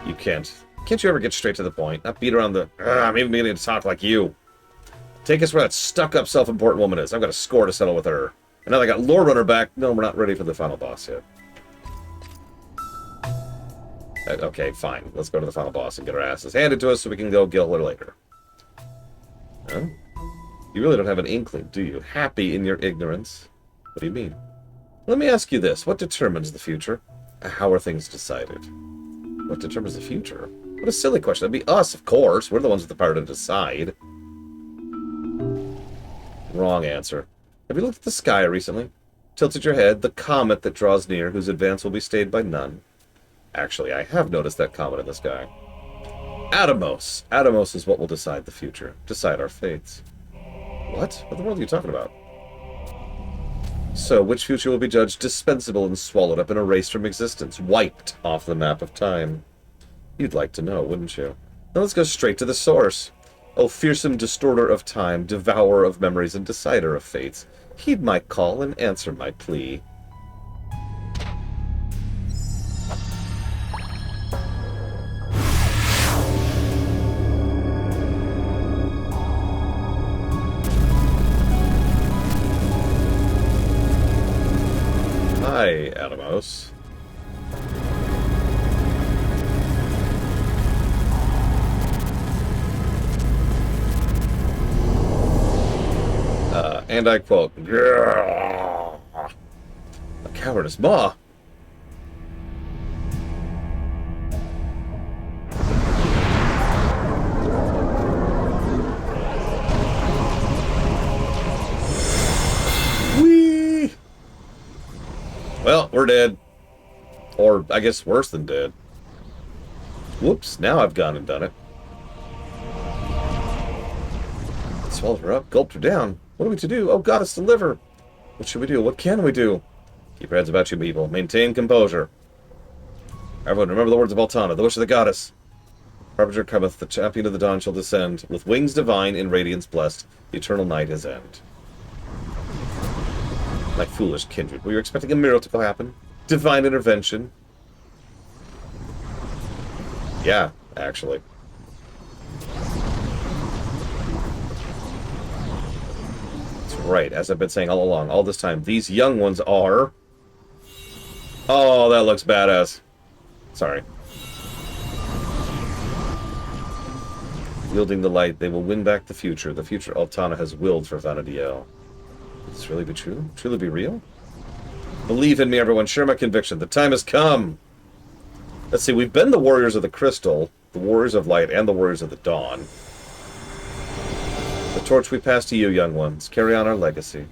You can't. Can't you ever get straight to the point? Not beat around the... I'm even beginning to talk like you. Take us where that stuck-up, self-important woman is. I've got a score to settle with her. And now I got Lord Runner back. No, we're not ready for the final boss yet. Okay, fine. Let's go to the final boss and get our asses handed to us so we can go gill her later. Huh? You really don't have an inkling, do you? Happy in your ignorance? What do you mean? Let me ask you this. What determines the future? How are things decided? What determines the future? What a silly question. That'd be us, of course. We're the ones with the power to decide. Wrong answer. Have you looked at the sky recently? Tilted your head, the comet that draws near, whose advance will be stayed by none. Actually, I have noticed that comet in the sky. Atomos. Atomos is what will decide the future. Decide our fates. What? What the world are you talking about? So, which future will be judged dispensable and swallowed up and erased from existence, wiped off the map of time? You'd like to know, wouldn't you? Now let's go straight to the source. O fearsome distorter of time, devourer of memories and decider of fates, heed my call and answer my plea. Hi, Atomos. And I quote, "A cavernous maw." Whee! Well, we're dead. Or, I guess, worse than dead. Whoops, now I've gone and done it. Swallowed her up, gulped her down. What are we to do? Oh, goddess, deliver! What should we do? What can we do? Keep your heads about you, people. Maintain composure. Everyone, remember the words of Altana, the wish of the goddess. Harbinger cometh, the champion of the dawn shall descend. With wings divine, in radiance blessed, the eternal night is end. My foolish kindred, were you expecting a miracle to happen? Divine intervention? Yeah, actually. Right, as I've been saying all along, all this time, these young ones are... Oh, that looks badass. Sorry. Wielding the light, they will win back the future. The future Altana has willed for Vana'diel. Could this really be true? Truly be real? Believe in me, everyone. Share my conviction. The time has come. Let's see, we've been the Warriors of the Crystal, the Warriors of Light, and the Warriors of the Dawn. The torch we pass to you, young ones. Carry on our legacy.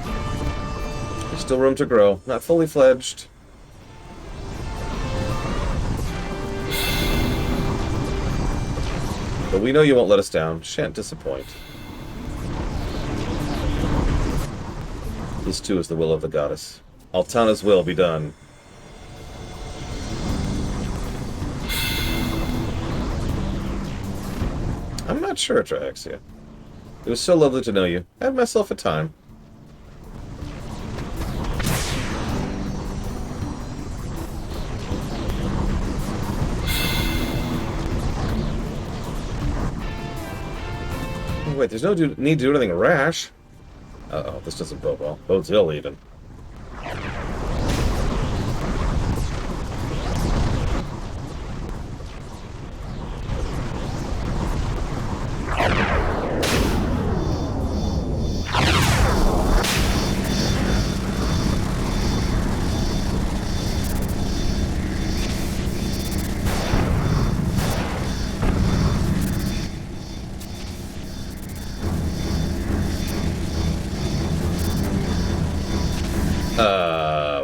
There's still room to grow. Not fully fledged. But we know you won't let us down. Shan't disappoint. This too is the will of the goddess. Altana's will be done. I'm not sure, Triaxia. It was so lovely to know you. I had myself a time. Oh, wait, there's no need to do anything rash. Uh-oh, this doesn't bode well. Bodes ill, even.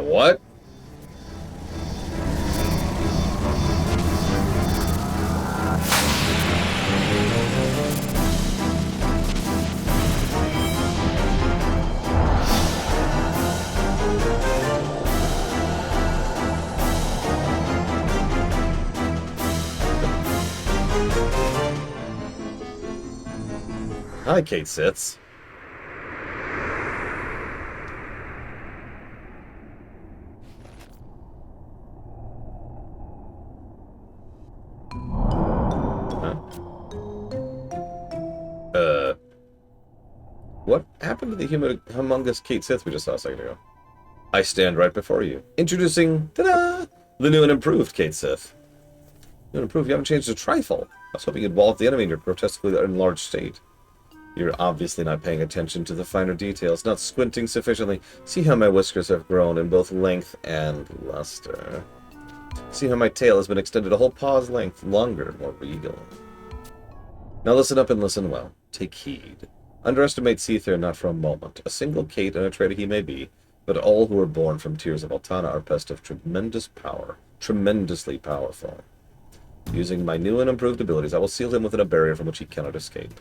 What? Hi, Kate Sits. What happened to the humongous Kate Sith we just saw a second ago? I stand right before you. Introducing, ta-da, the new and improved Kate Sith. New and improved, you haven't changed a trifle. I was hoping you'd wall off the enemy in your grotesquely enlarged state. You're obviously not paying attention to the finer details, not squinting sufficiently. See how my whiskers have grown in both length and luster. See how my tail has been extended a whole paw's length, longer, more regal. Now listen up and listen well. Take heed. Underestimate Seether not for a moment. A single Kate and a traitor he may be, but all who are born from tears of Altana are possessed of tremendous power. Tremendously powerful. Using my new and improved abilities, I will seal him within a barrier from which he cannot escape.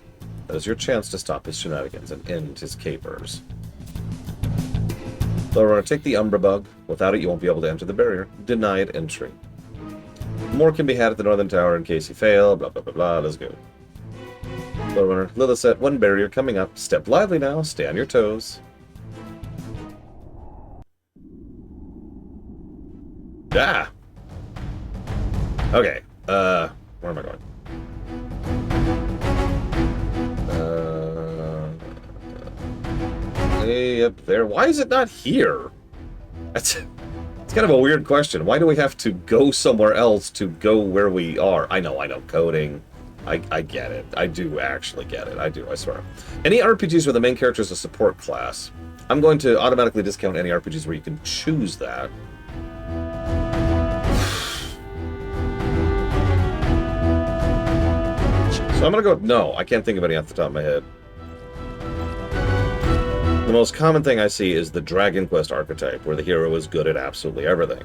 That is your chance to stop his shenanigans and end his capers. Lowrunner, take the Umbra Bug. Without it, you won't be able to enter the barrier. Denied entry. More can be had at the Northern Tower in case you fail. Blah, blah, blah, blah. Let's go. Lowrunner, Lilithset, one barrier coming up. Step lively now. Stay on your toes. Ah! Okay. Where am I going? Way up there. Why is it not here? It's kind of a weird question. Why do we have to go somewhere else to go where we are? I know, coding. I get it. I do actually get it. I do, I swear. Any RPGs where the main character is a support class, I'm going to automatically discount any RPGs where you can choose that. So I'm going to go with no. I can't think of any off the top of my head. The most common thing I see is the Dragon Quest archetype, where the hero is good at absolutely everything.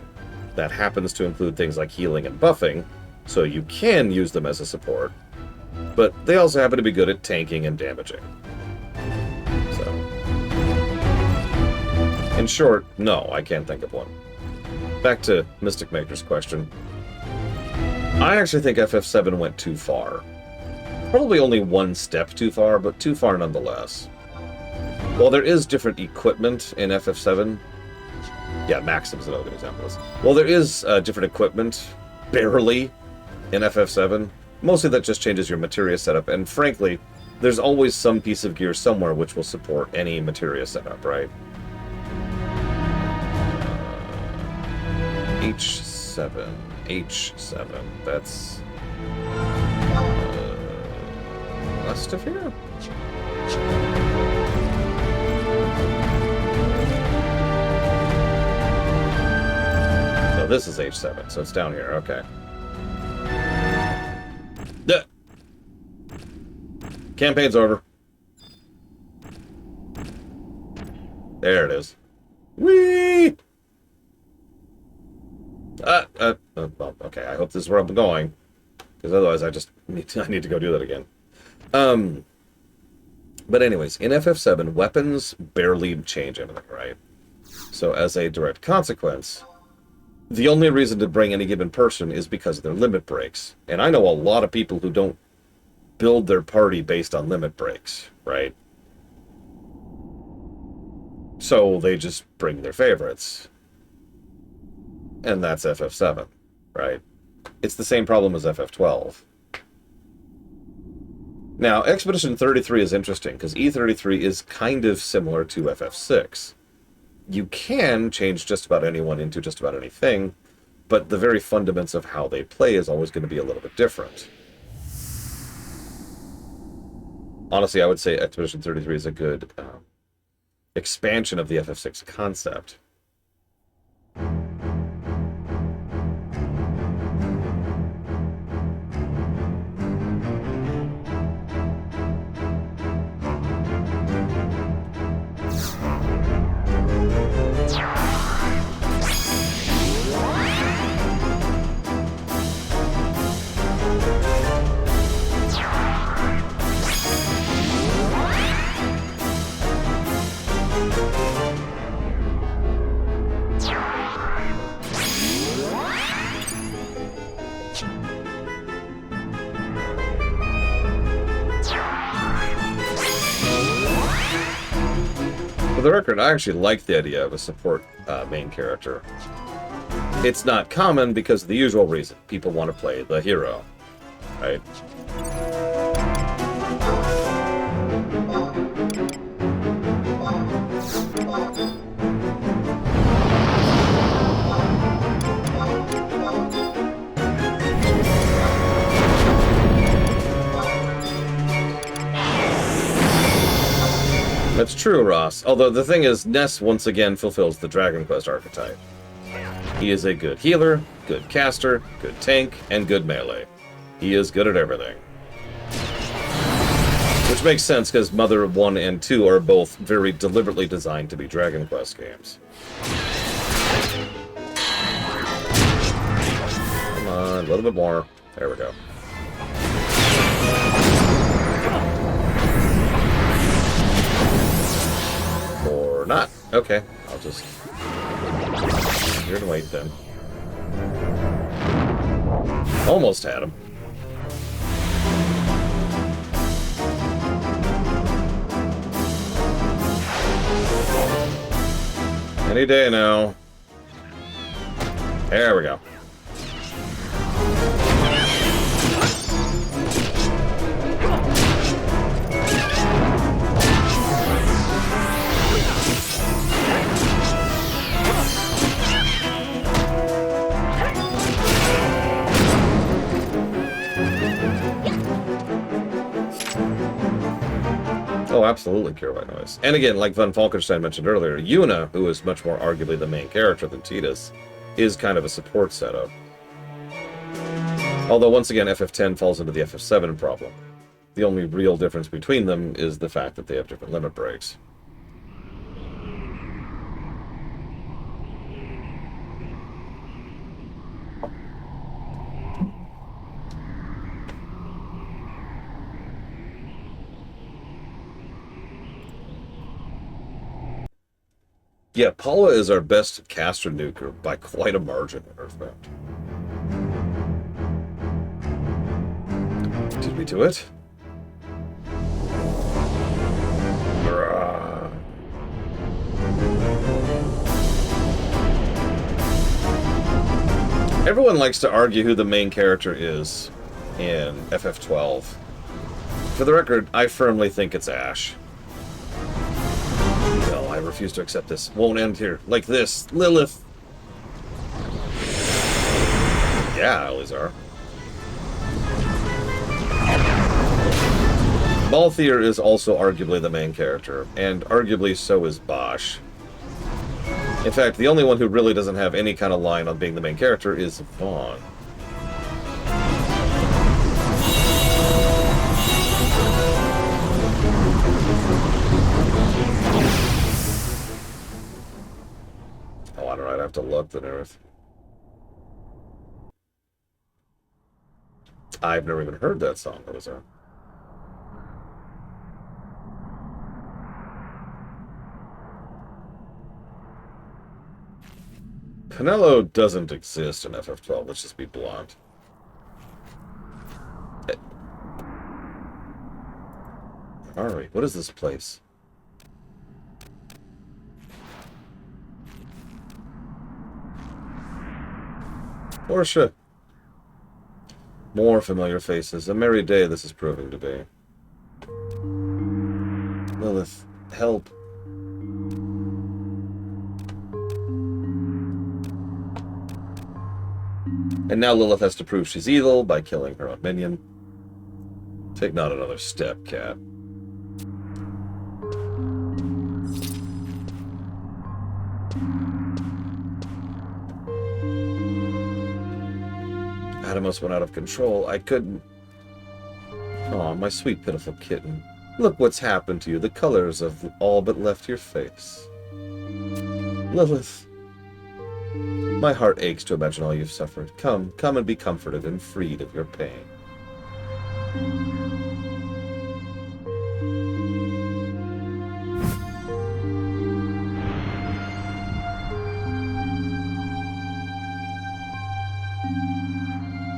That happens to include things like healing and buffing, so you can use them as a support, but they also happen to be good at tanking and damaging. So, in short, no, I can't think of one. Back to Mystic Maker's question. I actually think FF7 went too far. Probably only one step too far, but too far nonetheless. While there is different equipment in FF7, yeah, Maxim's another good example of this. While there is different equipment, barely, in FF7, mostly that just changes your materia setup, and frankly, there's always some piece of gear somewhere which will support any materia setup, right? H7, that's... west of here? So this is H7, so it's down here, okay. Campaign's over. There it is. Whee! Well, okay, I hope this is where I'm going, because otherwise I need to go do that again. But anyways, in FF7, weapons barely change anything, right? So as a direct consequence, the only reason to bring any given person is because of their limit breaks. And I know a lot of people who don't build their party based on limit breaks, right? So they just bring their favorites. And that's FF7, right? It's the same problem as FF12. Now, Expedition 33 is interesting, because E33 is kind of similar to FF6. You can change just about anyone into just about anything, but the very fundaments of how they play is always going to be a little bit different. Honestly, I would say Expedition 33 is a good expansion of the FF6 concept. For the record, I actually like the idea of a support main character. It's not common because of the usual reason. People want to play the hero, right? That's true, Ross. Although the thing is, Ness once again fulfills the Dragon Quest archetype. He is a good healer, good caster, good tank, and good melee. He is good at everything. Which makes sense, because Mother 1 and 2 are both very deliberately designed to be Dragon Quest games. Come on, a little bit more. There we go. Or not. Okay, I'll just Here to wait then. Almost had him. Any day now. There we go. Oh, absolutely, Cure White Noise. And again, like Von Falkenstein mentioned earlier, Yuna, who is much more arguably the main character than Tidus, is kind of a support setup. Although, once again, FF10 falls into the FF7 problem. The only real difference between them is the fact that they have different limit breaks. Yeah, Paula is our best caster nuker by quite a margin in Earthbound. Did we do it? Everyone likes to argue who the main character is in FF12. For the record, I firmly think it's Ash. No, I refuse to accept this. Won't end here. Like this. Lilith. Yeah, Elizar. Balthier is also arguably the main character, and arguably so is Bosch. In fact, the only one who really doesn't have any kind of line on being the main character is Vaughn. Oh, I don't know, I'd have to look then Earth. I've never even heard that song, Elizar. Penelo doesn't exist in FF12, let's just be blunt. Alright, what is this place? Portia. More familiar faces. A merry day this is proving to be. Lilith, help. And now Lilith has to prove she's evil by killing her own minion. Take not another step, cat. Atomos went out of control. I couldn't... Aw, my sweet, pitiful kitten. Look what's happened to you. The colors have all but left your face. Lilith... My heart aches to imagine all you've suffered. Come and be comforted and freed of your pain.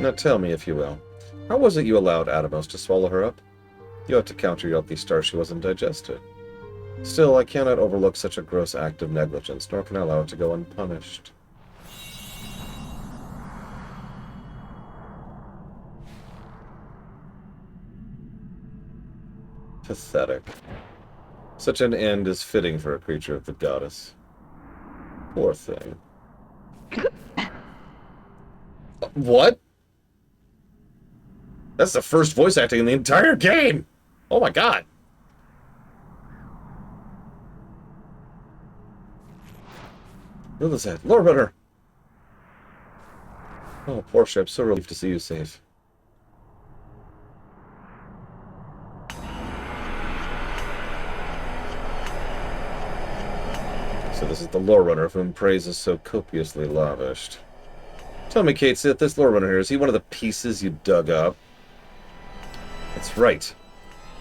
Now tell me, if you will, how was it you allowed Atomos to swallow her up? You ought to counter your the star she wasn't digested. Still, I cannot overlook such a gross act of negligence, nor can I allow it to go unpunished. Pathetic. Such an end is fitting for a creature of the goddess. Poor thing. What? That's the first voice acting in the entire game! Oh my god! Lilith's head. Lord Runner! Oh, Portia, I'm so relieved to see you safe. So this is the Lore Runner of whom praise is so copiously lavished. Tell me, Kate Sith, this Lore Runner here, is he one of the pieces you dug up? That's right.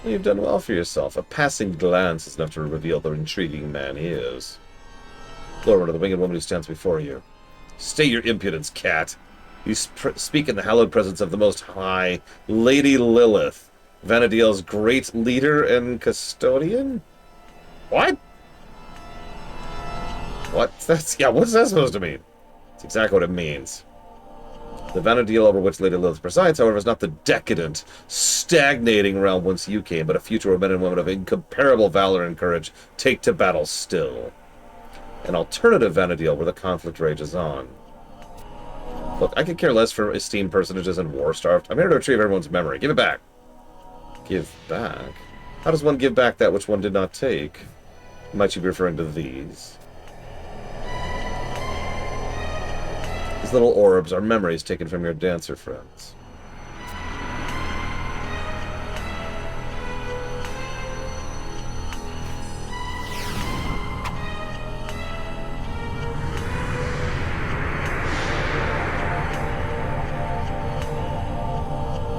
Well, you've done well for yourself. A passing glance is enough to reveal the intriguing man he is. Lower to the winged woman who stands before you. State your impudence, cat. You speak in the hallowed presence of the Most High, Lady Lilith, Vana'diel's great leader and custodian? What? What? What's that supposed to mean? That's exactly what it means. The Vana'diel over which Lady Lilith presides, however, is not the decadent, stagnating realm whence you came, but a future where men and women of incomparable valor and courage take to battle still. An alternative Vana'diel where the conflict rages on. Look, I could care less for esteemed personages and war-starved. I'm here to retrieve everyone's memory. Give it back. Give back? How does one give back that which one did not take? Might you be referring to these? These little orbs are memories taken from your dancer friends.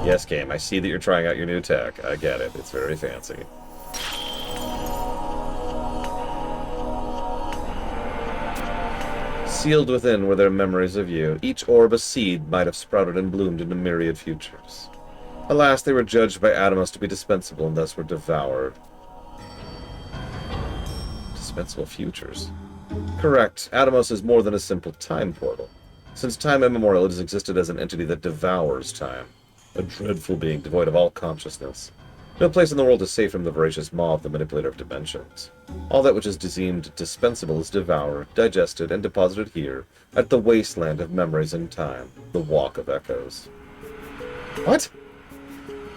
Yes, game, I see that you're trying out your new tech. I get it. It's very fancy. Sealed within were their memories of you. Each orb a seed might have sprouted and bloomed into myriad futures. Alas, they were judged by Atomos to be dispensable and thus were devoured. Dispensable futures? Correct. Atomos is more than a simple time portal. Since time immemorial, it has existed as an entity that devours time. A dreadful being devoid of all consciousness. No place in the world is safe from the voracious maw of the manipulator of dimensions. All that which is deemed dispensable is devoured, digested, and deposited here, at the wasteland of memories and time, the Walk of Echoes. What?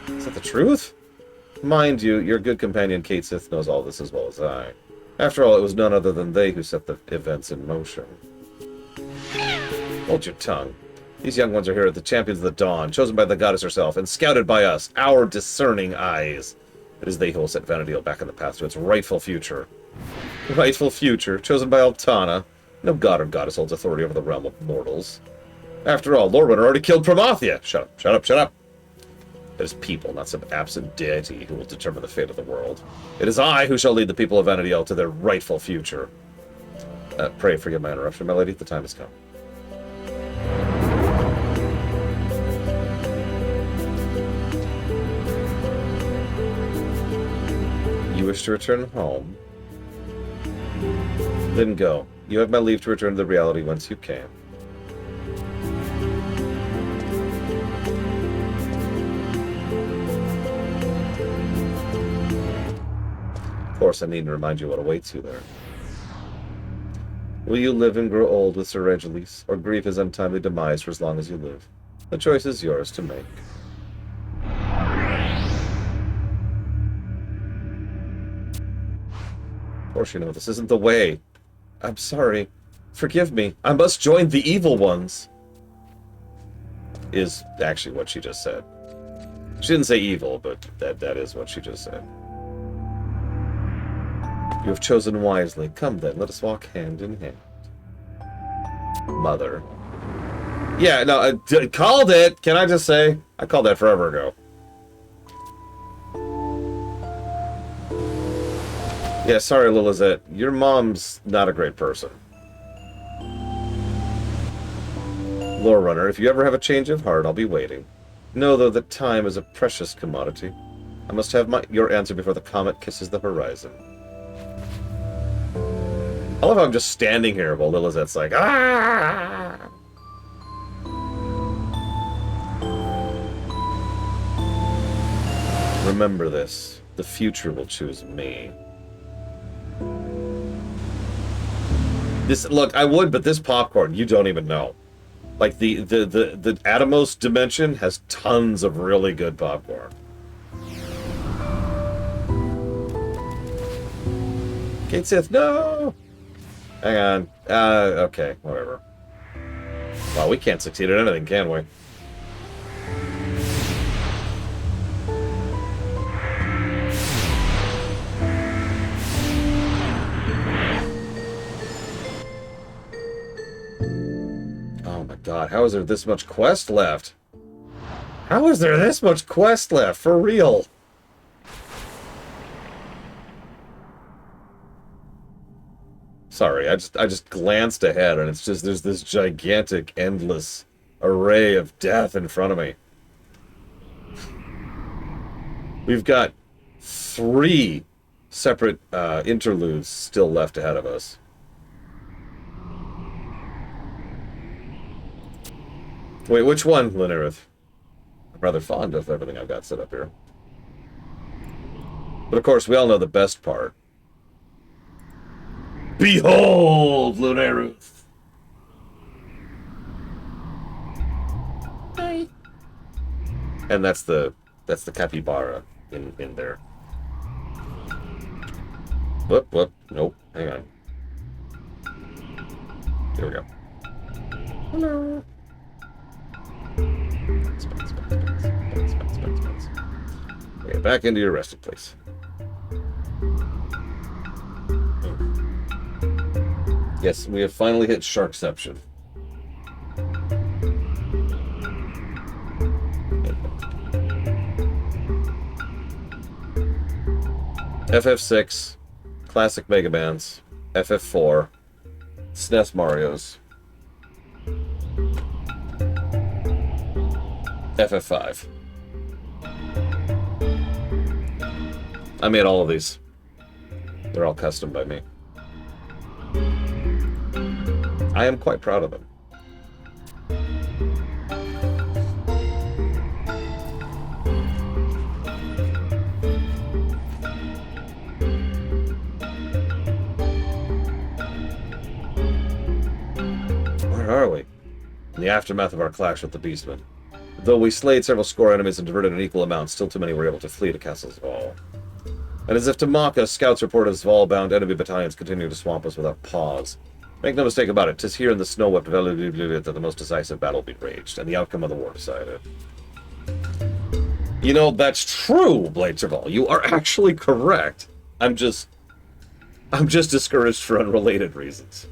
Is that the truth? Mind you, your good companion Cait Sith knows all this as well as I. After all, it was none other than they who set the events in motion. Hold your tongue. These young ones are here at the Champions of the Dawn, chosen by the goddess herself, and scouted by us, our discerning eyes. It is they who will set Vana'diel back on the path to its rightful future. Rightful future, chosen by Altana. No god or goddess holds authority over the realm of mortals. After all, Lorewinter already killed Promathia. Shut up, shut up, shut up. It is people, not some absent deity, who will determine the fate of the world. It is I who shall lead the people of Vana'diel to their rightful future. Pray forgive my interruption, my lady. The time has come. You wish to return home? Then go. You have my leave to return to the reality whence you came. Of course, I needn't remind you what awaits you there. Will you live and grow old with Sir Regiles, or grieve his untimely demise for as long as you live? The choice is yours to make. Of course you know this isn't the way. I'm sorry. Forgive me. I must join the evil ones. Is actually what she just said. She didn't say evil, but that is what she just said. You have chosen wisely. Come then, let us walk hand in hand. Mother. Yeah, no, I called it. Can I just say? I called that forever ago. Yeah, sorry, Lilizette. Your mom's not a great person. Lore Runner, if you ever have a change of heart, I'll be waiting. Know, though, that time is a precious commodity. I must have your answer before the comet kisses the horizon. I love how I'm just standing here while Lilizette's like, ah! Remember this. The future will choose me. Look, I would, but this popcorn, you don't even know. Like, the Atomos dimension has tons of really good popcorn. Cait Sith, no! Hang on. Okay, whatever. Well, we can't succeed at anything, can we? Oh my god, how is there this much quest left? How is there this much quest left? For real? Sorry, I just glanced ahead, and it's just there's this gigantic, endless array of death in front of me. We've got 3 separate interludes still left ahead of us. Wait, which one, Linarith? I'm rather fond of everything I've got set up here. But of course, we all know the best part. Behold, Lunarith! Hi. And that's the capybara in there. Whoop, nope, hang on. There we go. Hello. Bounce. Okay, back into your resting place. Yes, we have finally hit Sharkception. FF6, classic Mega Mans, FF4, SNES Marios, FF5. I made all of these. They're all custom by me. I am quite proud of them. Where are we? In the aftermath of our clash with the Beastmen. Though we slayed several score enemies and diverted an equal amount, still too many were able to flee to Castle Zval. And as if to mock us, scouts reported Zval-bound enemy battalions continuing to swamp us without pause. Make no mistake about it, 'tis here in the snow-wept valley that the most decisive battle be raged, and the outcome of the war decided. You know, that's true, Blade Zval. You are actually correct. I'm just discouraged for unrelated reasons.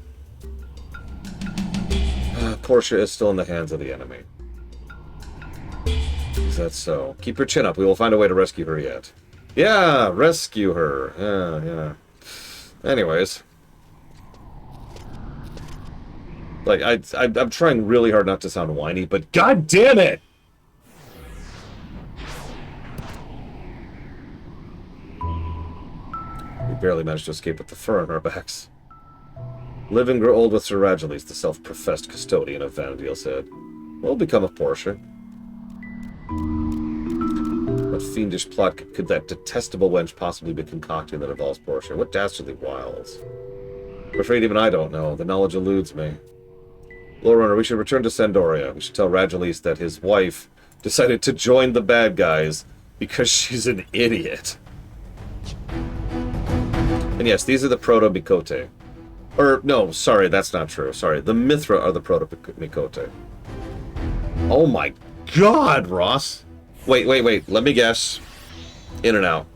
Portia is still in the hands of the enemy. Is that so? Keep your chin up. We will find a way to rescue her yet. Yeah, rescue her. Yeah. Anyways. Like, I'm trying really hard not to sound whiny, but god damn it! We barely managed to escape with the fur on our backs. Live and grow old with Sir Rageles, the self-professed custodian of Vana'diel said. What will become of Portia? What fiendish plot could that detestable wench possibly be concocting that involves Portia? What dastardly wiles? I'm afraid even I don't know. The knowledge eludes me. Lord Runner, we should return to Sandoria. We should tell Rageles that his wife decided to join the bad guys because she's an idiot. And yes, these are the Proto-Mikote. Or, no, sorry, that's not true. Sorry, the Mithra are the Proto-Mikote. Oh my god, Ross! Wait, let me guess. In and out.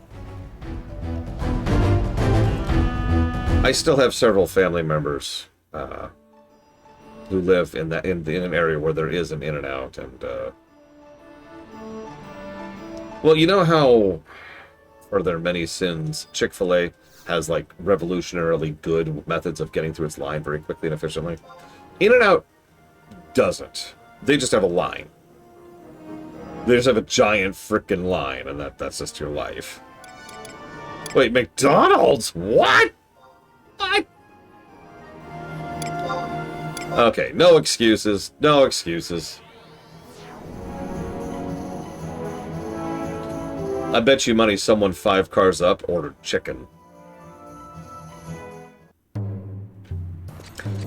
I still have several family members who live in an area where there is an in and out, and well, you know how for their many sins, Chick-fil-A has like revolutionarily good methods of getting through its line very quickly and efficiently. In and out doesn't. They just have a line. They just have a giant frickin' line, and that's just your life. Wait, McDonald's? What? What? Okay, no excuses. No excuses. I bet you money someone 5 cars up ordered chicken.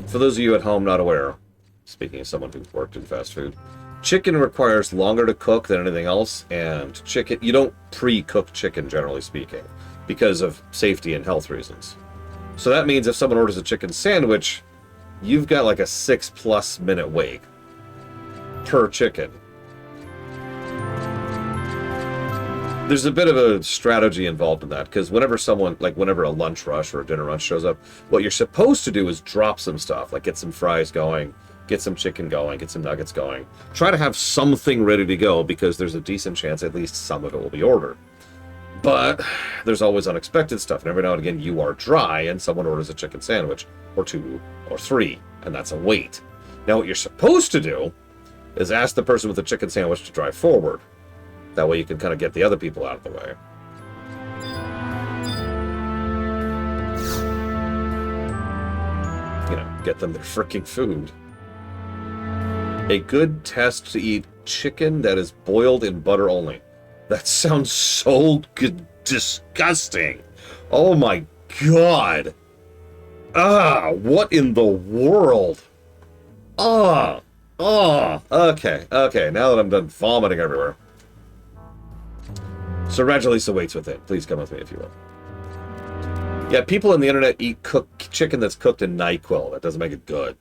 For those of you at home not aware, speaking as someone who's worked in fast food, chicken requires longer to cook than anything else, and chicken, you don't pre-cook chicken, generally speaking, because of safety and health reasons. So that means if someone orders a chicken sandwich, you've got like a 6+ minute wait per chicken. There's a bit of a strategy involved in that, because whenever a lunch rush or a dinner rush shows up, what you're supposed to do is drop some stuff, like get some fries going, get some chicken going, get some nuggets going. Try to have something ready to go, because there's a decent chance at least some of it will be ordered. But there's always unexpected stuff, and every now and again you are dry, and someone orders a chicken sandwich, or 2, or 3, and that's a wait. Now what you're supposed to do is ask the person with the chicken sandwich to drive forward. That way you can kind of get the other people out of the way. You know, get them their freaking food. A good test to eat chicken that is boiled in butter only. That sounds so disgusting. Oh my god. What in the world? Okay, now that I'm done vomiting everywhere. Sir Rajalisa waits within. Please come with me if you will. Yeah, people on the internet eat chicken that's cooked in NyQuil. That doesn't make it good.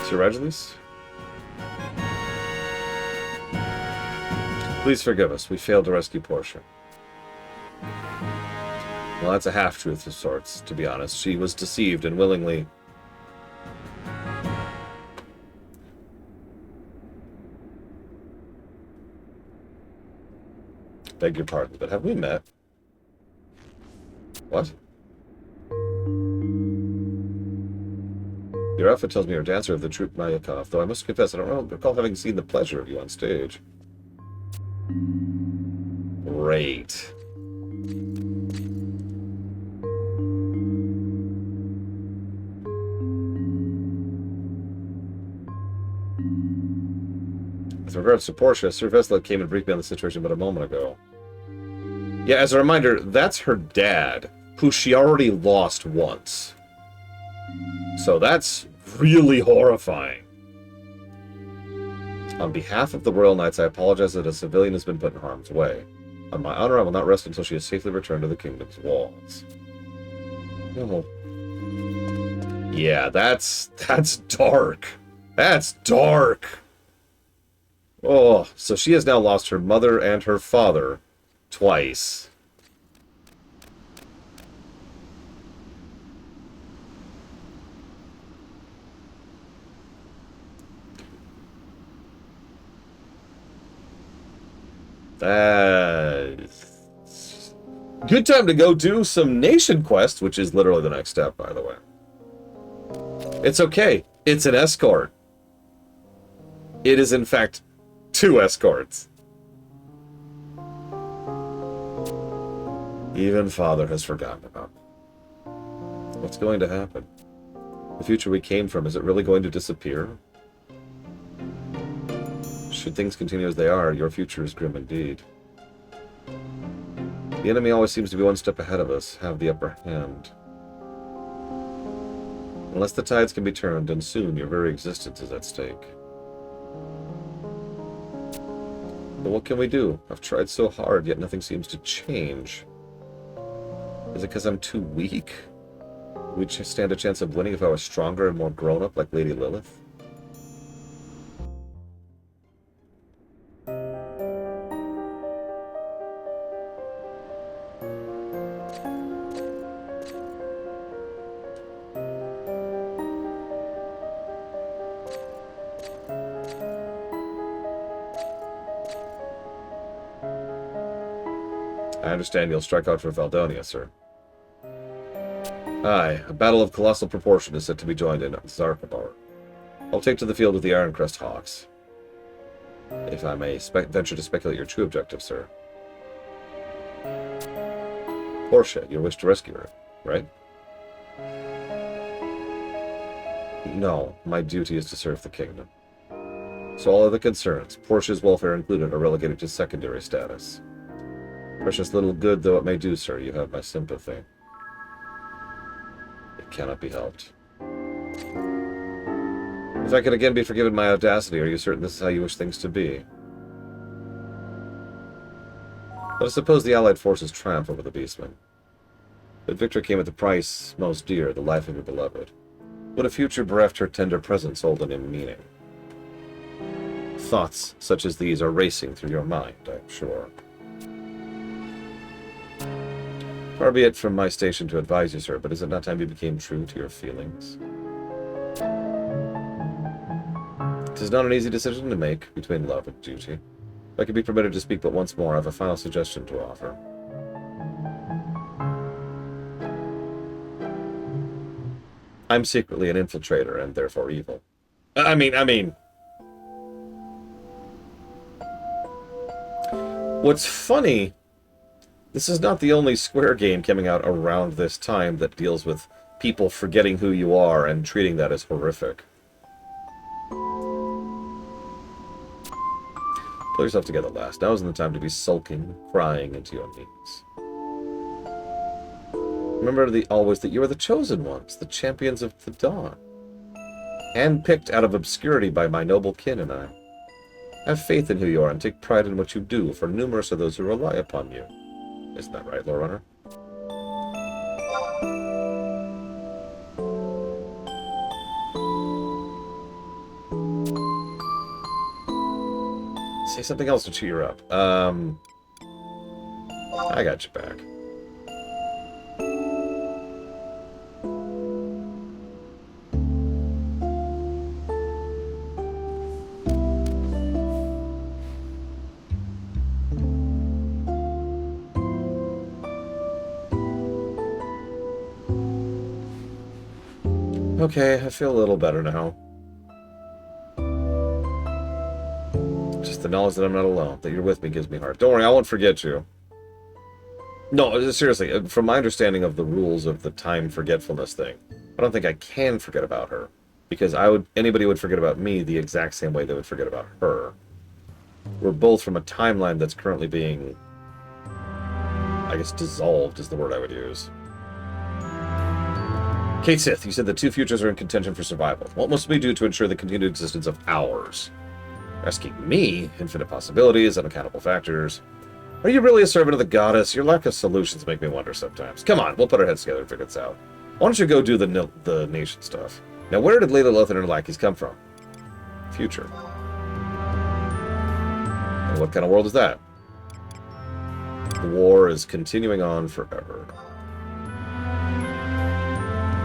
Sir Regulus? Please forgive us. We failed to rescue Portia. Well, that's a half-truth of sorts, to be honest. She was deceived and willingly... Beg your pardon, but have we met? What? Your outfit tells me you're a dancer of the troupe Mayakov, though I must confess I don't recall having seen the pleasure of you on stage. Great. With regards to Portia, Sir Vesla came and briefed me on the situation but a moment ago. Yeah, as a reminder, that's her dad, who she already lost once. So that's really horrifying. On behalf of the Royal Knights, I apologize that a civilian has been put in harm's way. On my honor, I will not rest until she is safely returned to the kingdom's walls. Oh. Yeah, that's dark. That's dark. Oh, so she has now lost her mother and her father twice. That's good time to go do some Nation Quest, which is literally the next step, by the way. It's okay. It's an escort. It is, in fact, 2 escorts. Even Father has forgotten about me. What's going to happen? The future we came from, is it really going to disappear? Should things continue as they are, your future is grim indeed. The enemy always seems to be one step ahead of us, have the upper hand. Unless the tides can be turned, and soon your very existence is at stake. But what can we do? I've tried so hard, yet nothing seems to change. Is it because I'm too weak? Would we stand a chance of winning if I was stronger and more grown-up like Lady Lilith? I understand you'll strike out for Valdonia, sir. Aye, a battle of colossal proportion is set to be joined in Zarkabar. I'll take to the field with the Ironcrest Hawks. If I may venture to speculate your true objective, sir. Portia, your wish to rescue her, right? No, my duty is to serve the kingdom. So all other concerns, Portia's welfare included, are relegated to secondary status. Precious little good though it may do, sir, you have my sympathy. It cannot be helped. If I could again be forgiven my audacity, are you certain this is how you wish things to be? Let us suppose the Allied forces triumph over the Beastmen. But victory came at the price most dear, the life of your beloved. Would a future bereft her tender presence hold any meaning? Thoughts such as these are racing through your mind, I'm sure. Far be it from my station to advise you, sir, but is it not time you became true to your feelings? It is not an easy decision to make between love and duty. If I could be permitted to speak but once more, I have a final suggestion to offer. I'm secretly an infiltrator and therefore evil. I mean... What's funny, this is not the only Square game coming out around this time that deals with people forgetting who you are and treating that as horrific. Pull yourself together, lass. Now isn't the time to be sulking, crying into your knees. Remember always that you are the chosen ones, the champions of the dawn. Handpicked out of obscurity by my noble kin and I. Have faith in who you are and take pride in what you do, for numerous are those who rely upon you. Isn't that right, Lore Runner? Say something else to cheer you up. I got you back. Okay, I feel a little better now. Just the knowledge that I'm not alone, that you're with me gives me heart. Don't worry, I won't forget you. No, seriously, from my understanding of the rules of the time forgetfulness thing, I don't think I can forget about her. Because anybody would forget about me the exact same way they would forget about her. We're both from a timeline that's currently being, I guess, dissolved is the word I would use. Kate Sith, you said the two futures are in contention for survival. What must we do to ensure the continued existence of ours? Asking me, infinite possibilities, unaccountable factors. Are you really a servant of the goddess? Your lack of solutions make me wonder sometimes. Come on, we'll put our heads together and figure this out. Why don't you go do the nation stuff? Now, where did Layla Loth and her lackeys come from? Future. And what kind of world is that? The war is continuing on forever.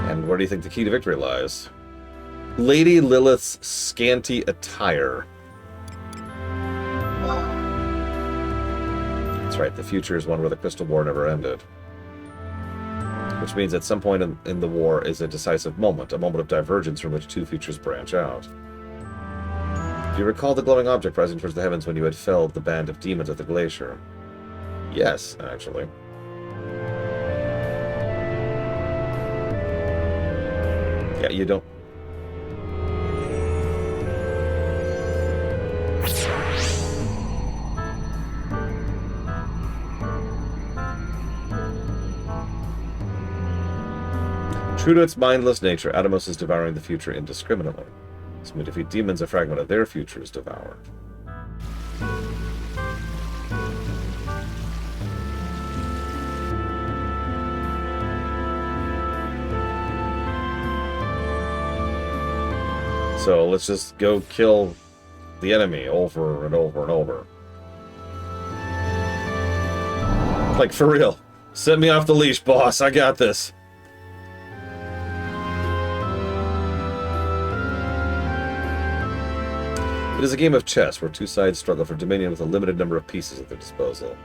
And where do you think the key to victory lies? Lady Lilith's scanty attire. That's right, the future is one where the Crystal War never ended. Which means at some point in the war is a decisive moment, a moment of divergence from which two futures branch out. Do you recall the glowing object rising towards the heavens when you had felled the band of demons at the glacier? Yes, actually. Yeah, you don't... True to its mindless nature, Atomos is devouring the future indiscriminately. So we defeat demons, a fragment of their future is devoured. So let's just go kill the enemy over and over and over. Like, for real. Set me off the leash, boss. I got this. It is a game of chess where two sides struggle for dominion with a limited number of pieces at their disposal.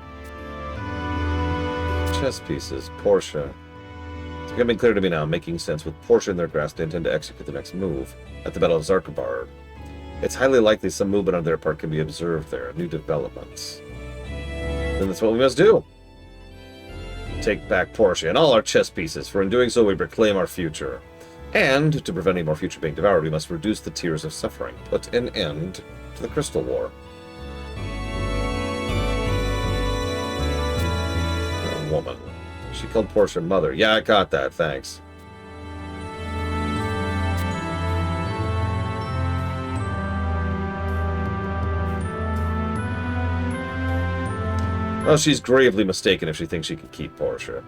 Chess pieces. Portia. It's becoming clear to me now, making sense. With Portia in their grasp, they intend to execute the next move at the Battle of Zarkabard. It's highly likely some movement on their part can be observed there, new developments. Then that's what we must do. Take back Portia and all our chess pieces, for in doing so we reclaim our future. And, to prevent any more future being devoured, we must reduce the tears of suffering, put an end to the Crystal War. A woman. She called Portia mother. Yeah, I got that, thanks. Well, she's gravely mistaken if she thinks she can keep Portia.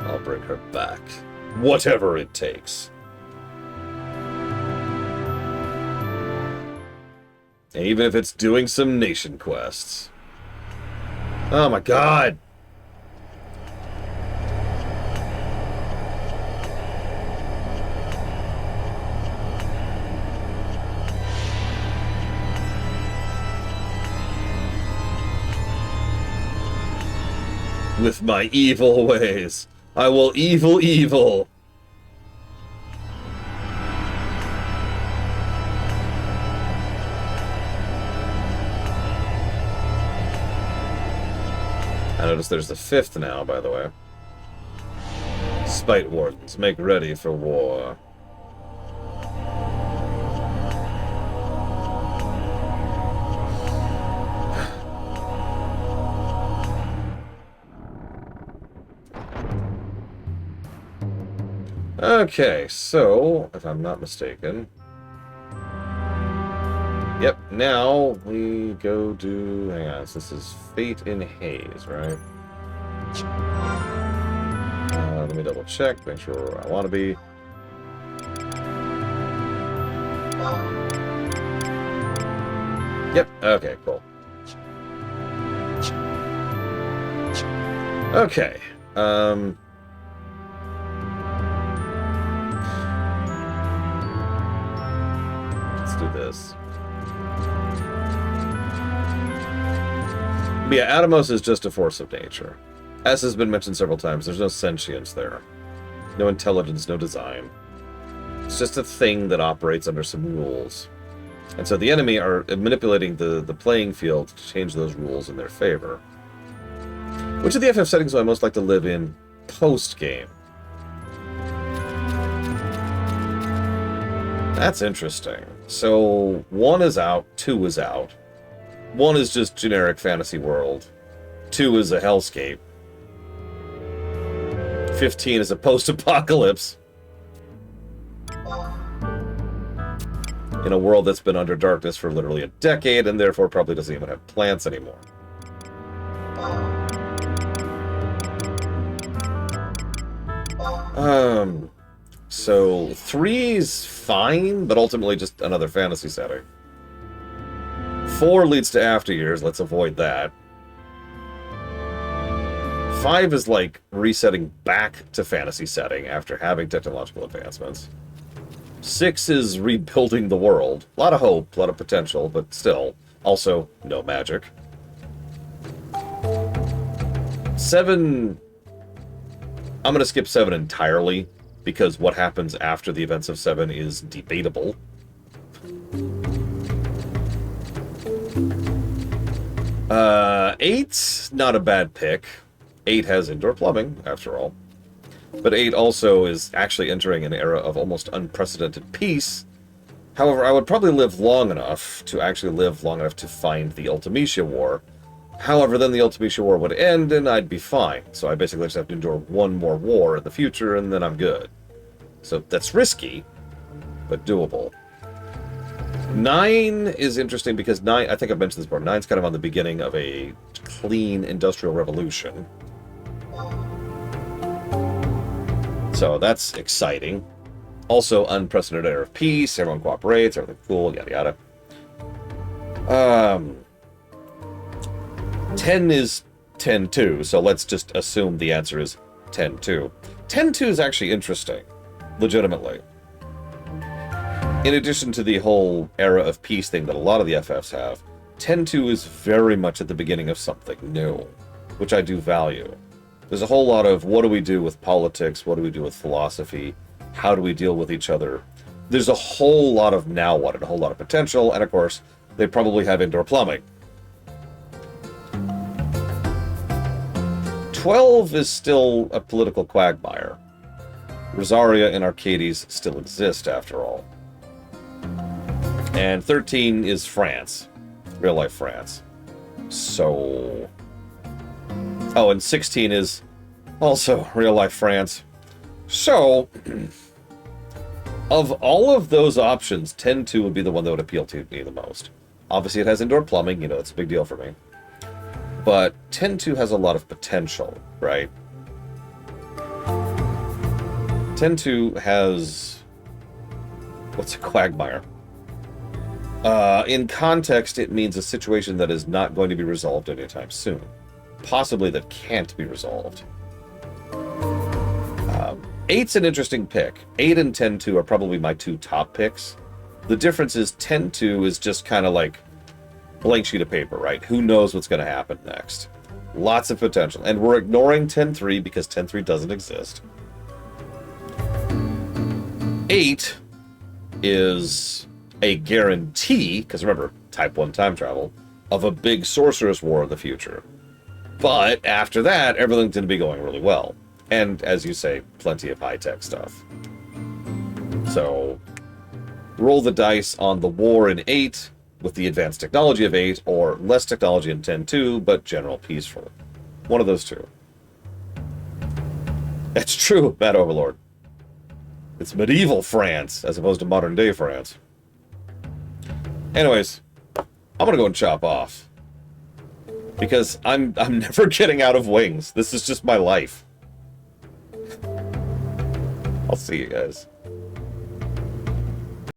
I'll bring her back. Whatever it takes. Even if it's doing some nation quests. Oh my god! With my evil ways, I will evil. I notice there's the 5th now, by the way. Spite Wardens, make ready for war. Okay, so, if I'm not mistaken... Yep, now we go do... Hang on, so this is Fate in Haze, right? Let me double check, make sure where I want to be. Yep, okay, cool. Okay, let's do this. But yeah, Atomos is just a force of nature. As has been mentioned several times, there's no sentience there. No intelligence, no design. It's just a thing that operates under some rules. And so the enemy are manipulating the playing field to change those rules in their favor. Which of the FF settings do I most like to live in post-game? That's interesting. So, 1 is out, 2 is out. 1 is just generic fantasy world. 2 is a hellscape. 15 is a post-apocalypse. In a world that's been under darkness for literally a decade, and therefore probably doesn't even have plants anymore. So 3's fine, but ultimately just another fantasy setting. 4 leads to After Years, let's avoid that. 5 is like resetting back to fantasy setting after having technological advancements. 6 is rebuilding the world. A lot of hope, a lot of potential, but still. Also, no magic. 7... I'm going to skip 7 entirely, because what happens after the events of 7 is debatable. 8's not a bad pick. 8 has indoor plumbing, after all. But 8 also is actually entering an era of almost unprecedented peace. However, I would probably live long enough to find the Ultimecia War. However, then the Ultimecia War would end, and I'd be fine. So I basically just have to endure one more war in the future, and then I'm good. So that's risky, but doable. 9 is interesting because 9, I think I've mentioned this before, 9's kind of on the beginning of a clean industrial revolution. So that's exciting. Also, unprecedented era of peace, everyone cooperates, everything's cool, yada yada. 10 is 10-2, so let's just assume the answer is 10-2. 10-2 is actually interesting, legitimately. In addition to the whole era of peace thing that a lot of the FFs have, 10-2 is very much at the beginning of something new, which I do value. There's a whole lot of what do we do with politics, what do we do with philosophy, how do we deal with each other. There's a whole lot of now what and a whole lot of potential, and of course, they probably have indoor plumbing. 12 is still a political quagmire. Rosaria and Arcades still exist, after all. And 13 is France. Real-life France. So... Oh, and 16 is also real-life France. So, of all of those options, 10-2 would be the one that would appeal to me the most. Obviously, it has indoor plumbing, you know, it's a big deal for me. But 10-2 has a lot of potential, right? 10-2 has... What's a quagmire? In context, it means a situation that is not going to be resolved anytime soon. Possibly that can't be resolved. 8's an interesting pick. 8 and 10-2 are probably my two top picks. The difference is 10-2 is just kind of like blank sheet of paper, right? Who knows what's going to happen next? Lots of potential. And we're ignoring 10-3 because 10-3 doesn't exist. 8 is a guarantee, because remember, Type 1 time travel, of a big Sorceress War in the future. But after that, everything's going to be going really well. And, as you say, plenty of high-tech stuff. So, roll the dice on the war in 8 with the advanced technology of 8, or less technology in 10-2, but general peaceful. One of those two. That's true, Mad Overlord. It's medieval France, as opposed to modern-day France. Anyways, I'm gonna go and chop off. Because I'm never getting out of wings. This is just my life. I'll see you guys.